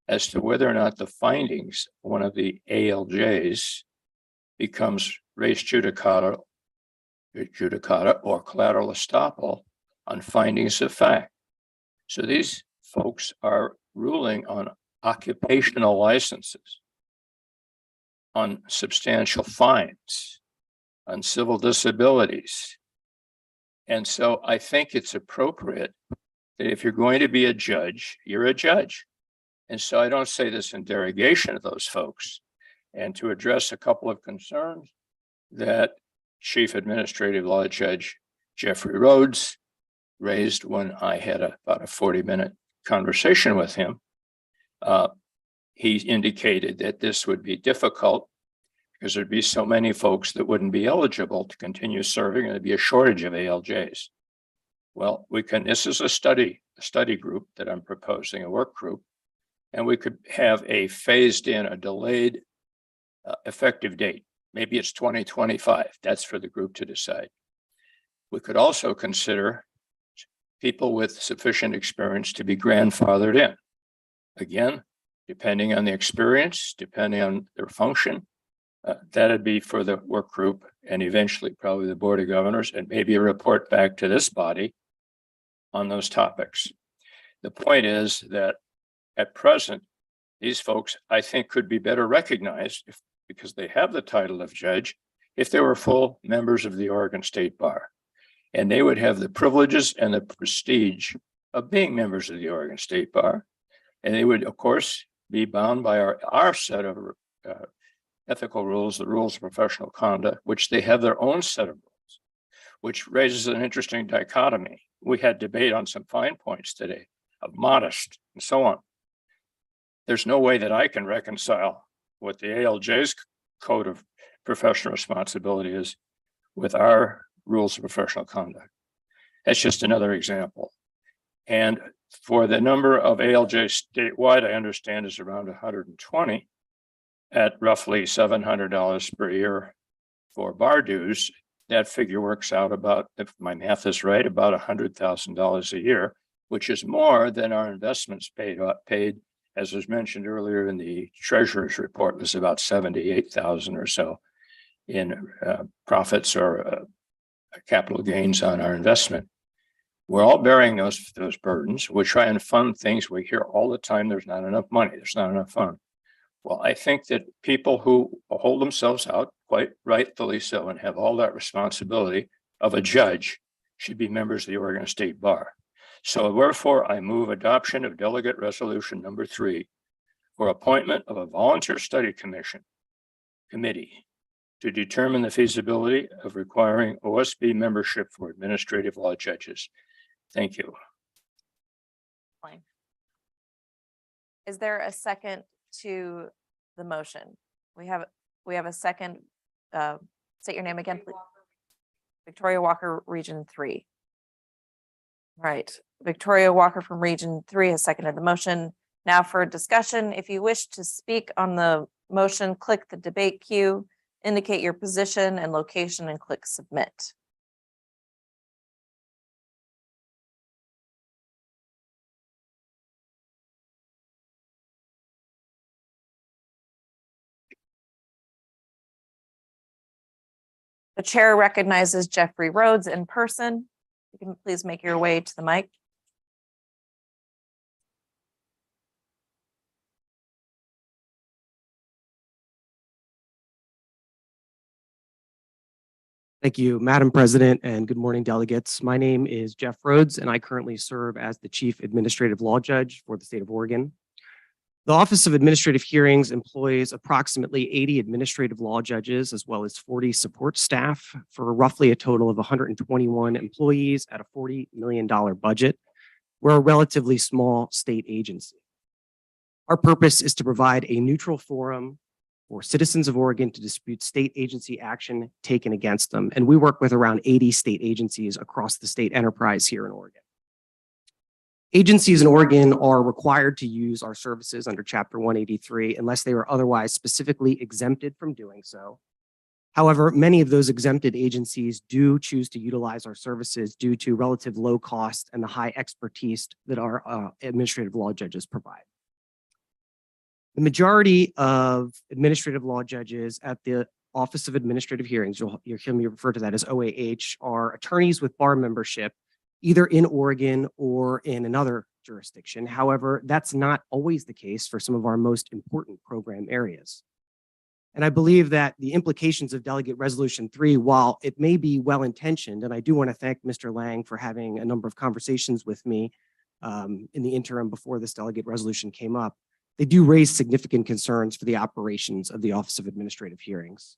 as to whether or not the findings of one of the ALJs becomes res judicata or collateral estoppel on findings of fact. So these folks are ruling on occupational licenses, on substantial fines, on civil disabilities. And so I think it's appropriate that if you're going to be a judge, you're a judge. And so I don't say this in derogation of those folks. And to address a couple of concerns that Chief Administrative Law Judge Jeffrey Rhodes raised when I had about a 40-minute conversation with him, he indicated that this would be difficult because there'd be so many folks that wouldn't be eligible to continue serving, and there'd be a shortage of ALJs. Well, this is a study group that I'm proposing, a work group, and we could have a phased in, a delayed effective date. Maybe it's 2025. That's for the group to decide. We could also consider people with sufficient experience to be grandfathered in. Again, depending on the experience, depending on their function, that'd be for the work group and eventually probably the Board of Governors and maybe a report back to this body on those topics. The point is that at present, these folks, I think, could be better recognized because they have the title of judge if they were full members of the Oregon State Bar. And they would have the privileges and the prestige of being members of the Oregon State Bar. And they would, of course, be bound by our set of ethical rules, the rules of professional conduct, which they have their own set of rules, which raises an interesting dichotomy. We had debate on some fine points today of modest and so on. There's no way that I can reconcile what the ALJ's code of professional responsibility is with our rules of professional conduct. That's just another example. And for the number of ALJs statewide, I understand is around 120 at roughly $700 per year for bar dues. That figure works out about, if my math is right, about $100,000 a year, which is more than our investments paid, as was mentioned earlier in the treasurer's report, was about 78,000 or so in profits or capital gains on our investment. We're all bearing those burdens. We try and fund things. We hear all the time, there's not enough money, there's not enough fund. Well, I think that people who hold themselves out, quite rightfully so, and have all that responsibility of a judge should be members of the Oregon State Bar. So wherefore I move adoption of Delegate Resolution number 3 for appointment of a volunteer study committee to determine the feasibility of requiring OSB membership for administrative law judges. Thank you. Is there a second to the motion? We have a second. State your name again, please. Victoria Walker, Region 3. Right. Victoria Walker from Region 3 has seconded the motion. Now for discussion, if you wish to speak on the motion, click the debate queue, indicate your position and location, and click submit. The chair recognizes Jeffrey Rhodes in person. You can please make your way to the mic. Thank you, Madam President, and good morning, delegates. My name is Jeff Rhodes, and I currently serve as the Chief Administrative Law Judge for the state of Oregon. The Office of Administrative Hearings employs approximately 80 administrative law judges, as well as 40 support staff, for roughly a total of 121 employees at a $40 million budget. We're a relatively small state agency. Our purpose is to provide a neutral forum for citizens of Oregon to dispute state agency action taken against them. And we work with around 80 state agencies across the state enterprise here in Oregon. Agencies in Oregon are required to use our services under Chapter 183 unless they are otherwise specifically exempted from doing so. However, many of those exempted agencies do choose to utilize our services due to relative low cost and the high expertise that our administrative law judges provide. The majority of administrative law judges at the Office of Administrative Hearings, you'll hear me refer to that as OAH, are attorneys with bar membership, either in Oregon or in another jurisdiction. However, that's not always the case for some of our most important program areas. And I believe that the implications of Delegate Resolution 3, while it may be well-intentioned, and I do want to thank Mr. Lang for having a number of conversations with me in the interim before this delegate resolution came up, they do raise significant concerns for the operations of the Office of Administrative Hearings.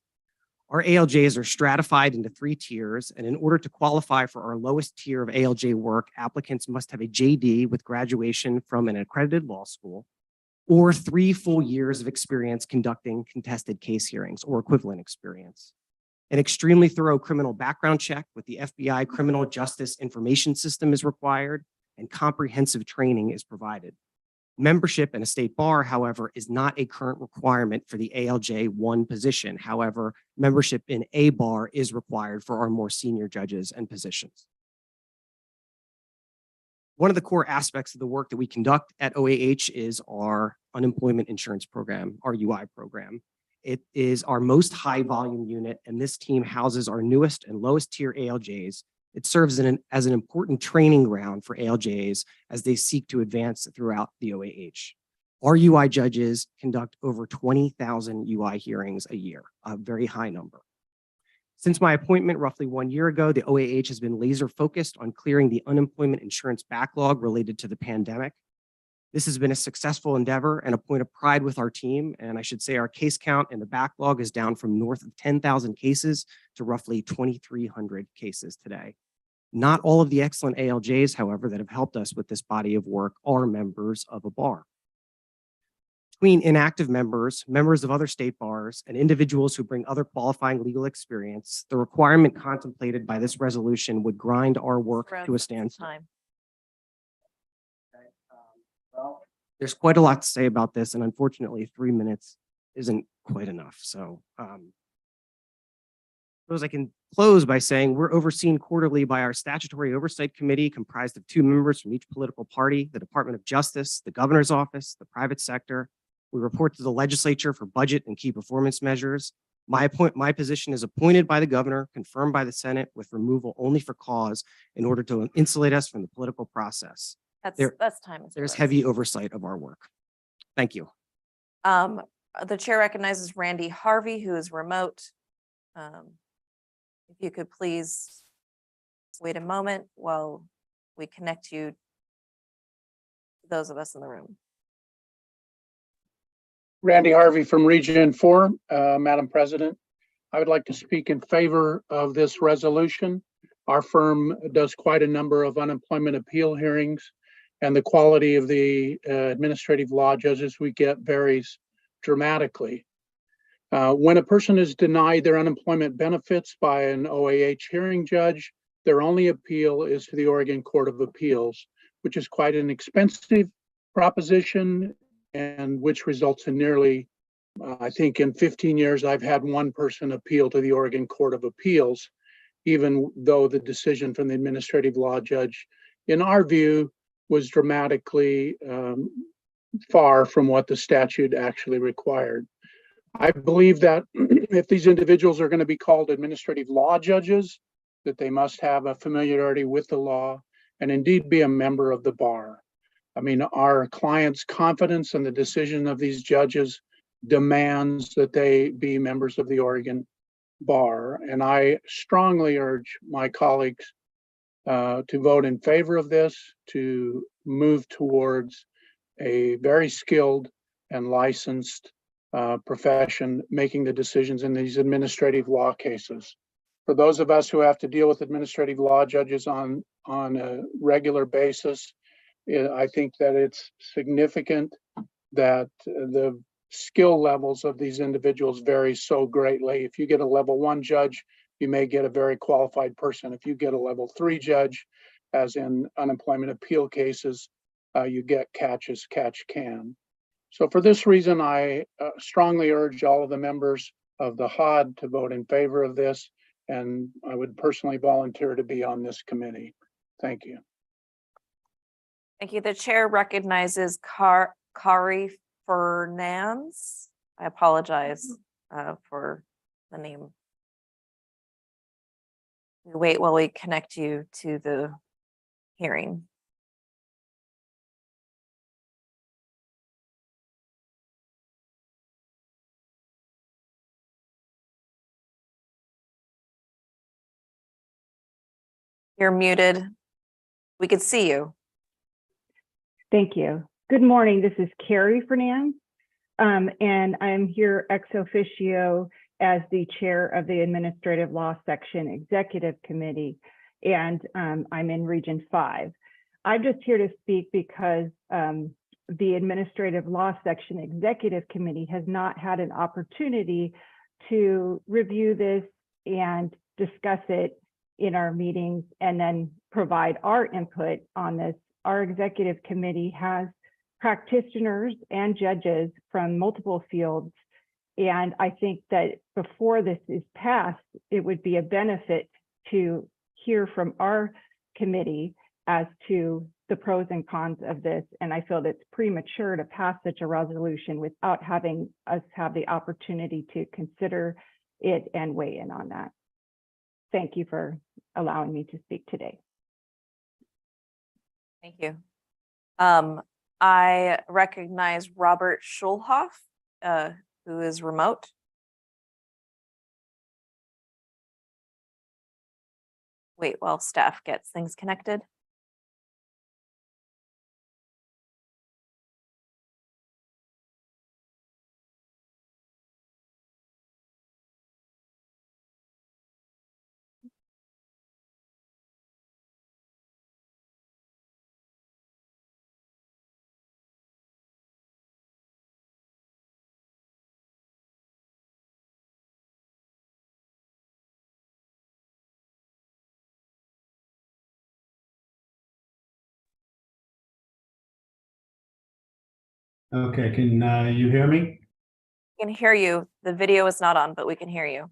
Our ALJs are stratified into 3 tiers, and in order to qualify for our lowest tier of ALJ work, applicants must have a JD with graduation from an accredited law school or 3 full years of experience conducting contested case hearings or equivalent experience. An extremely thorough criminal background check with the FBI Criminal Justice Information System is required, and comprehensive training is provided. Membership in a state bar, however, is not a current requirement for the ALJ 1 position. However, membership in a bar is required for our more senior judges and positions. One of the core aspects of the work that we conduct at OAH is our unemployment insurance program, our UI program. It is our most high volume unit, and this team houses our newest and lowest tier ALJs. It serves as an important training ground for ALJs as they seek to advance throughout the OAH. Our UI judges conduct over 20,000 UI hearings a year, a very high number. Since my appointment roughly 1 year ago, the OAH has been laser focused on clearing the unemployment insurance backlog related to the pandemic. This has been a successful endeavor and a point of pride with our team. And I should say our case count in the backlog is down from north of 10,000 cases to roughly 2,300 cases today. Not all of the excellent ALJs, however, that have helped us with this body of work are members of a bar. Between inactive members, members of other state bars, and individuals who bring other qualifying legal experience, the requirement contemplated by this resolution would grind our work to a standstill. There's quite a lot to say about this, and unfortunately, 3 minutes isn't quite enough. So suppose I can close by saying we're overseen quarterly by our statutory oversight committee comprised of 2 members from each political party, the Department of Justice, the governor's office, the private sector. We report to the legislature for budget and key performance measures. My position is appointed by the governor, confirmed by the Senate, with removal only for cause in order to insulate us from the political process. That's time. There's heavy oversight of our work. Thank you. The chair recognizes Randy Harvey, who is remote. If you could please wait a moment while we connect you to those of us in the room. Randy Harvey from Region 4, Madam President. I would like to speak in favor of this resolution. Our firm does quite a number of unemployment appeal hearings, and the quality of the administrative law judges we get varies dramatically. When a person is denied their unemployment benefits by an OAH hearing judge, their only appeal is to the Oregon Court of Appeals, which is quite an expensive proposition and which results in nearly, I think in 15 years, I've had one person appeal to the Oregon Court of Appeals, even though the decision from the administrative law judge, in our view, was dramatically far from what the statute actually required. I believe that if these individuals are going to be called administrative law judges, that they must have a familiarity with the law and indeed be a member of the bar. I mean, our clients' confidence in the decision of these judges demands that they be members of the Oregon bar. And I strongly urge my colleagues to vote in favor of this, to move towards a very skilled and licensed profession making the decisions in these administrative law cases. For those of us who have to deal with administrative law judges on a regular basis, I think that it's significant that the skill levels of these individuals vary so greatly. If you get a level 1 judge, you may get a very qualified person. If you get a level 3 judge, as in unemployment appeal cases, you get catch as catch can. So for this reason, I strongly urge all of the members of the HOD to vote in favor of this, and I would personally volunteer to be on this committee. Thank you. Thank you. The chair recognizes Kari Fernandes. I apologize for the name. We wait while we connect you to the hearing. You're muted. We could see you. Thank you. Good morning. This is Carrie Fernandez, and I'm here ex officio as the chair of the Administrative Law Section Executive Committee, and I'm in Region 5. I'm just here to speak because the Administrative Law Section Executive Committee has not had an opportunity to review this and discuss it in our meetings and then provide our input on this. Our executive committee has practitioners and judges from multiple fields. And I think that before this is passed, it would be a benefit to hear from our committee as to the pros and cons of this. And I feel that it's premature to pass such a resolution without having us have the opportunity to consider it and weigh in on that. Thank you for allowing me to speak today. Thank you. I recognize Robert Schulhoff, who is remote. Wait while staff gets things connected. Okay, can you hear me? We can hear you. The video is not on, but we can hear you.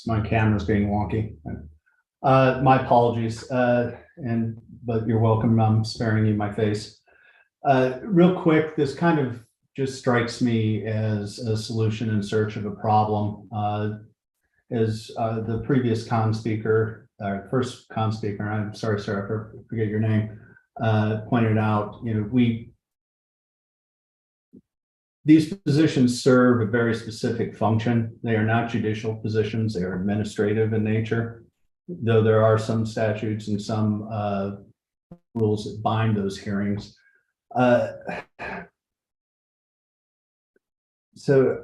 My camera's being wonky. My apologies, but you're welcome. I'm sparing you my face. Real quick, this kind of just strikes me as a solution in search of a problem. As the previous first con speaker, I'm sorry, sir, I forget your name, pointed out, these positions serve a very specific function. They are not judicial positions, they are administrative in nature, though there are some statutes and some rules that bind those hearings. So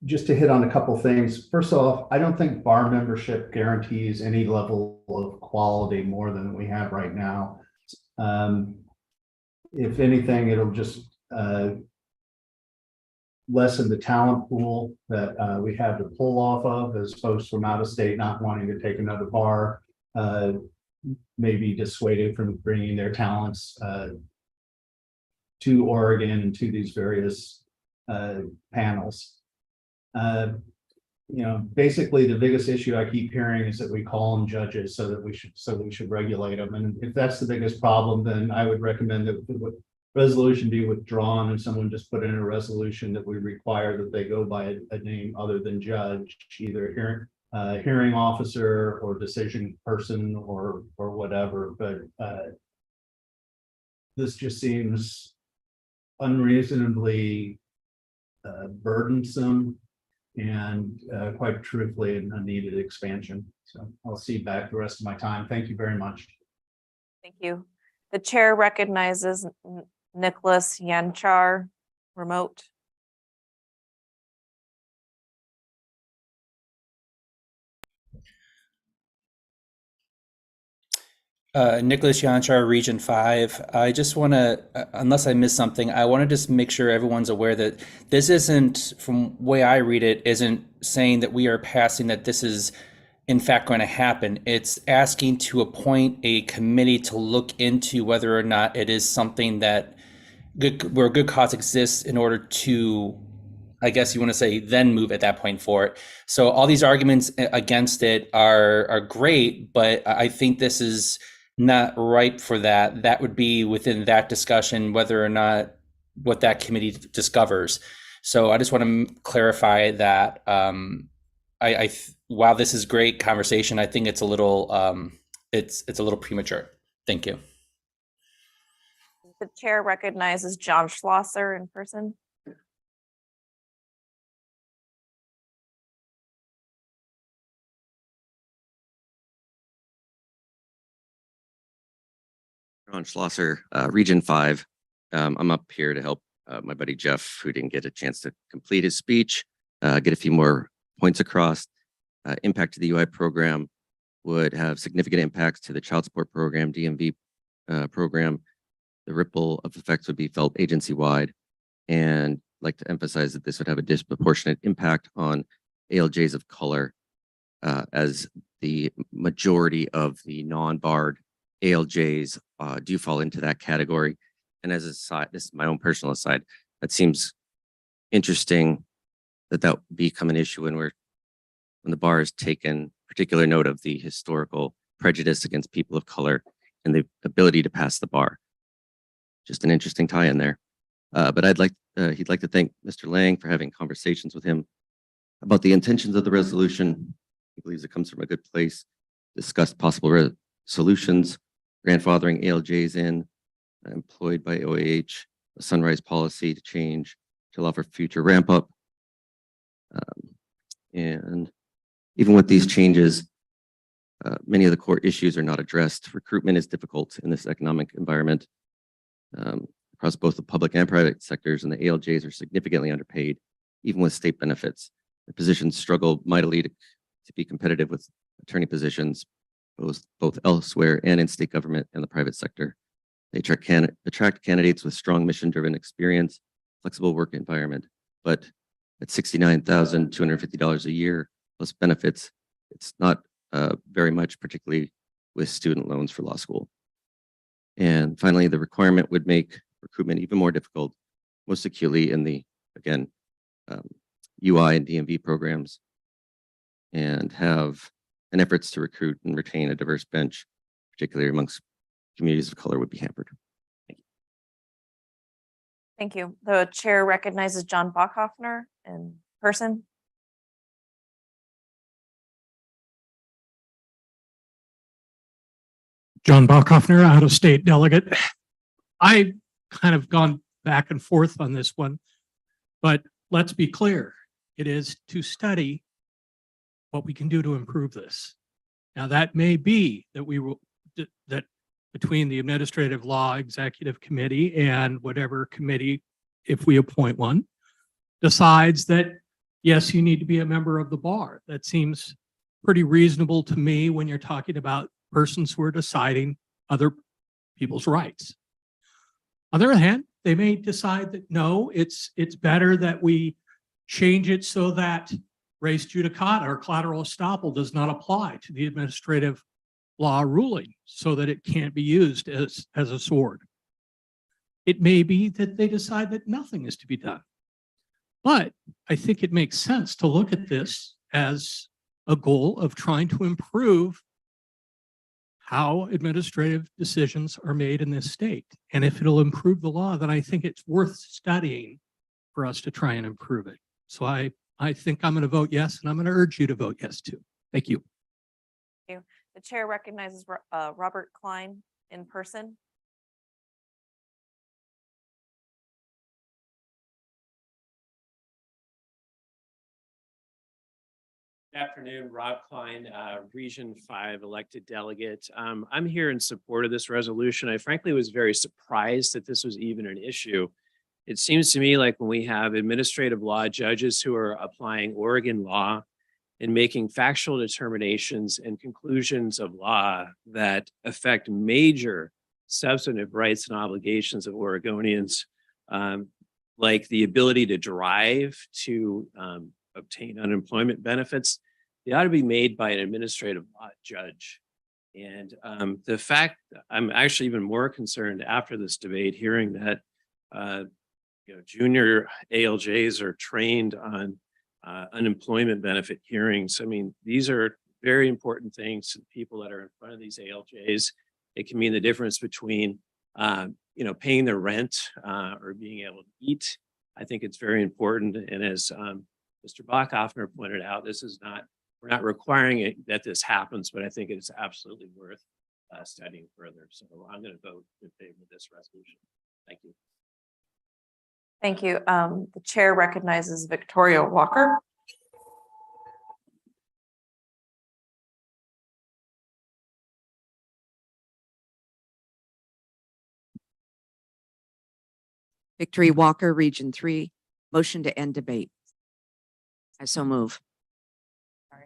just to hit on a couple things. First off, I don't think bar membership guarantees any level of quality more than we have right now. If anything, it'll just lessen the talent pool that we have to pull off of as folks from out of state not wanting to take another bar, maybe dissuaded from bringing their talents to Oregon and to these various panels. Basically the biggest issue I keep hearing is that we call them judges so we should regulate them. And if that's the biggest problem, then I would recommend that the resolution be withdrawn and someone just put in a resolution that we require that they go by a name other than judge, either hearing officer or decision person or whatever. But this just seems unreasonably burdensome and quite truthfully an unneeded expansion. So I'll see back the rest of my time. Thank you very much. Thank you. The chair recognizes Nicholas Yanchar, remote. Nicholas Yanchar, Region 5. I just want to, unless I missed something, I want to just make sure everyone's aware that this isn't, from the way I read it, isn't saying that we are passing that this is in fact going to happen. It's asking to appoint a committee to look into whether or not it is something that where good cause exists in order to, I guess you want to say, then move at that point for it. So all these arguments against it are great, but I think this is not ripe for that. That would be within that discussion, whether or not what that committee discovers. So I just want to clarify that. While this is great conversation, I think it's a little it's a little premature. Thank you. The chair recognizes John Schlosser in person. John Schlosser, Region 5. I'm up here to help my buddy Jeff, who didn't get a chance to complete his speech, get a few more points across. Impact to the UI program would have significant impacts to the child support program, DMV program. The ripple of effects would be felt agency-wide, and I'd like to emphasize that this would have a disproportionate impact on ALJs of color, as the majority of the non-barred ALJs do fall into that category. And as a side, this is my own personal aside, that seems interesting that would become an issue when the bar has taken particular note of the historical prejudice against people of color and the ability to pass the bar. Just an interesting tie in there. But he'd like to thank Mr. Lang for having conversations with him about the intentions of the resolution. He believes it comes from a good place. Discussed possible solutions, grandfathering ALJs in, employed by OAH, a sunrise policy to change to allow for future ramp up. And even with these changes, many of the core issues are not addressed. Recruitment is difficult in this economic environment across both the public and private sectors, and the ALJs are significantly underpaid, even with state benefits. The positions struggle mightily to be competitive with attorney positions, both elsewhere and in state government and the private sector. They attract candidates with strong mission-driven experience, flexible work environment, but at $69,250 a year plus benefits, it's not very much, particularly with student loans for law school. And finally, the requirement would make recruitment even more difficult, most acutely in the, again, UI and DMV programs, and have an efforts to recruit and retain a diverse bench, particularly amongst communities of color, would be hampered. Thank you. Thank you. The chair recognizes John Bachhoffner in person. John Bachhoffner, out-of-state delegate. I kind of gone back and forth on this one, but let's be clear. It is to study what we can do to improve this. Now, that may be that we will, that between the Administrative Law Executive Committee and whatever committee, if we appoint one, decides that, yes, you need to be a member of the bar. That seems pretty reasonable to me when you're talking about persons who are deciding other people's rights. On the other hand, They may decide that, no, it's better that we change it so that res judicata or collateral estoppel does not apply to the administrative law ruling so that it can't be used as a sword. It may be that they decide that nothing is to be done. But I think it makes sense to look at this as a goal of trying to improve how administrative decisions are made in this state. And if it'll improve the law, then I think it's worth studying for us to try and improve it. So I think I'm going to vote yes, and I'm going to urge you to vote yes too. Thank you. Thank you. The chair recognizes Robert Klein in person. Good afternoon, Rob Klein, Region 5 elected delegate. I'm here in support of this resolution. I frankly was very surprised that this was even an issue. It seems to me like when we have administrative law judges who are applying Oregon law and making factual determinations and conclusions of law that affect major substantive rights and obligations of Oregonians, like the ability to drive to obtain unemployment benefits, they ought to be made by an administrative law judge. And the fact, I'm actually even more concerned after this debate, hearing that junior ALJs are trained on unemployment benefit hearings. I mean, these are very important things to the people that are in front of these ALJs. It can mean the difference between paying their rent or being able to eat. I think it's very important. And as Mr. Bachhoffner pointed out, we're not requiring it that this happens, but I think it's absolutely worth studying further. So I'm going to vote in favor of this resolution. Thank you. Thank you. The chair recognizes Victoria Walker. Victory Walker, Region 3, motion to end debate. I so move. Sorry.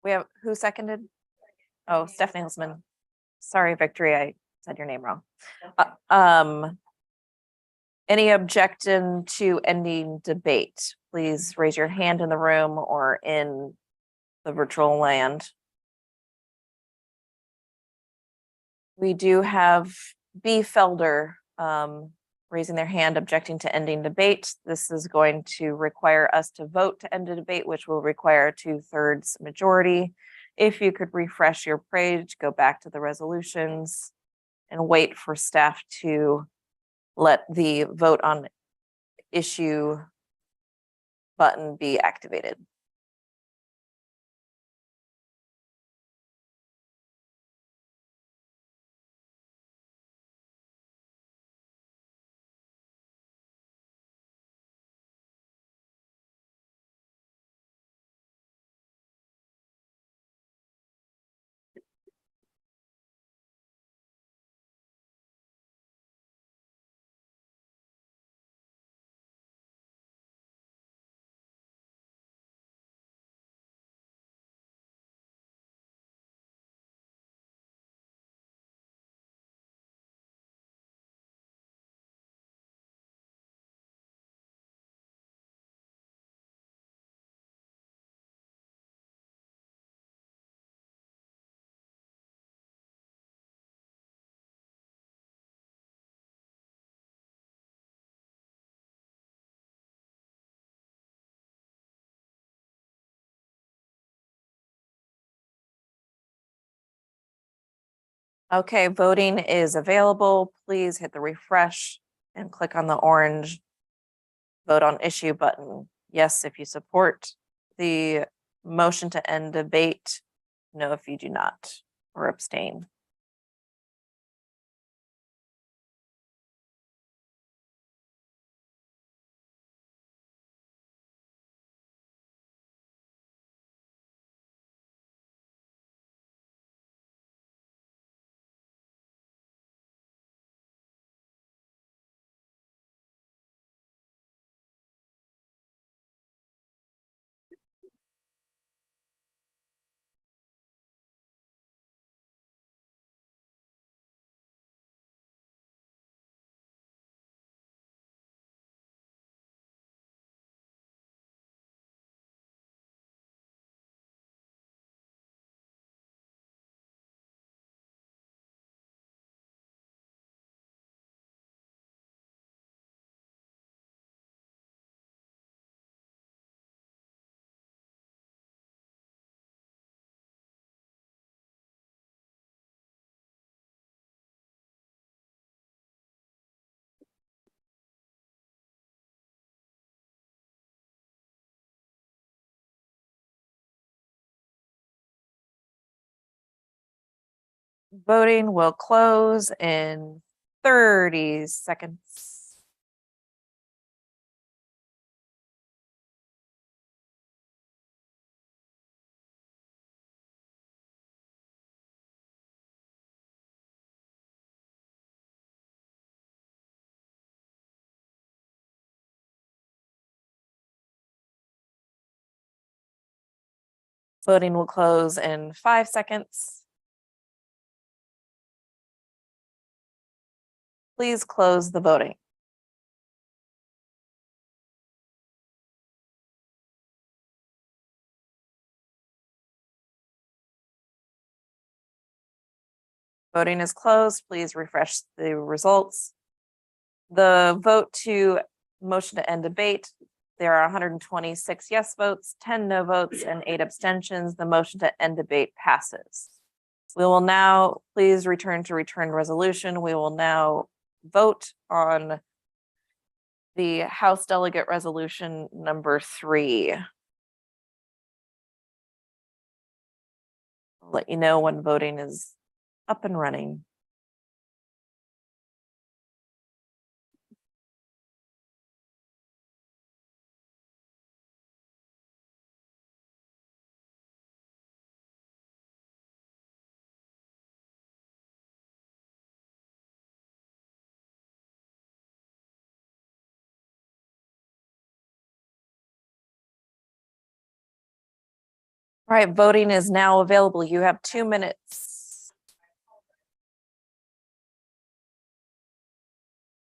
We have, who seconded? Oh, Stephanie Hilsman. Sorry, Victory, I said your name wrong. Any objection to ending debate? Please raise your hand in the room or in the virtual land. We do have B. Felder raising their hand, objecting to ending debate. This is going to require us to vote to end the debate, which will require a 2/3 majority. If you could refresh your page, go back to the resolutions and wait for staff to let the vote on issue button be activated. Okay, voting is available. Please hit the refresh and click on the orange vote on issue button. Yes, if you support the motion to end debate. No, if you do not, or abstain. Voting will close in 30 seconds. Voting will close in 5 seconds. Please close the voting. Voting is closed. Please refresh the results. The vote to motion to end debate, there are 126 yes votes, 10 no votes, and 8 abstentions. The motion to end debate passes. We will now please return to return resolution. We will now vote on the House Delegate Resolution number 3. I'll let you know when voting is up and running. All right, voting is now available. You have 2 minutes.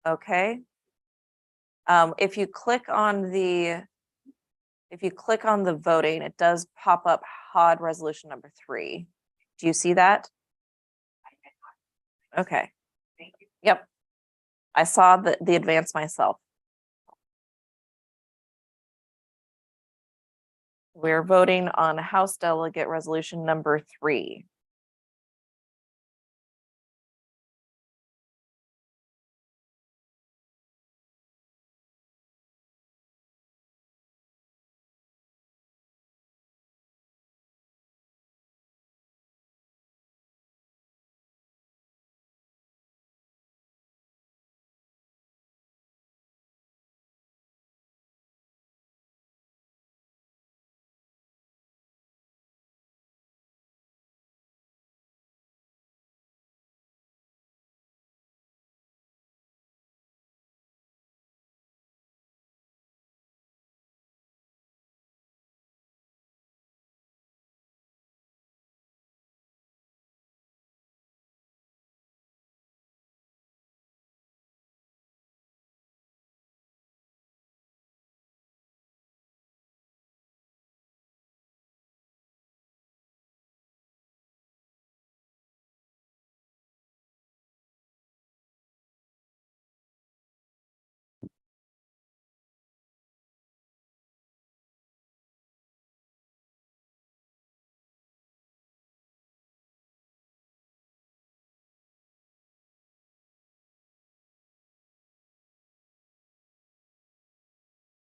Okay. If you click on the voting, it does pop up HOD resolution number 3. Do you see that? Okay. Yep. I saw the advance myself. We're voting on House Delegate Resolution number 3.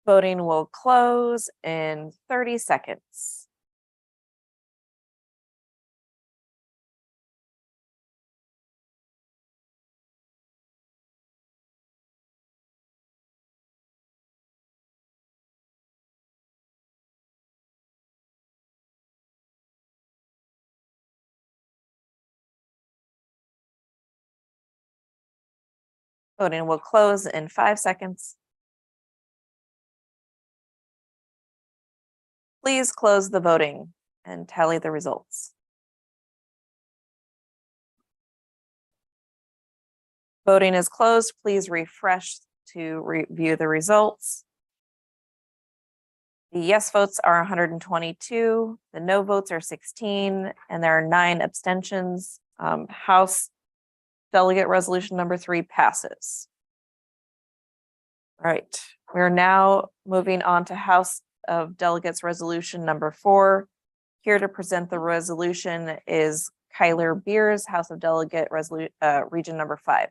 Voting will close in 30 seconds. Voting will close in 5 seconds. Please close the voting and tally the results. Voting is closed. Please refresh to review the results. The yes votes are 122, the no votes are 16, and there are 9 abstentions. House Delegate Resolution number 3 passes. All right, we're now moving on to House of Delegates Resolution number 4. Here to present the resolution is Kyler Beers, House of Delegate Region number 5.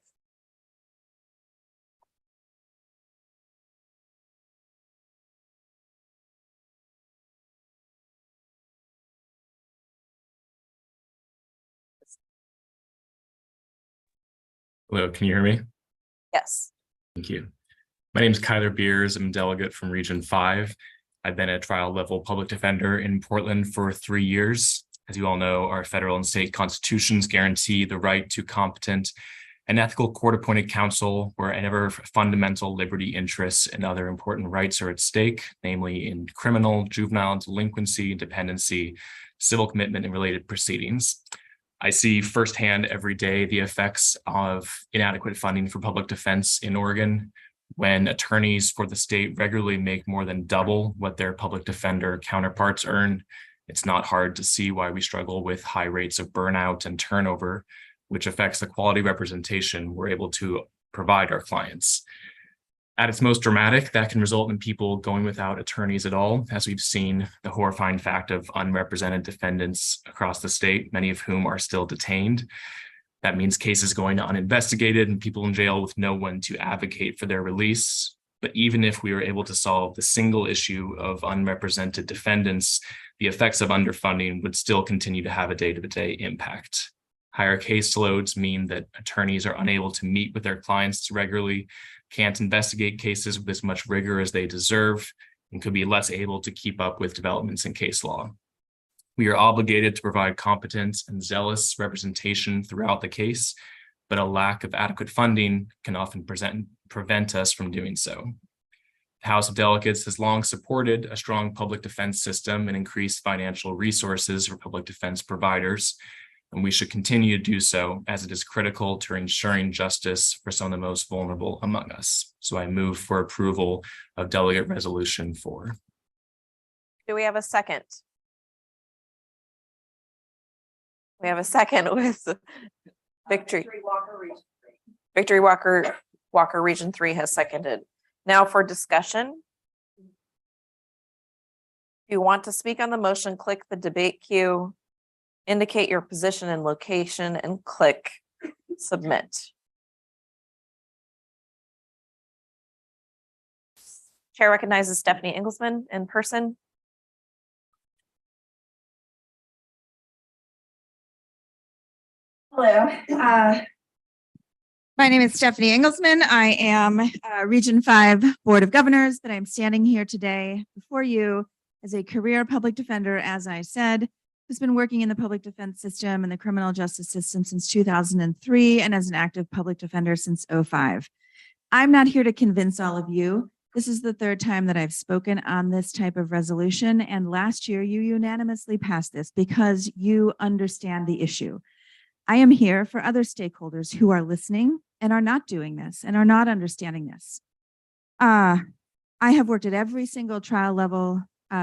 Hello, can you hear me? Yes. Thank you. My name is Kyler Beers. I'm a delegate from Region 5. I've been a trial level public defender in Portland for 3 years. As you all know, our federal and state constitutions guarantee the right to competent and ethical court-appointed counsel wherever fundamental liberty interests and other important rights are at stake, namely in criminal, juvenile, delinquency, dependency, civil commitment, and related proceedings. I see firsthand every day the effects of inadequate funding for public defense in Oregon when attorneys for the state regularly make more than double what their public defender counterparts earn. It's not hard to see why we struggle with high rates of burnout and turnover, which affects the quality representation we're able to provide our clients. At its most dramatic, that can result in people going without attorneys at all, as we've seen the horrifying fact of unrepresented defendants across the state, many of whom are still detained. That means cases going uninvestigated and people in jail with no one to advocate for their release. But even if we were able to solve the single issue of unrepresented defendants, the effects of underfunding would still continue to have a day-to-day impact. Higher caseloads mean that attorneys are unable to meet with their clients regularly, can't investigate cases with as much rigor as they deserve, and could be less able to keep up with developments in case law. We are obligated to provide competent and zealous representation throughout the case, but a lack of adequate funding can often prevent us from doing so. The House of Delegates has long supported a strong public defense system and increased financial resources for public defense providers, and we should continue to do so as it is critical to ensuring justice for some of the most vulnerable among us. So I move for approval of Delegate Resolution 4. Do we have a second? We have a second with Victory. Victory Walker Region 3 has seconded. Now for discussion. If you want to speak on the motion, click the debate queue, indicate your position and location, and click submit. Chair recognizes Stephanie Englesman in person. Hello. My name is Stephanie Englesman. I am Region 5 Board of Governors, but I'm standing here today before you as a career public defender, as I said, who's been working in the public defense system and the criminal justice system since 2003 and as an active public defender since 2005. I'm not here to convince all of you. This is the third time that I've spoken on this type of resolution, and last year you unanimously passed this because you understand the issue. I am here for other stakeholders who are listening and are not doing this and are not understanding this. I have worked at every single trial level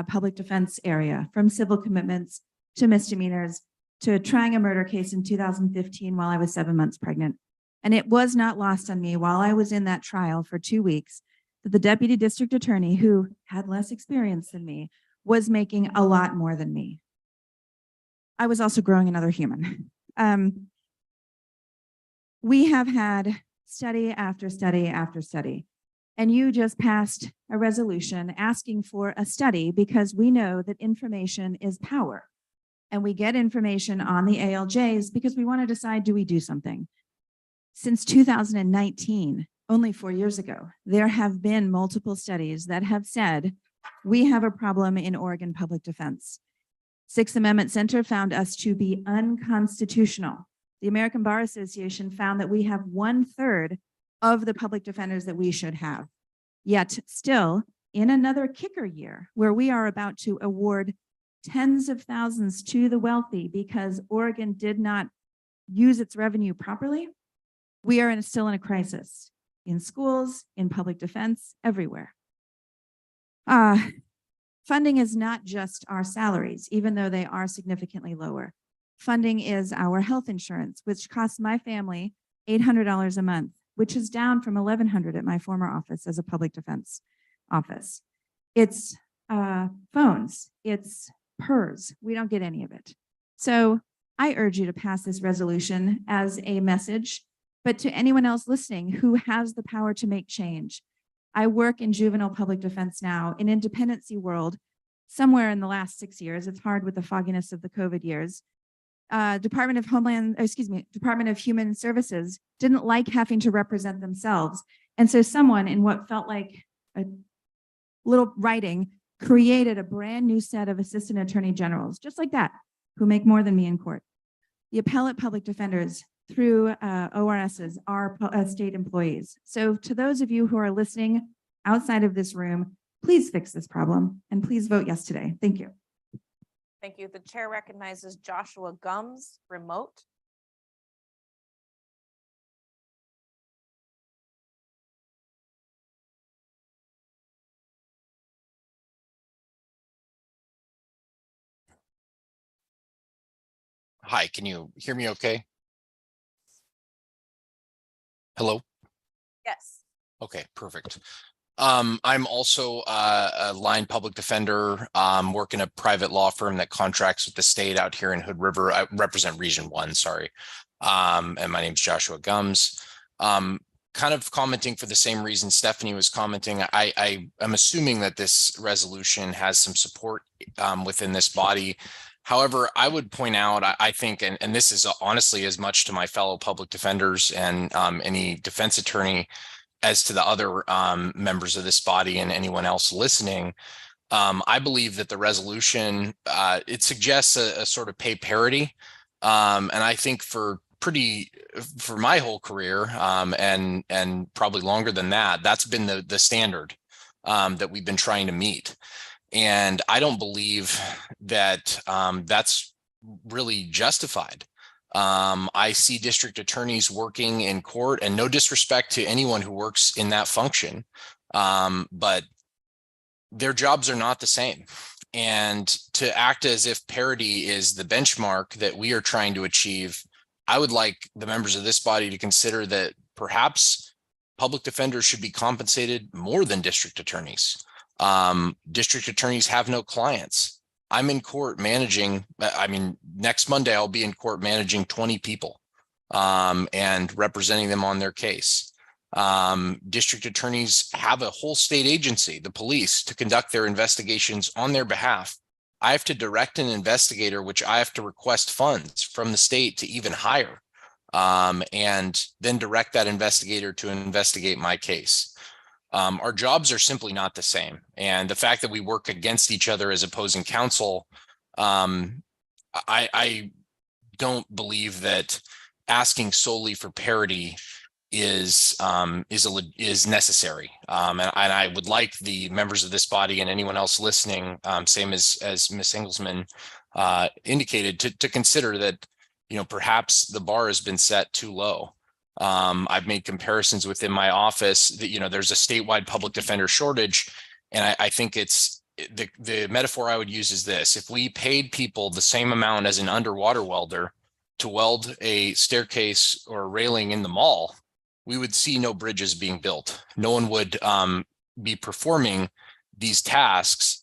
public defense area, from civil commitments to misdemeanors to trying a murder case in 2015 while I was 7 months pregnant. And it was not lost on me while I was in that trial for 2 weeks that the deputy district attorney, who had less experience than me, was making a lot more than me. I was also growing another human. We have had study after study after study, and you just passed a resolution asking for a study because we know that information is power. And we get information on the ALJs because we want to decide, do we do something? Since 2019, only 4 years ago, there have been multiple studies that have said we have a problem in Oregon public defense. Sixth Amendment Center found us to be unconstitutional. The American Bar Association found that we have 1/3 of the public defenders that we should have. Yet still, in another kicker year, where we are about to award tens of thousands to the wealthy because Oregon did not use its revenue properly, we are still in a crisis in schools, in public defense, everywhere. Funding is not just our salaries, even though they are significantly lower. Funding is our health insurance, which costs my family $800 a month, which is down from $1,100 at my former office as a public defense office. It's phones, it's PERS. We don't get any of it. So I urge you to pass this resolution as a message, but to anyone else listening who has the power to make change. I work in juvenile public defense now in independency world somewhere in the last 6 years. It's hard with the fogginess of the COVID years. Department of Human Services didn't like having to represent themselves. And so someone in what felt like a little writing created a brand new set of assistant attorney generals, just like that, who make more than me in court. The appellate public defenders through ORSs are state employees. So to those of you who are listening outside of this room, please fix this problem and please vote yes today. Thank you. Thank you. The chair recognizes Joshua Gums, remote. Hi, can you hear me okay? Hello? Yes. Okay, perfect. I'm also a line public defender, work in a private law firm that contracts with the state out here in Hood River. I represent Region 1, sorry. And my name's Joshua Gums. Kind of commenting for the same reason Stephanie was commenting. I am assuming that this resolution has some support within this body. However, I would point out, I think, and this is honestly as much to my fellow public defenders and any defense attorney as to the other members of this body and anyone else listening. I believe that the resolution, it suggests a sort of pay parity. And I think for my whole career and probably longer than that, that's been the standard that we've been trying to meet. And I don't believe that that's really justified. I see district attorneys working in court, and no disrespect to anyone who works in that function, but their jobs are not the same. And to act as if parity is the benchmark that we are trying to achieve, I would like the members of this body to consider that perhaps public defenders should be compensated more than district attorneys. District attorneys have no clients. I'm in court managing, next Monday, I'll be in court managing 20 people and representing them on their case. District attorneys have a whole state agency, the police, to conduct their investigations on their behalf. I have to direct an investigator, which I have to request funds from the state to even hire, and then direct that investigator to investigate my case. Our jobs are simply not the same. And the fact that we work against each other as opposing counsel, I don't believe that asking solely for parity is necessary. And I would like the members of this body and anyone else listening, same as Ms. Engelsman indicated, to consider that, perhaps the bar has been set too low. I've made comparisons within my office that, there's a statewide public defender shortage. And I think it's the metaphor I would use is this: if we paid people the same amount as an underwater welder to weld a staircase or a railing in the mall, we would see no bridges being built. No one would be performing these tasks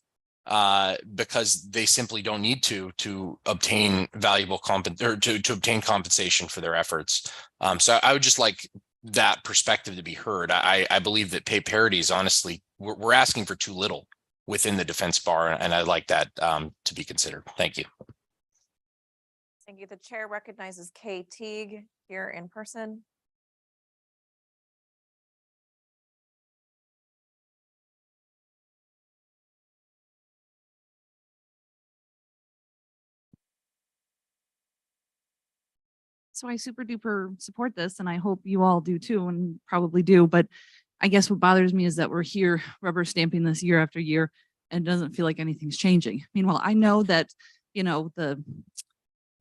because they simply don't need to obtain valuable to obtain compensation for their efforts. So I would just like that perspective to be heard. I believe that pay parity is honestly, we're asking for too little within the defense bar, and I'd like that to be considered. Thank you. Thank you. The chair recognizes Kay Teague here in person. So I super duper support this, and I hope you all do too, and probably do. But I guess what bothers me is that we're here rubber stamping this year after year, and it doesn't feel like anything's changing. Meanwhile, I know that, the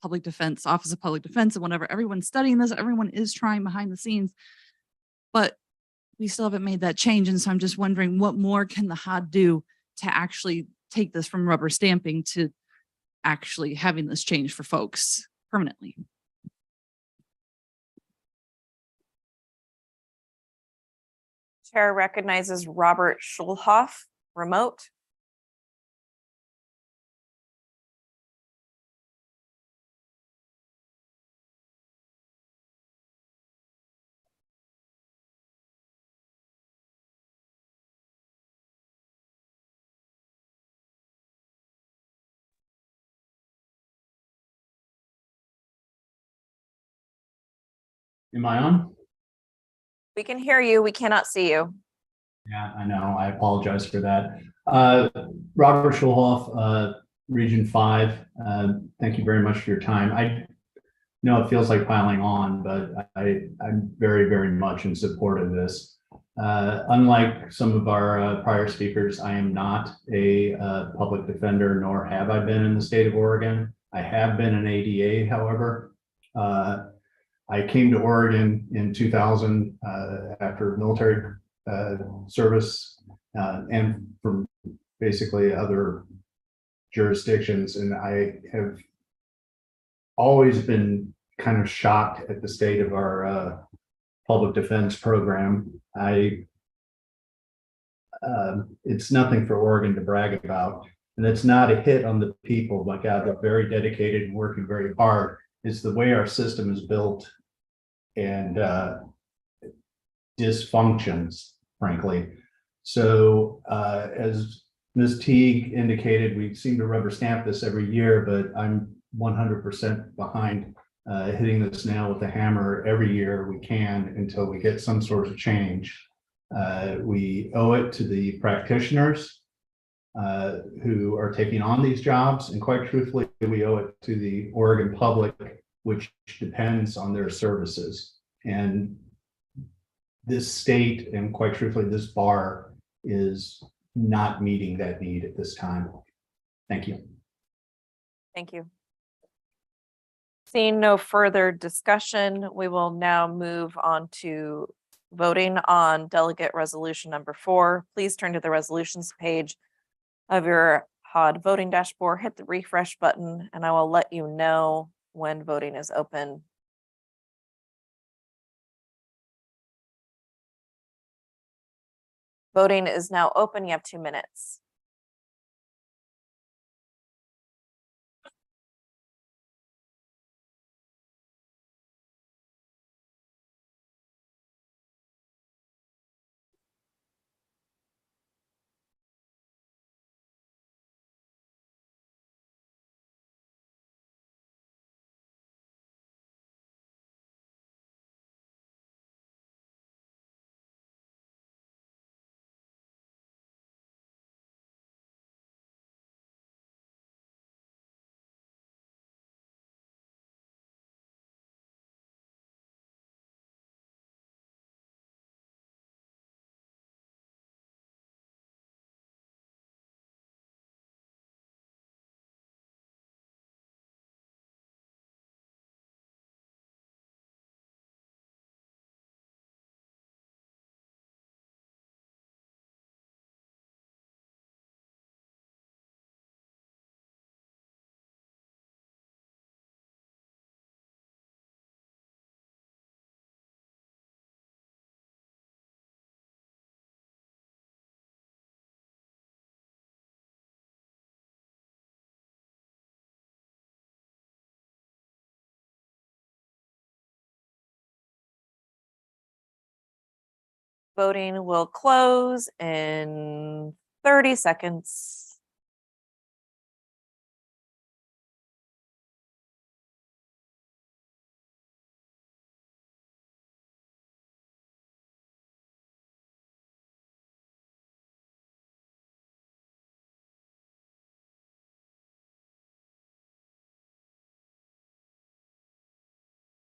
public defense, Office of Public Defense and whatever, everyone's studying this, everyone is trying behind the scenes, but we still haven't made that change. And so I'm just wondering, what more can the HOD do to actually take this from rubber stamping to actually having this change for folks permanently? Chair recognizes Robert Schulhoff, remote. Am I on? We can hear you. We cannot see you. Yeah, I know. I apologize for that. Robert Schulhoff, Region 5. Thank you very much for your time. I know it feels like piling on, but I'm very, very much in support of this. Unlike some of our prior speakers, I am not a public defender, nor have I been in the state of Oregon. I have been an ADA, however. I came to Oregon in 2000 after military service and from basically other jurisdictions. And I have always been kind of shocked at the state of our public defense program. It's nothing for Oregon to brag about. And it's not a hit on the people. My God, they're very dedicated and working very hard. It's the way our system is built and dysfunctions, frankly. So as Ms. Teague indicated, we seem to rubber stamp this every year, but I'm 100% behind hitting this nail with a hammer every year we can until we get some sort of change. We owe it to the practitioners who are taking on these jobs, and quite truthfully, we owe it to the Oregon public, which depends on their services. And this state, and quite truthfully, this bar is not meeting that need at this time. Thank you. Thank you. Seeing no further discussion, we will now move on to voting on delegate resolution number 4. Please turn to the resolutions page of your HOD voting dashboard, hit the refresh button, and I will let you know when voting is open. Voting is now open. You have 2 minutes. Voting will close in 30 seconds.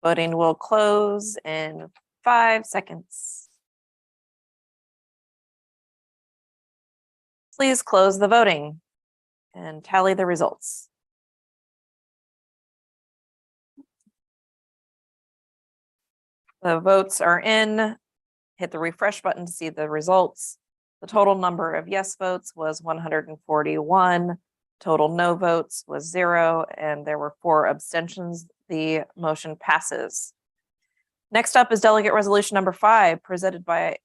Voting will close in 5 seconds. Please close the voting and tally the results. The votes are in. Hit the refresh button to see the results. The total number of yes votes was 141. Total no votes was 0, and there were 4 abstentions. The motion passes. Next up is delegate resolution number 5, presented by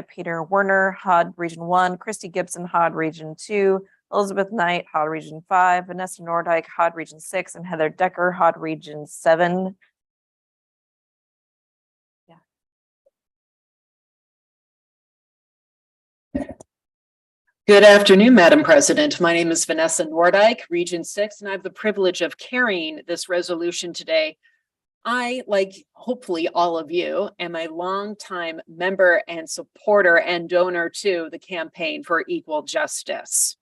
Peter Werner, HOD Region 1, Christy Gibson, HOD Region 2, Elizabeth Knight, HOD Region 5, Vanessa Nordyke, HOD Region 6, and Heather Decker, HOD Region 7. Good afternoon, Madam President. My name is Vanessa Nordyke, Region 6, and I have the privilege of carrying this resolution today. I, like hopefully all of you, am a longtime member and supporter and donor to the Campaign for Equal Justice.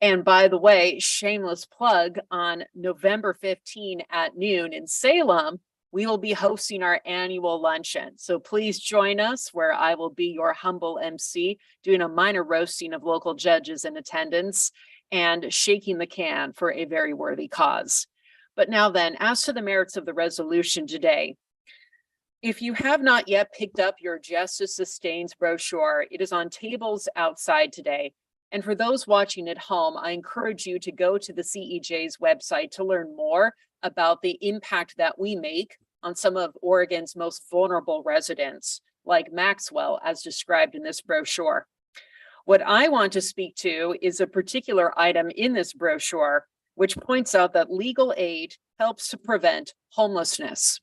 And by the way, shameless plug, on November 15 at noon in Salem, we will be hosting our annual luncheon. So please join us, where I will be your humble MC, doing a minor roasting of local judges in attendance and shaking the can for a very worthy cause. But now then, as to the merits of the resolution today, if you have not yet picked up your Justice Sustains brochure, it is on tables outside today. And for those watching at home, I encourage you to go to the CEJ's website to learn more about the impact that we make on some of Oregon's most vulnerable residents, like Maxwell, as described in this brochure. What I want to speak to is a particular item in this brochure, which points out that legal aid helps to prevent homelessness.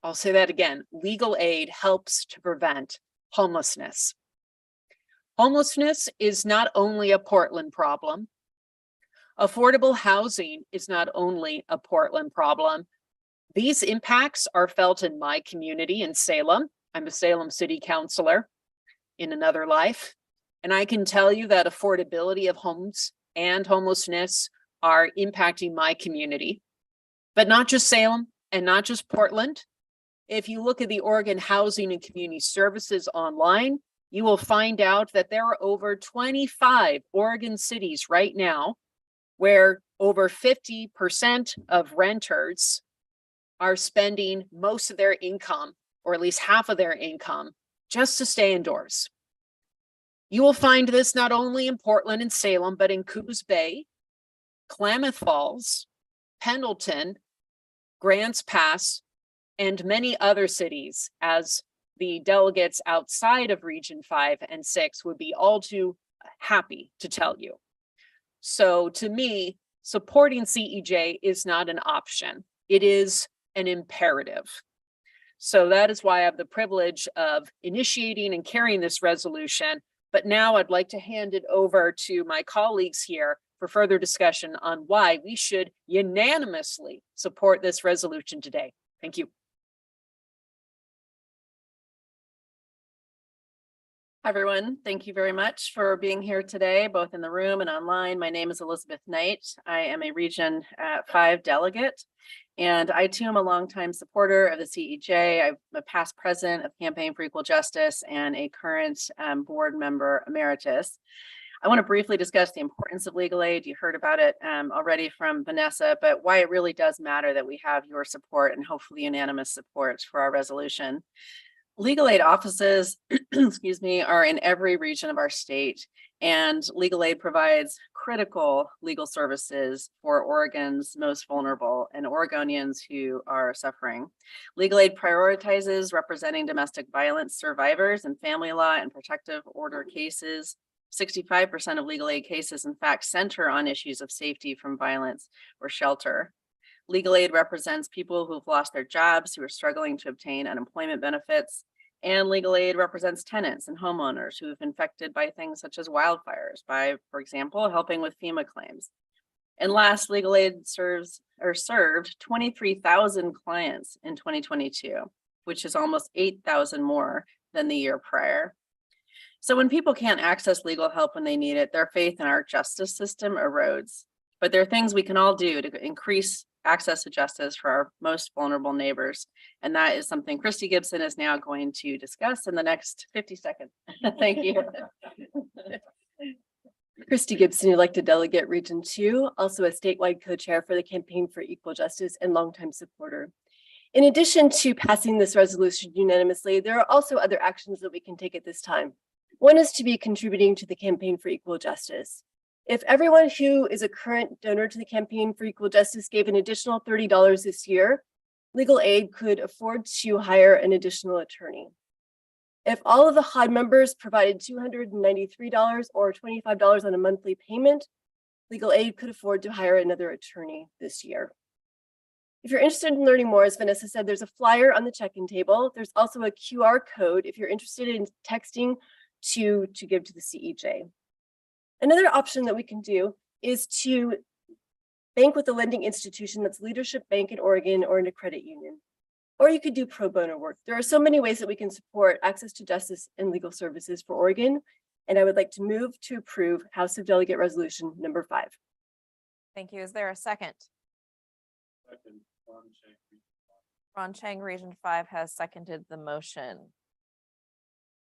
I'll say that again. Legal aid helps to prevent homelessness. Homelessness is not only a Portland problem. Affordable housing is not only a Portland problem. These impacts are felt in my community in Salem. I'm a Salem City Councilor in another life. And I can tell you that affordability of homes and homelessness are impacting my community, but not just Salem and not just Portland. If you look at the Oregon Housing and Community Services online, you will find out that there are over 25 Oregon cities right now where over 50% of renters are spending most of their income, or at least half of their income, just to stay indoors. You will find this not only in Portland and Salem, but in Coos Bay, Klamath Falls, Pendleton, Grants Pass, and many other cities, as the delegates outside of Region 5 and 6 would be all too happy to tell you. So to me, supporting CEJ is not an option. It is an imperative. So that is why I have the privilege of initiating and carrying this resolution. But now I'd like to hand it over to my colleagues here for further discussion on why we should unanimously support this resolution today. Thank you. Hi, everyone. Thank you very much for being here today, both in the room and online. My name is Elizabeth Knight. I am a Region 5 delegate, and I too am a longtime supporter of the CEJ. I'm a past president of Campaign for Equal Justice and a current board member emeritus. I want to briefly discuss the importance of legal aid. You heard about it already from Vanessa, but why it really does matter that we have your support and hopefully unanimous support for our resolution. Legal aid offices, excuse me, are in every region of our state, and legal aid provides critical legal services for Oregon's most vulnerable and Oregonians who are suffering. Legal aid prioritizes representing domestic violence survivors in family law and protective order cases. 65% of legal aid cases, in fact, center on issues of safety from violence or shelter. Legal aid represents people who've lost their jobs, who are struggling to obtain unemployment benefits, and legal aid represents tenants and homeowners who have been affected by things such as wildfires by, for example, helping with FEMA claims. And last, legal aid served 23,000 clients in 2022, which is almost 8,000 more than the year prior. So when people can't access legal help when they need it, their faith in our justice system erodes. But there are things we can all do to increase access to justice for our most vulnerable neighbors. And that is something Christy Gibson is now going to discuss in the next 50 seconds. Thank you. Christy Gibson, elected delegate Region 2, also a statewide co-chair for the Campaign for Equal Justice and longtime supporter. In addition to passing this resolution unanimously, there are also other actions that we can take at this time. One is to be contributing to the Campaign for Equal Justice. If everyone who is a current donor to the Campaign for Equal Justice gave an additional $30 this year, legal aid could afford to hire an additional attorney. If all of the HOD members provided $293 or $25 on a monthly payment, legal aid could afford to hire another attorney this year. If you're interested in learning more, as Vanessa said, there's a flyer on the check-in table. There's also a QR code if you're interested in texting to give to the CEJ. Another option that we can do is to bank with a lending institution that's leadership bank in Oregon or in a credit union. Or you could do pro bono work. There are so many ways that we can support access to justice and legal services for Oregon. And I would like to move to approve House of Delegate Resolution number 5. Thank you. Is there a second? Ron Chang, Region 5 has seconded the motion.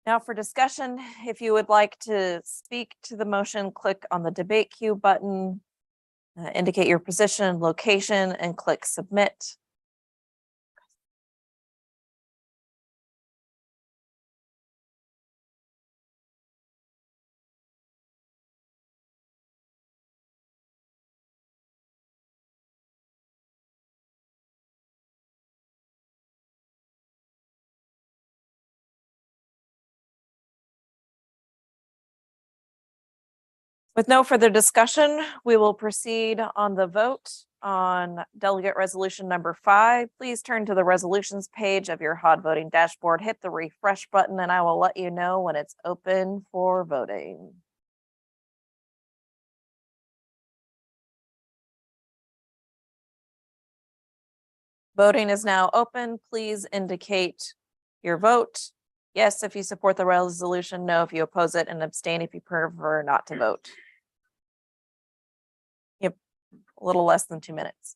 Now for discussion, if you would like to speak to the motion, click on the debate queue button, indicate your position, location, and click submit. With no further discussion, we will proceed on the vote on delegate resolution number 5. Please turn to the resolutions page of your HOD voting dashboard, hit the refresh button, and I will let you know when it's open for voting. Voting is now open. Please indicate your vote. Yes, if you support the resolution, no, if you oppose it, and abstain if you prefer not to vote. Yep, a little less than 2 minutes.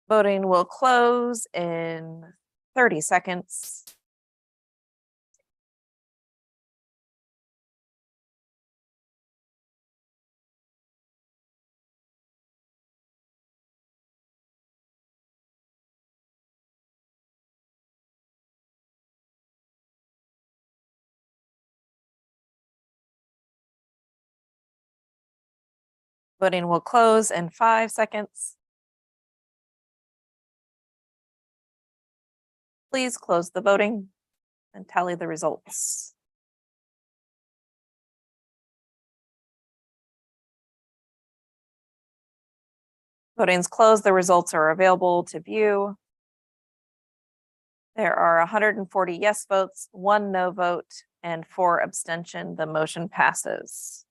Voting will close in 30 seconds. Voting will close in 5 seconds. Please close the voting and tally the results. Voting's closed. The results are available to view. There are 140 yes votes, 1 no vote, and 4 abstention. The motion passes.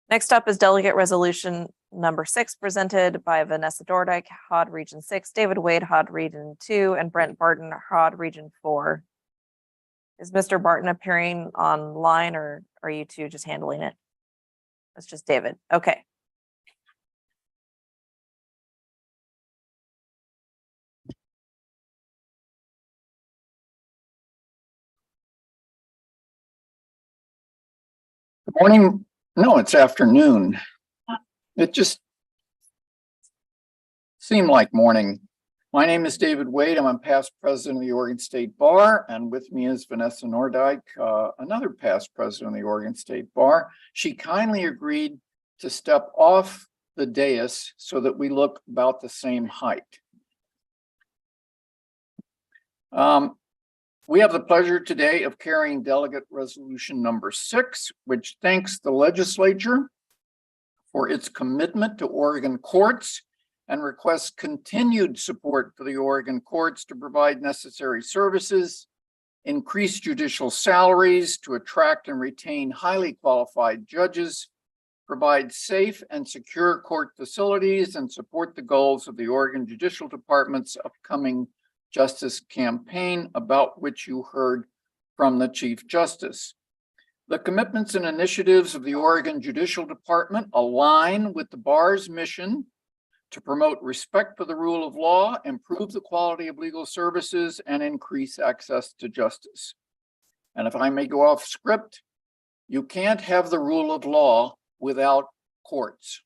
Next up is delegate resolution number 6, presented by Vanessa Dordyke, HOD Region 6, David Wade, HOD Region 2, and Brent Barton, HOD Region 4. Is Mr. Barton appearing online, or are you two just handling it? It's just David. Okay. Good morning. No, it's afternoon. It just seemed like morning. My name is David Wade. I'm a past president of the Oregon State Bar, and with me is Vanessa Dordyke, another past president of the Oregon State Bar. She kindly agreed to step off the dais so that we look about the same height. We have the pleasure today of carrying delegate resolution number 6, which thanks the legislature for its commitment to Oregon courts and requests continued support for the Oregon courts to provide necessary services, increase judicial salaries to attract and retain highly qualified judges, provide safe and secure court facilities, and support the goals of the Oregon Judicial Department's upcoming justice campaign, about which you heard from the Chief Justice. The commitments and initiatives of the Oregon Judicial Department align with the bar's mission to promote respect for the rule of law, improve the quality of legal services, and increase access to justice. And if I may go off script, you can't have the rule of law without courts.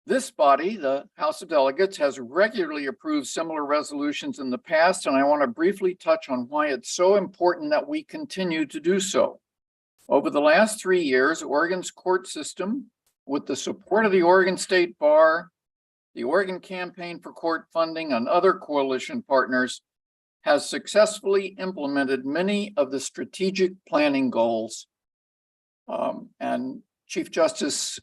This body, the House of Delegates, has regularly approved similar resolutions in the past, and I want to briefly touch on why it's so important that we continue to do so. Over the last 3 years, Oregon's court system, with the support of the Oregon State Bar, the Oregon Campaign for Court Funding, and other coalition partners, has successfully implemented many of the strategic planning goals. And Chief Justice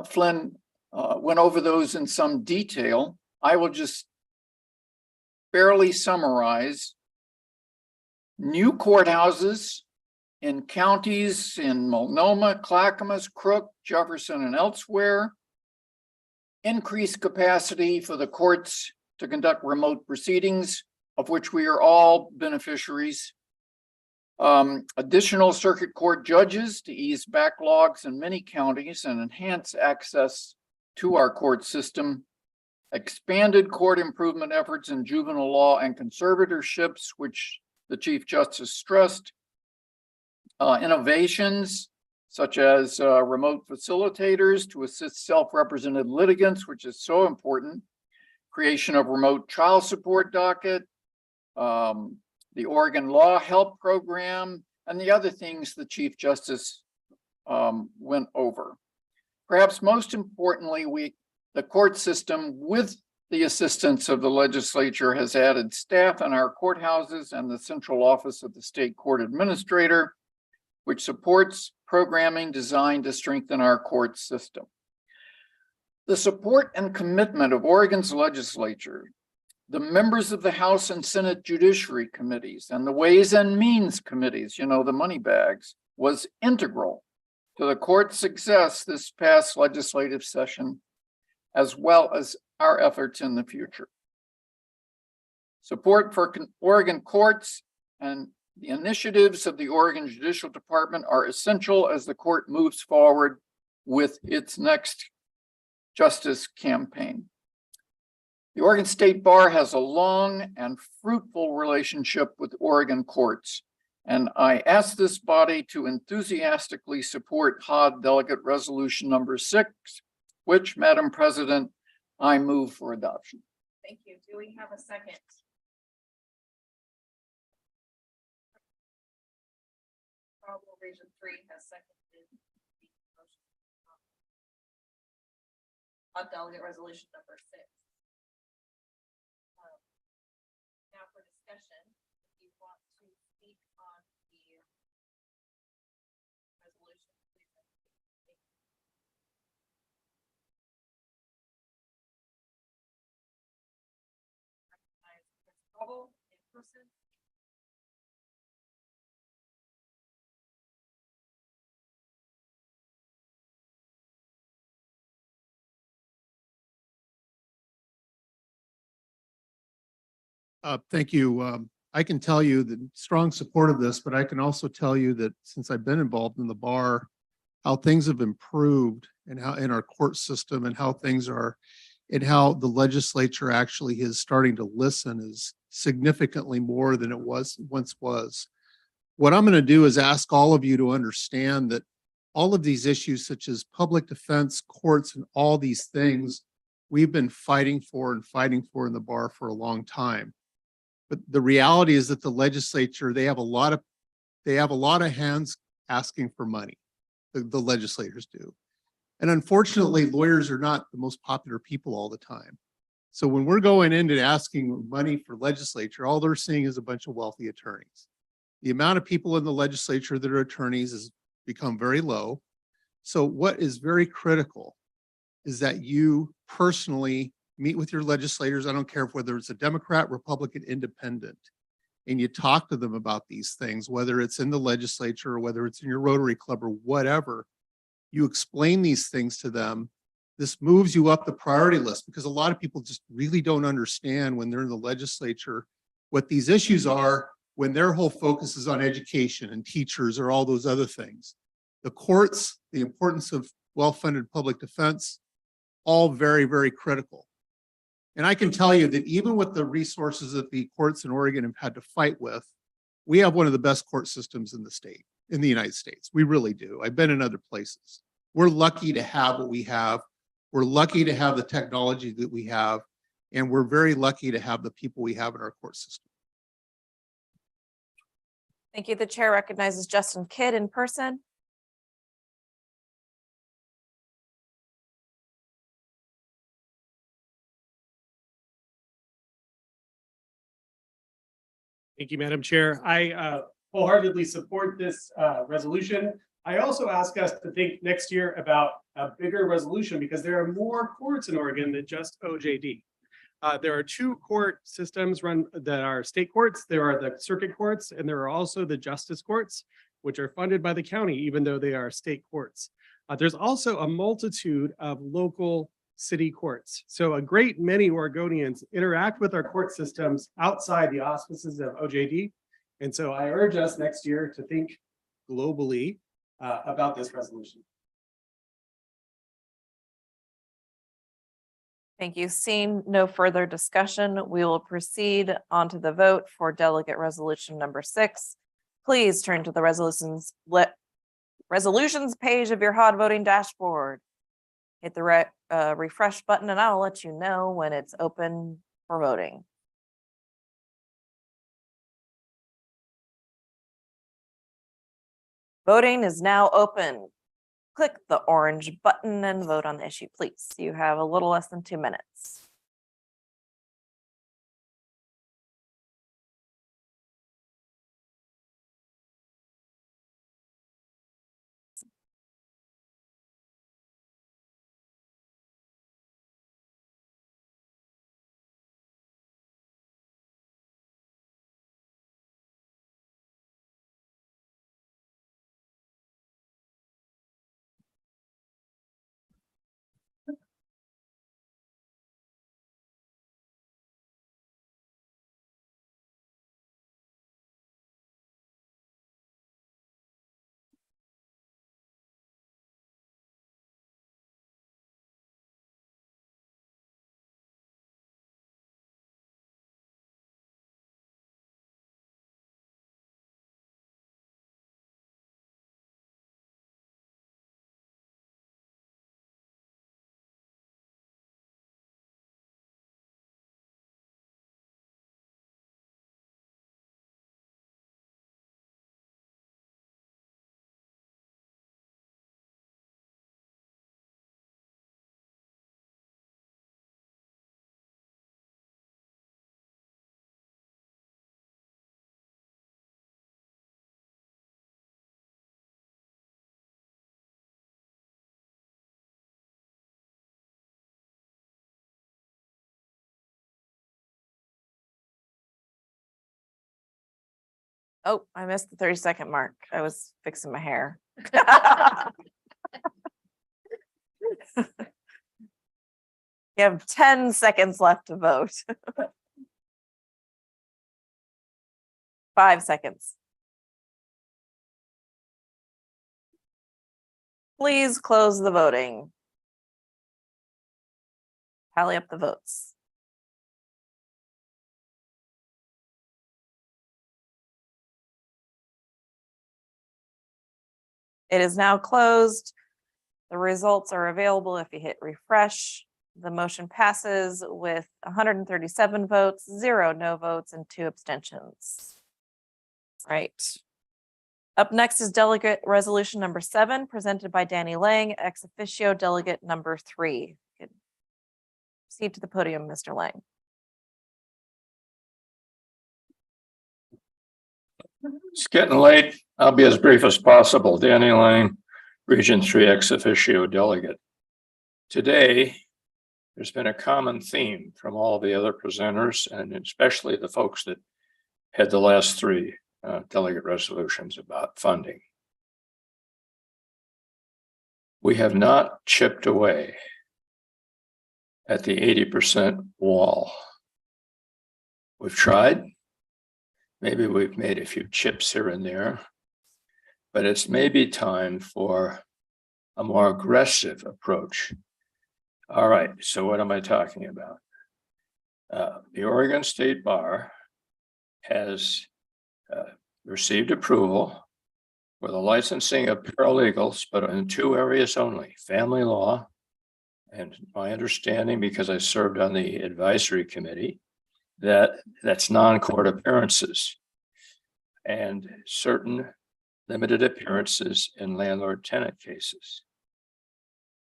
Flynn went over those in some detail. I will just barely summarize. New courthouses in counties in Multnomah, Clackamas, Crook, Jefferson, and elsewhere. Increased capacity for the courts to conduct remote proceedings, of which we are all beneficiaries. Additional circuit court judges to ease backlogs in many counties and enhance access to our court system. Expanded court improvement efforts in juvenile law and conservatorships, which the Chief Justice stressed. Innovations such as remote facilitators to assist self-represented litigants, which is so important. Creation of remote child support docket, the Oregon Law Help Program, and the other things the Chief Justice went over. Perhaps most importantly, the court system, with the assistance of the legislature, has added staff in our courthouses and the central office of the state court administrator, which supports programming designed to strengthen our court system. The support and commitment of Oregon's legislature, the members of the House and Senate Judiciary Committees, and the Ways and Means Committees, you know, the money bags, was integral to the court's success this past legislative session, as well as our efforts in the future. Support for Oregon courts and the initiatives of the Oregon Judicial Department are essential as the court moves forward with its next justice campaign. The Oregon State Bar has a long and fruitful relationship with Oregon courts, and I ask this body to enthusiastically support HOD Delegate Resolution number 6, which, Madam President, I move for adoption. Thank you. Do we have a second? Probable Region 3 has seconded the motion. HOD Delegate Resolution number 6. Now for discussion, if you want to speak on the resolution, please. Recognize Principal in person. Thank you. I can tell you the strong support of this, but I can also tell you that since I've been involved in the bar, how things have improved and how in our court system and how things are and how the legislature actually is starting to listen is significantly more than it once was. What I'm going to do is ask all of you to understand that all of these issues, such as public defense, courts, and all these things, we've been fighting for in the bar for a long time. But the reality is that the legislature, they have a lot of hands asking for money. The legislators do. And unfortunately, lawyers are not the most popular people all the time. So when we're going into asking money for legislature, all they're seeing is a bunch of wealthy attorneys. The amount of people in the legislature that are attorneys has become very low. So what is very critical is that you personally meet with your legislators. I don't care whether it's a Democrat, Republican, Independent, and you talk to them about these things, whether it's in the legislature or whether it's in your Rotary Club or whatever, you explain these things to them. This moves you up the priority list because a lot of people just really don't understand when they're in the legislature what these issues are when their whole focus is on education and teachers or all those other things. The courts, the importance of well-funded public defense, all very, very critical. And I can tell you that even with the resources that the courts in Oregon have had to fight with, we have one of the best court systems in the state, in the United States. We really do. I've been in other places. We're lucky to have what we have. We're lucky to have the technology that we have, and we're very lucky to have the people we have in our court system. Thank you. The chair recognizes Justin Kidd in person. Thank you, Madam Chair. I wholeheartedly support this resolution. I also ask us to think next year about a bigger resolution because there are more courts in Oregon than just OJD. There are 2 court systems run that are state courts. There are the circuit courts, and there are also the justice courts, which are funded by the county, even though they are state courts. There's also a multitude of local city courts. So a great many Oregonians interact with our court systems outside the auspices of OJD. And so I urge us next year to think globally about this resolution. Thank you. Seeing no further discussion, we will proceed on to the vote for delegate resolution number 6. Please turn to the resolutions page of your HOD voting dashboard. Hit the refresh button and I'll let you know when it's open for voting. Voting is now open. Click the orange button and vote on the issue, please. You have a little less than 2 minutes. Oh, I missed the 30-second mark. I was fixing my hair. You have 10 seconds left to vote. 5 seconds. Please close the voting. Tally up the votes. It is now closed. The results are available if you hit refresh. The motion passes with 137 votes, 0 no votes, and 2 abstentions. Right. Up next is delegate resolution number 7, presented by Danny Lang, ex officio delegate number 3. Proceed to the podium, Mr. Lang. It's getting late. I'll be as brief as possible. Danny Lang, Region 3 ex officio delegate. Today, there's been a common theme from all the other presenters, and especially the folks that had the last three delegate resolutions about funding. We have not chipped away at the 80% wall. We've tried. Maybe we've made a few chips here and there, but it's maybe time for a more aggressive approach. All right, so what am I talking about? The Oregon State Bar has received approval for the licensing of paralegals, but in two areas only: family law, and my understanding, because I served on the advisory committee, that's non-court appearances, and certain limited appearances in landlord-tenant cases.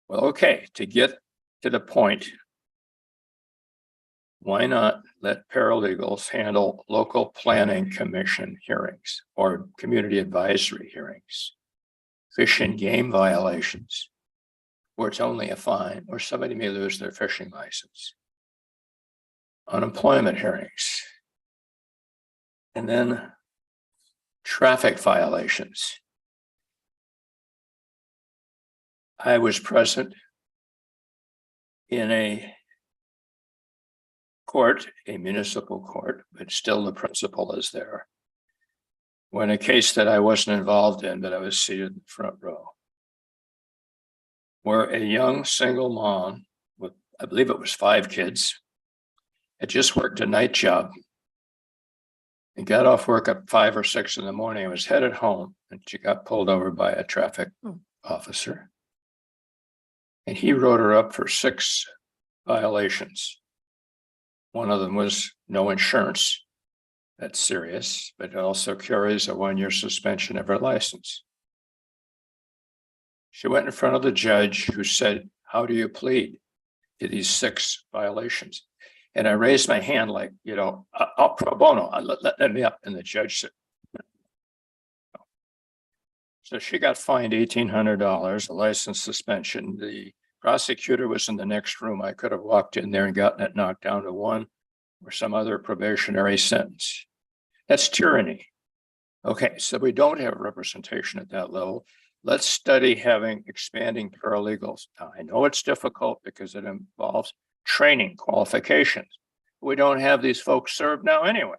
Well, okay, to get to the point, why not let paralegals handle local planning commission hearings or community advisory hearings, fish and game violations, where it's only a fine, or somebody may lose their fishing license, unemployment hearings, and then traffic violations. I was present in a court, a municipal court, but still the principal is there, when a case that I wasn't involved in, but I was seated in the front row, where a young single mom with, I believe it was 5 kids, had just worked a night job and got off work at 5 or 6 in the morning and was headed home, and she got pulled over by a traffic officer. And he wrote her up for 6 violations. One of them was no insurance. That's serious, but it also carries a 1-year suspension of her license. She went in front of the judge, who said, "How do you plead to these 6 violations?" And I raised my hand like, pro bono, let me up. And the judge said, no. So she got fined $1,800, a license suspension. The prosecutor was in the next room. I could have walked in there and gotten it knocked down to 1 or some other probationary sentence. That's tyranny. Okay, so we don't have representation at that level. Let's study having expanding paralegals. Now, I know it's difficult because it involves training, qualifications. We don't have these folks served now anyway.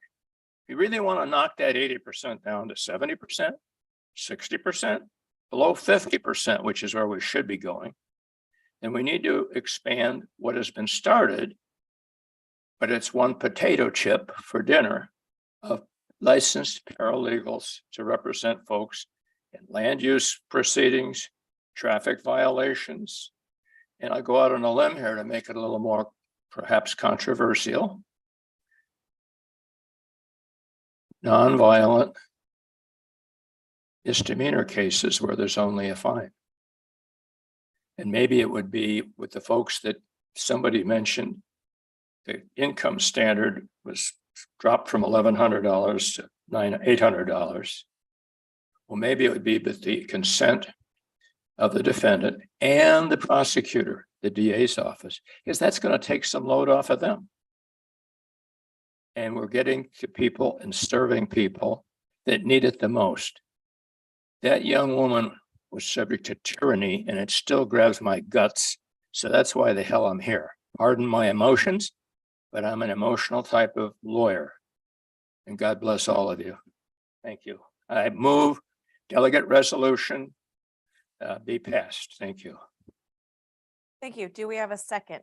If you really want to knock that 80% down to 70%, 60%, below 50%, which is where we should be going, then we need to expand what has been started, but it's one potato chip for dinner of licensed paralegals to represent folks in land use proceedings, traffic violations, and I'll go out on a limb here to make it a little more perhaps controversial, nonviolent misdemeanor cases where there's only a fine. And maybe it would be with the folks that somebody mentioned, the income standard was dropped from $1,100 to $800. Well, maybe it would be with the consent of the defendant and the prosecutor, the DA's office, because that's going to take some load off of them. And we're getting to people and serving people that need it the most. That young woman was subject to tyranny, and it still grabs my guts. So that's why the hell I'm here. Pardon my emotions, but I'm an emotional type of lawyer. And God bless all of you. Thank you. I move delegate resolution be passed. Thank you. Thank you. Do we have a second?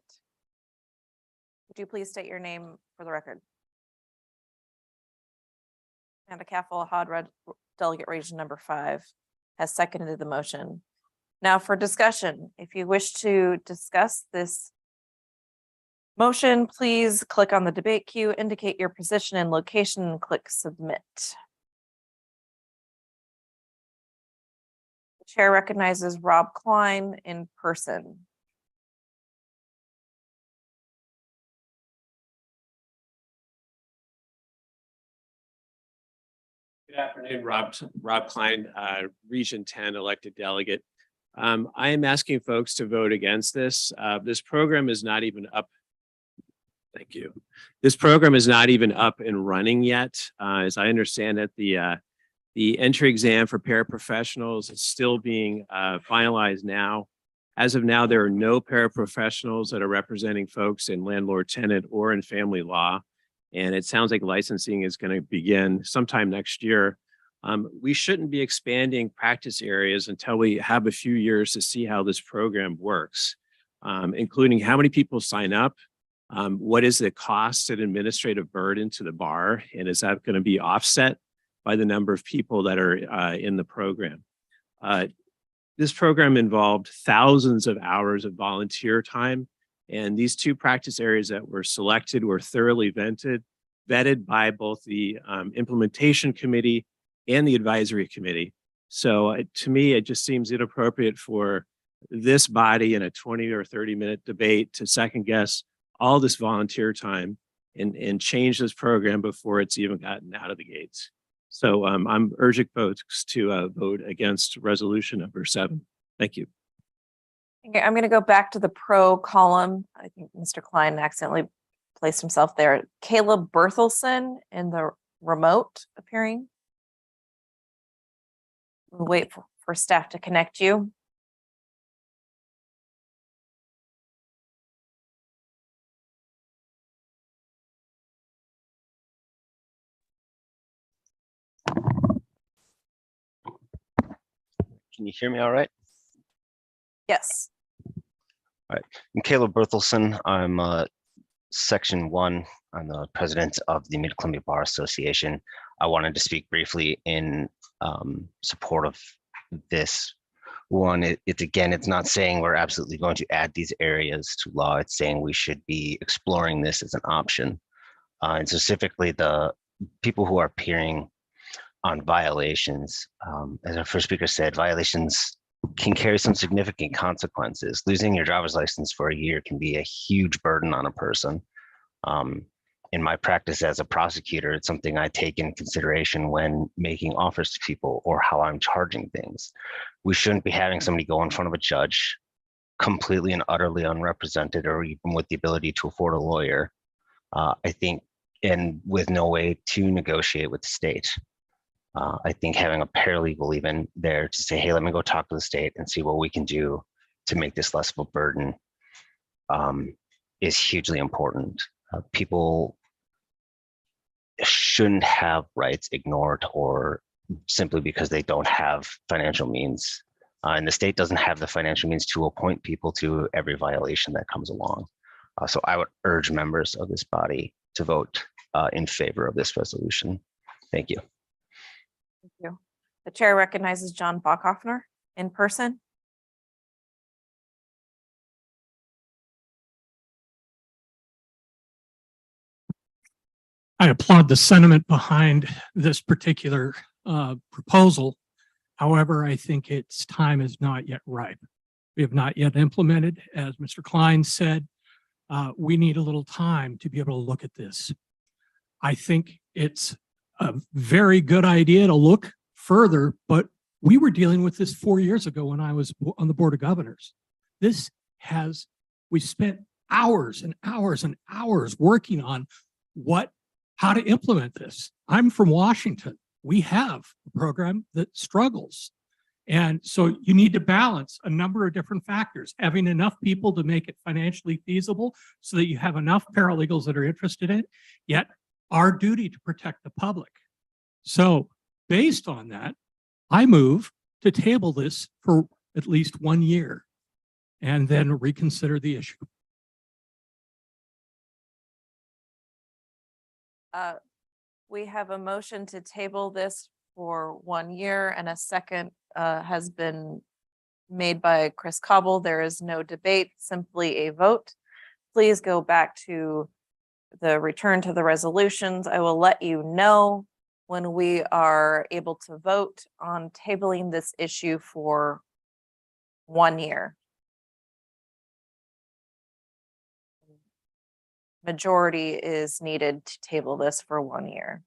Would you please state your name for the record? Amanda Caffel, delegate region number 5, has seconded the motion. Now for discussion, if you wish to discuss this motion, please click on the debate queue, indicate your position and location, and click submit. The chair recognizes Rob Klein in person. Good afternoon, Rob Klein, Region 10 elected delegate. I am asking folks to vote against this. This program is not even up Thank you. This program is not even up and running yet. As I understand it, the entry exam for paraprofessionals is still being finalized now. As of now, there are no paraprofessionals that are representing folks in landlord tenant or in family law. And it sounds like licensing is going to begin sometime next year. We shouldn't be expanding practice areas until we have a few years to see how this program works, including how many people sign up, what is the cost and administrative burden to the bar, and is that going to be offset by the number of people that are in the program? This program involved thousands of hours of volunteer time, and these two practice areas that were selected were thoroughly vetted by both the implementation committee and the advisory committee. So to me, it just seems inappropriate for this body in a 20 or 30-minute debate to second guess all this volunteer time and change this program before it's even gotten out of the gates. So I'm urging folks to vote against resolution number 7. Thank you. Okay, I'm going to go back to the pro column. I think Mr. Klein accidentally placed himself there. Caleb Berthelsen in the remote appearing. We'll wait for staff to connect you. Can you hear me all right? Yes. All right. I'm Caleb Berthelsen. I'm Section 1. I'm the president of the Mid-Columbia Bar Association. I wanted to speak briefly in support of this one. It's not saying we're absolutely going to add these areas to law. It's saying we should be exploring this as an option. And specifically the people who are appearing on violations. As our first speaker said, violations can carry some significant consequences. Losing your driver's license for a year can be a huge burden on a person. In my practice as a prosecutor, it's something I take in consideration when making offers to people or how I'm charging things. We shouldn't be having somebody go in front of a judge completely and utterly unrepresented or even with the ability to afford a lawyer, I think, and with no way to negotiate with the state. I think having a paralegal even there to say, hey, let me go talk to the state and see what we can do to make this less of a burden is hugely important. People shouldn't have rights ignored or simply because they don't have financial means. And the state doesn't have the financial means to appoint people to every violation that comes along. So I would urge members of this body to vote in favor of this resolution. Thank you. Thank you. The chair recognizes John Bachhoffner in person. I applaud the sentiment behind this particular proposal. However, I think its time is not yet ripe. We have not yet implemented, as Mr. Klein said, we need a little time to be able to look at this. I think it's a very good idea to look further, but we were dealing with this 4 years ago when I was on the Board of Governors. We spent hours and hours and hours working on how to implement this. I'm from Washington. We have a program that struggles. And so you need to balance a number of different factors, having enough people to make it financially feasible so that you have enough paralegals that are interested in it, yet our duty to protect the public. So based on that, I move to table this for at least 1 year and then reconsider the issue. We have a motion to table this for 1 year and a second has been made by Chris Cobble. There is no debate, simply a vote. Please go back to the return to the resolutions. I will let you know when we are able to vote on tabling this issue for 1 year. Majority is needed to table this for 1 year.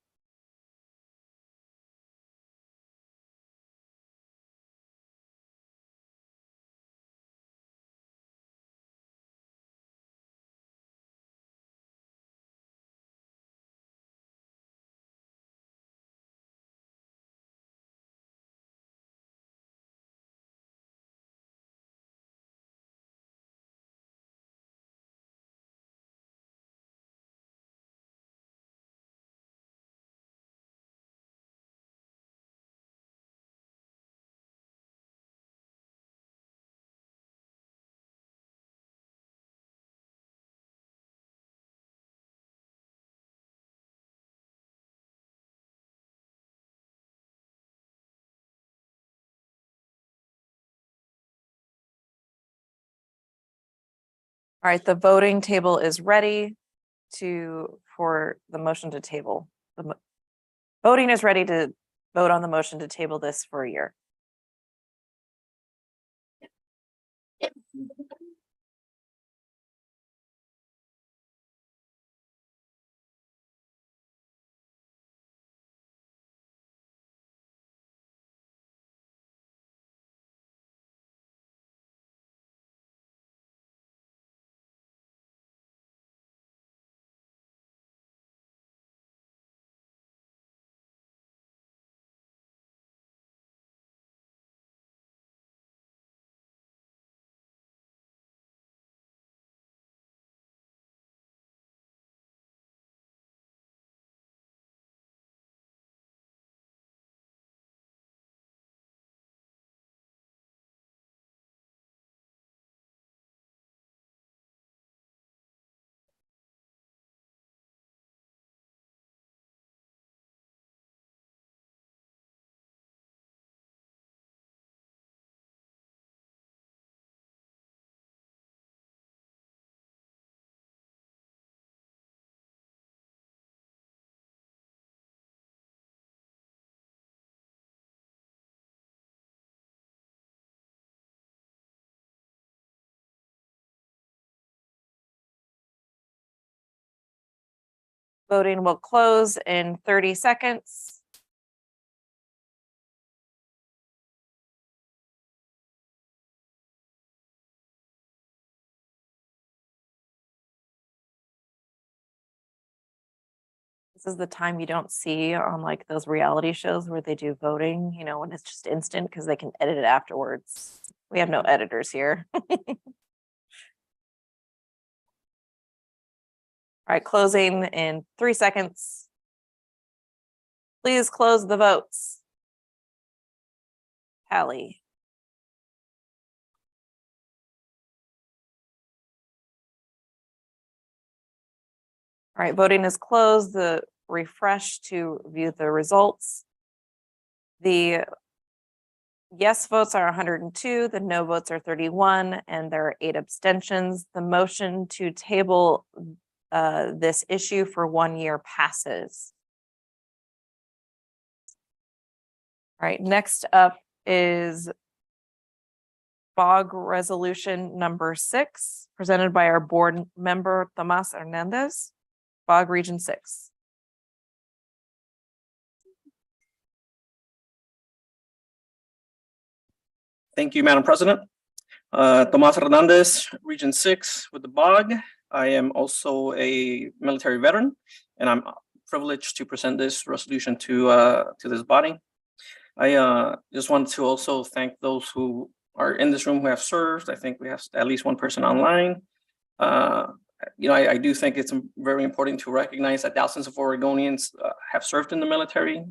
All right, the voting table is ready for the motion to table. Voting is ready to vote on the motion to table this for a year. Voting will close in 30 seconds. This is the time you don't see on like those reality shows where they do voting, you know, when it's just instant because they can edit it afterwards. We have no editors here. All right, closing in 3 seconds. Please close the votes. Tally. All right, voting is closed. The refresh to view the results. The yes votes are 102, the no votes are 31, and there are 8 abstentions. The motion to table this issue for 1 year passes. All right, next up is BOG resolution number 6, presented by our board member, Tomas Hernandez, BOG Region 6. Thank you, Madam President. Tomas Hernandez, Region 6 with the BOG. I am also a military veteran, and I'm privileged to present this resolution to this body. I just want to also thank those who are in this room who have served. I think we have at least one person online. You know, I do think it's very important to recognize that thousands of Oregonians have served in the military.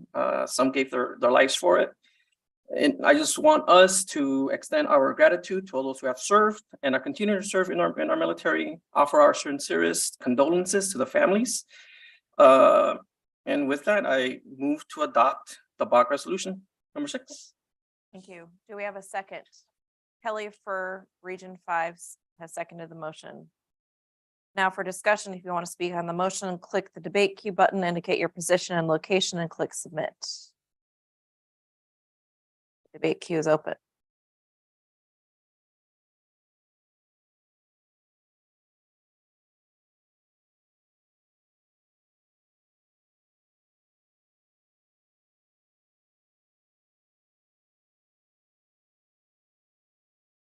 Some gave their lives for it. And I just want us to extend our gratitude to all those who have served and are continuing to serve in our military, offer our sincerest condolences to the families. And with that, I move to adopt the BOG resolution number 6. Thank you. Do we have a second? Kelly for Region 5 has seconded the motion. Now for discussion, if you want to speak on the motion, click the debate queue button, indicate your position and location, and click submit. Debate queue is open.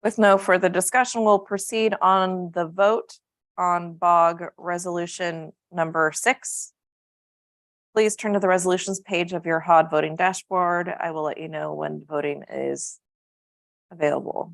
With no further discussion, we'll proceed on the vote on BOG resolution number 6. Please turn to the resolutions page of your HOD voting dashboard. I will let you know when voting is available.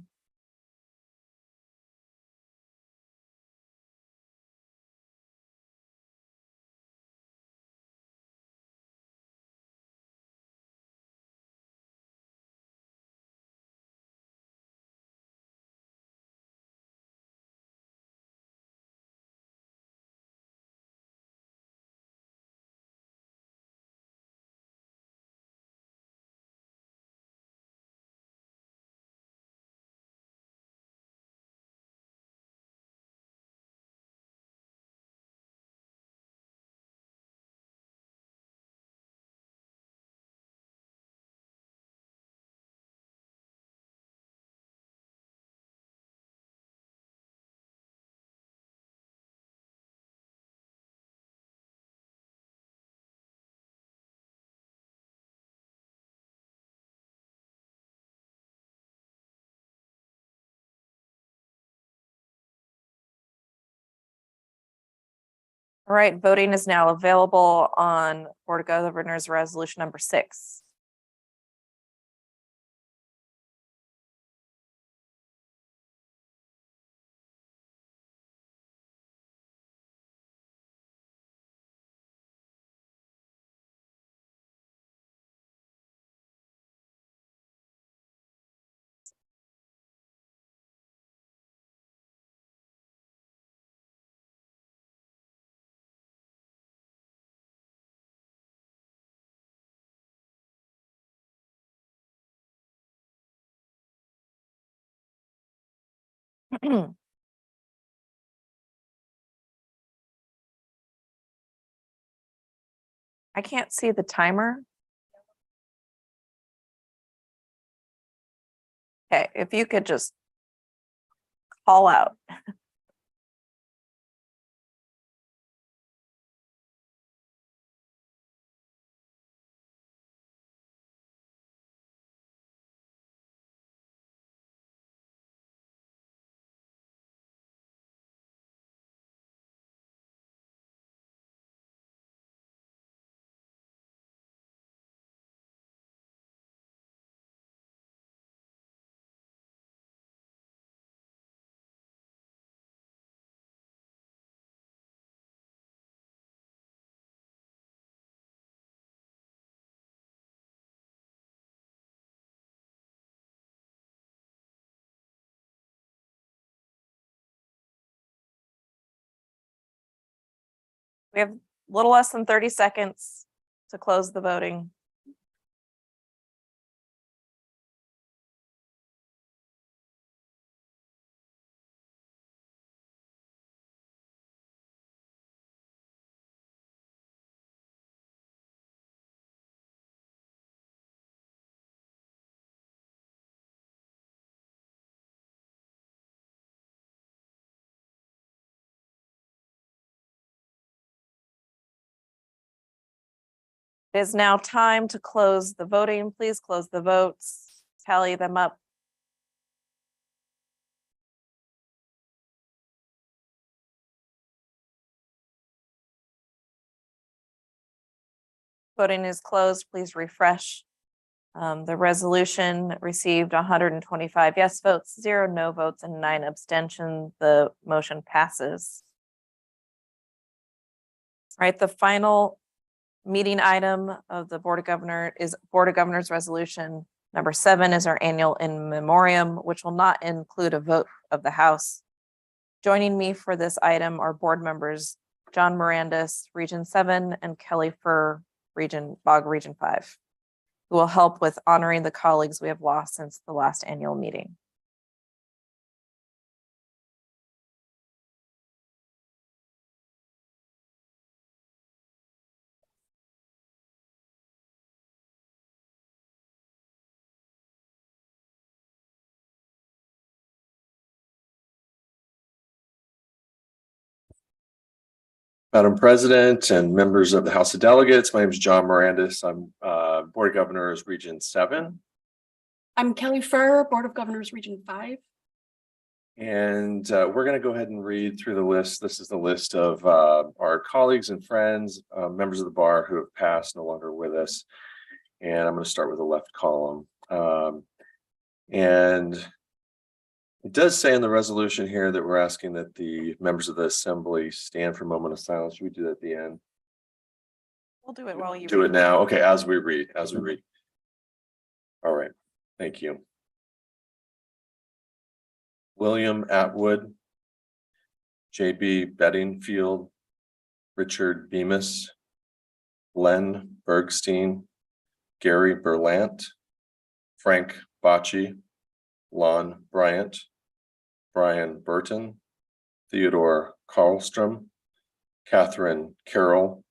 All right, voting is now available on Board of Governors Resolution number 6. I can't see the timer. Okay, if you could just call out. We have a little less than 30 seconds to close the voting. It is now time to close the voting. Please close the votes, tally them up. Voting is closed. Please refresh. The resolution received 125 yes votes, 0 no votes, and 9 abstentions. The motion passes. All right, the final meeting item of the Board of Governors Resolution number 7 is our annual in memoriam, which will not include a vote of the House. Joining me for this item are board members John Mirandis, Region 7, and Kelly Furr, Region 5, who will help with honoring the colleagues we have lost since the last annual meeting. Madam President and members of the House of Delegates, my name is John Mirandis. I'm Board of Governors, Region 7. I'm Kelly Furr, Board of Governors, Region 5. And we're going to go ahead and read through the list. This is the list of our colleagues and friends, members of the bar who have passed, no longer with us. And I'm going to start with the left column. And it does say in the resolution here that we're asking that the members of the assembly stand for a moment of silence. Should we do that at the end? We'll do it while you Do read. it now. Okay, as we read. All right, thank you. William Atwood, J.B. Bedingfield, Richard Bemis, Len Bergstein, Gary Berlant, Frank Bocci, Lon Bryant, Brian Burton, Theodore Karlstrom, Catherine Carroll,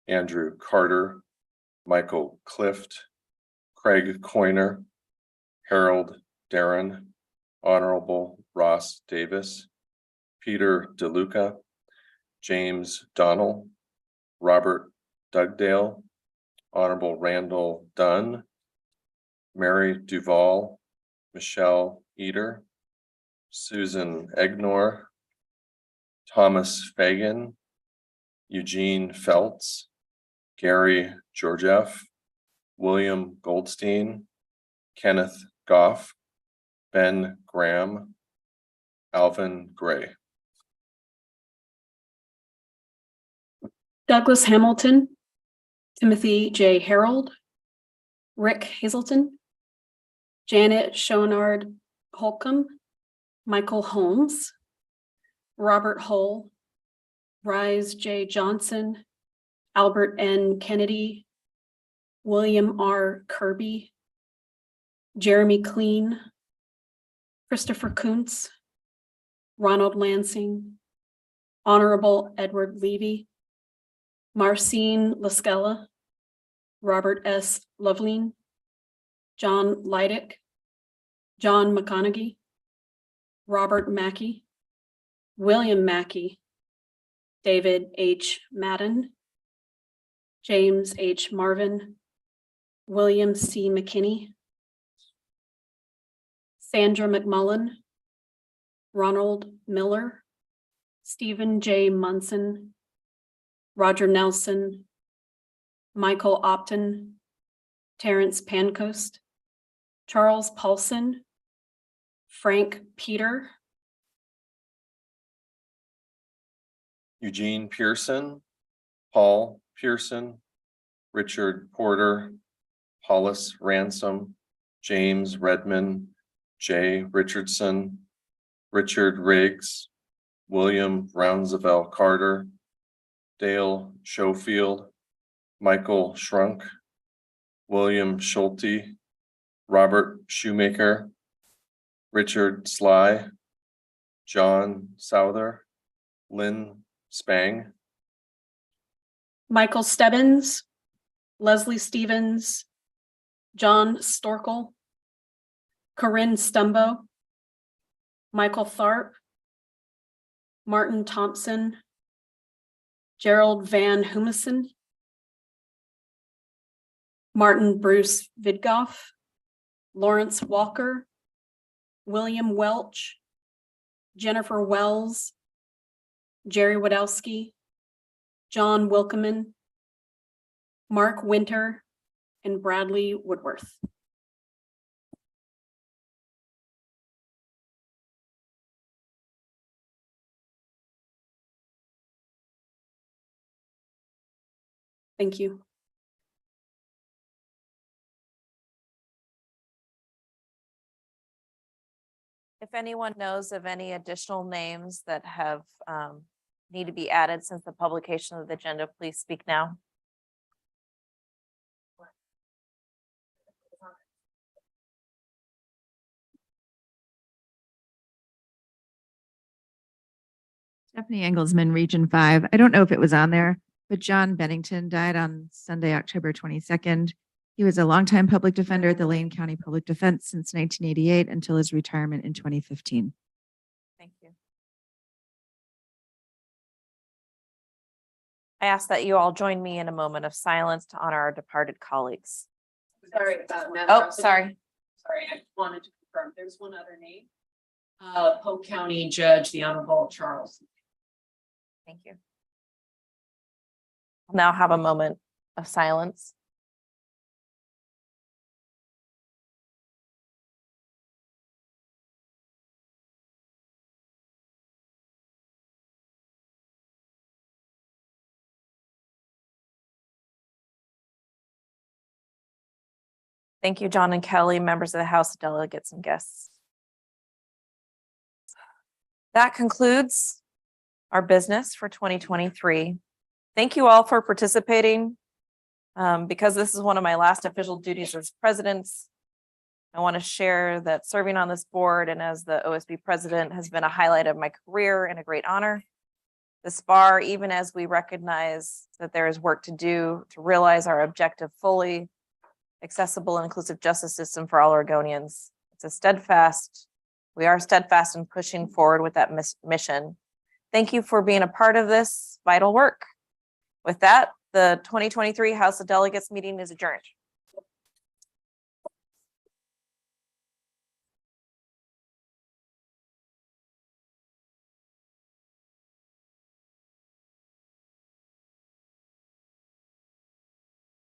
Andrew Carter, Michael Clift, Craig Coyner, Harold Darren, Honorable Ross Davis, Peter DeLuca, James Donnell, Robert Dugdale, Honorable Randall Dunn, Mary Duval, Michelle Eder, Susan Egnor, Thomas Fagan, Eugene Feltz, Gary Georgieff, William Goldstein, Kenneth Goff, Ben Graham, Alvin Gray. Douglas Hamilton, Timothy J. Harold, Rick Hazelton, Janet Schoenard Holcomb, Michael Holmes, Robert Hull, Rise J. Johnson, Albert N. Kennedy, William R. Kirby, Jeremy Clean, Christopher Kuntz, Ronald Lansing, Honorable Edward Levy, Marcine Lascella, Robert S. Loveline, John Leidick, John McConaughey, Robert Mackey, William Mackey, David H. Madden, James H. Marvin, William C. McKinney, Sandra McMullen, Ronald Miller, Stephen J. Munson, Roger Nelson, Michael Opton, Terrence Pancoast, Charles Paulson, Frank Peter, Eugene Pearson, Paul Pearson, Richard Porter, Hollis Ransom, James Redman, Jay Richardson, Richard Riggs, William Roundsavell Carter, Dale Schofield, Michael Shrunk, William Schulte, Robert Shoemaker, Richard Sly, John Souther, Lynn Spang, Michael Stebbins, Leslie Stevens, John Storkel, Corinne Stumbo, Michael Tharp, Martin Thompson, Gerald Van Humison, Martin Bruce Vidgoff, Lawrence Walker, William Welch, Jennifer Wells, Jerry Wadowski, John Wilkeman, Mark Winter, and Bradley Woodworth. Thank you. If anyone knows of any additional names that have need to be added since the publication of the agenda, please speak now. Stephanie Engelsman, Region 5. I don't know if it was on there, but John Bennington died on Sunday, October 22nd. He was a longtime public defender at the Lane County Public Defense since 1988 until his retirement in 2015. Thank you. I ask that you all join me in a moment of silence to honor our departed colleagues. Sorry. Madam Oh, President. sorry. Sorry, I wanted to confirm, there's one other name. Polk County Judge, the Honorable Charles. Thank you. We'll now have a moment of silence. Thank you, John and Kelly, members of the House of Delegates and guests. That concludes our business for 2023. Thank you all for participating. Because this is one of my last official duties as president, I want to share that serving on this board and as the OSB president has been a highlight of my career and a great honor. This bar, even as we recognize that there is work to do to realize our objective fully accessible and inclusive justice system for all Oregonians. We are steadfast in pushing forward with that mission. Thank you for being a part of this vital work. With that, the 2023 House of Delegates meeting is adjourned.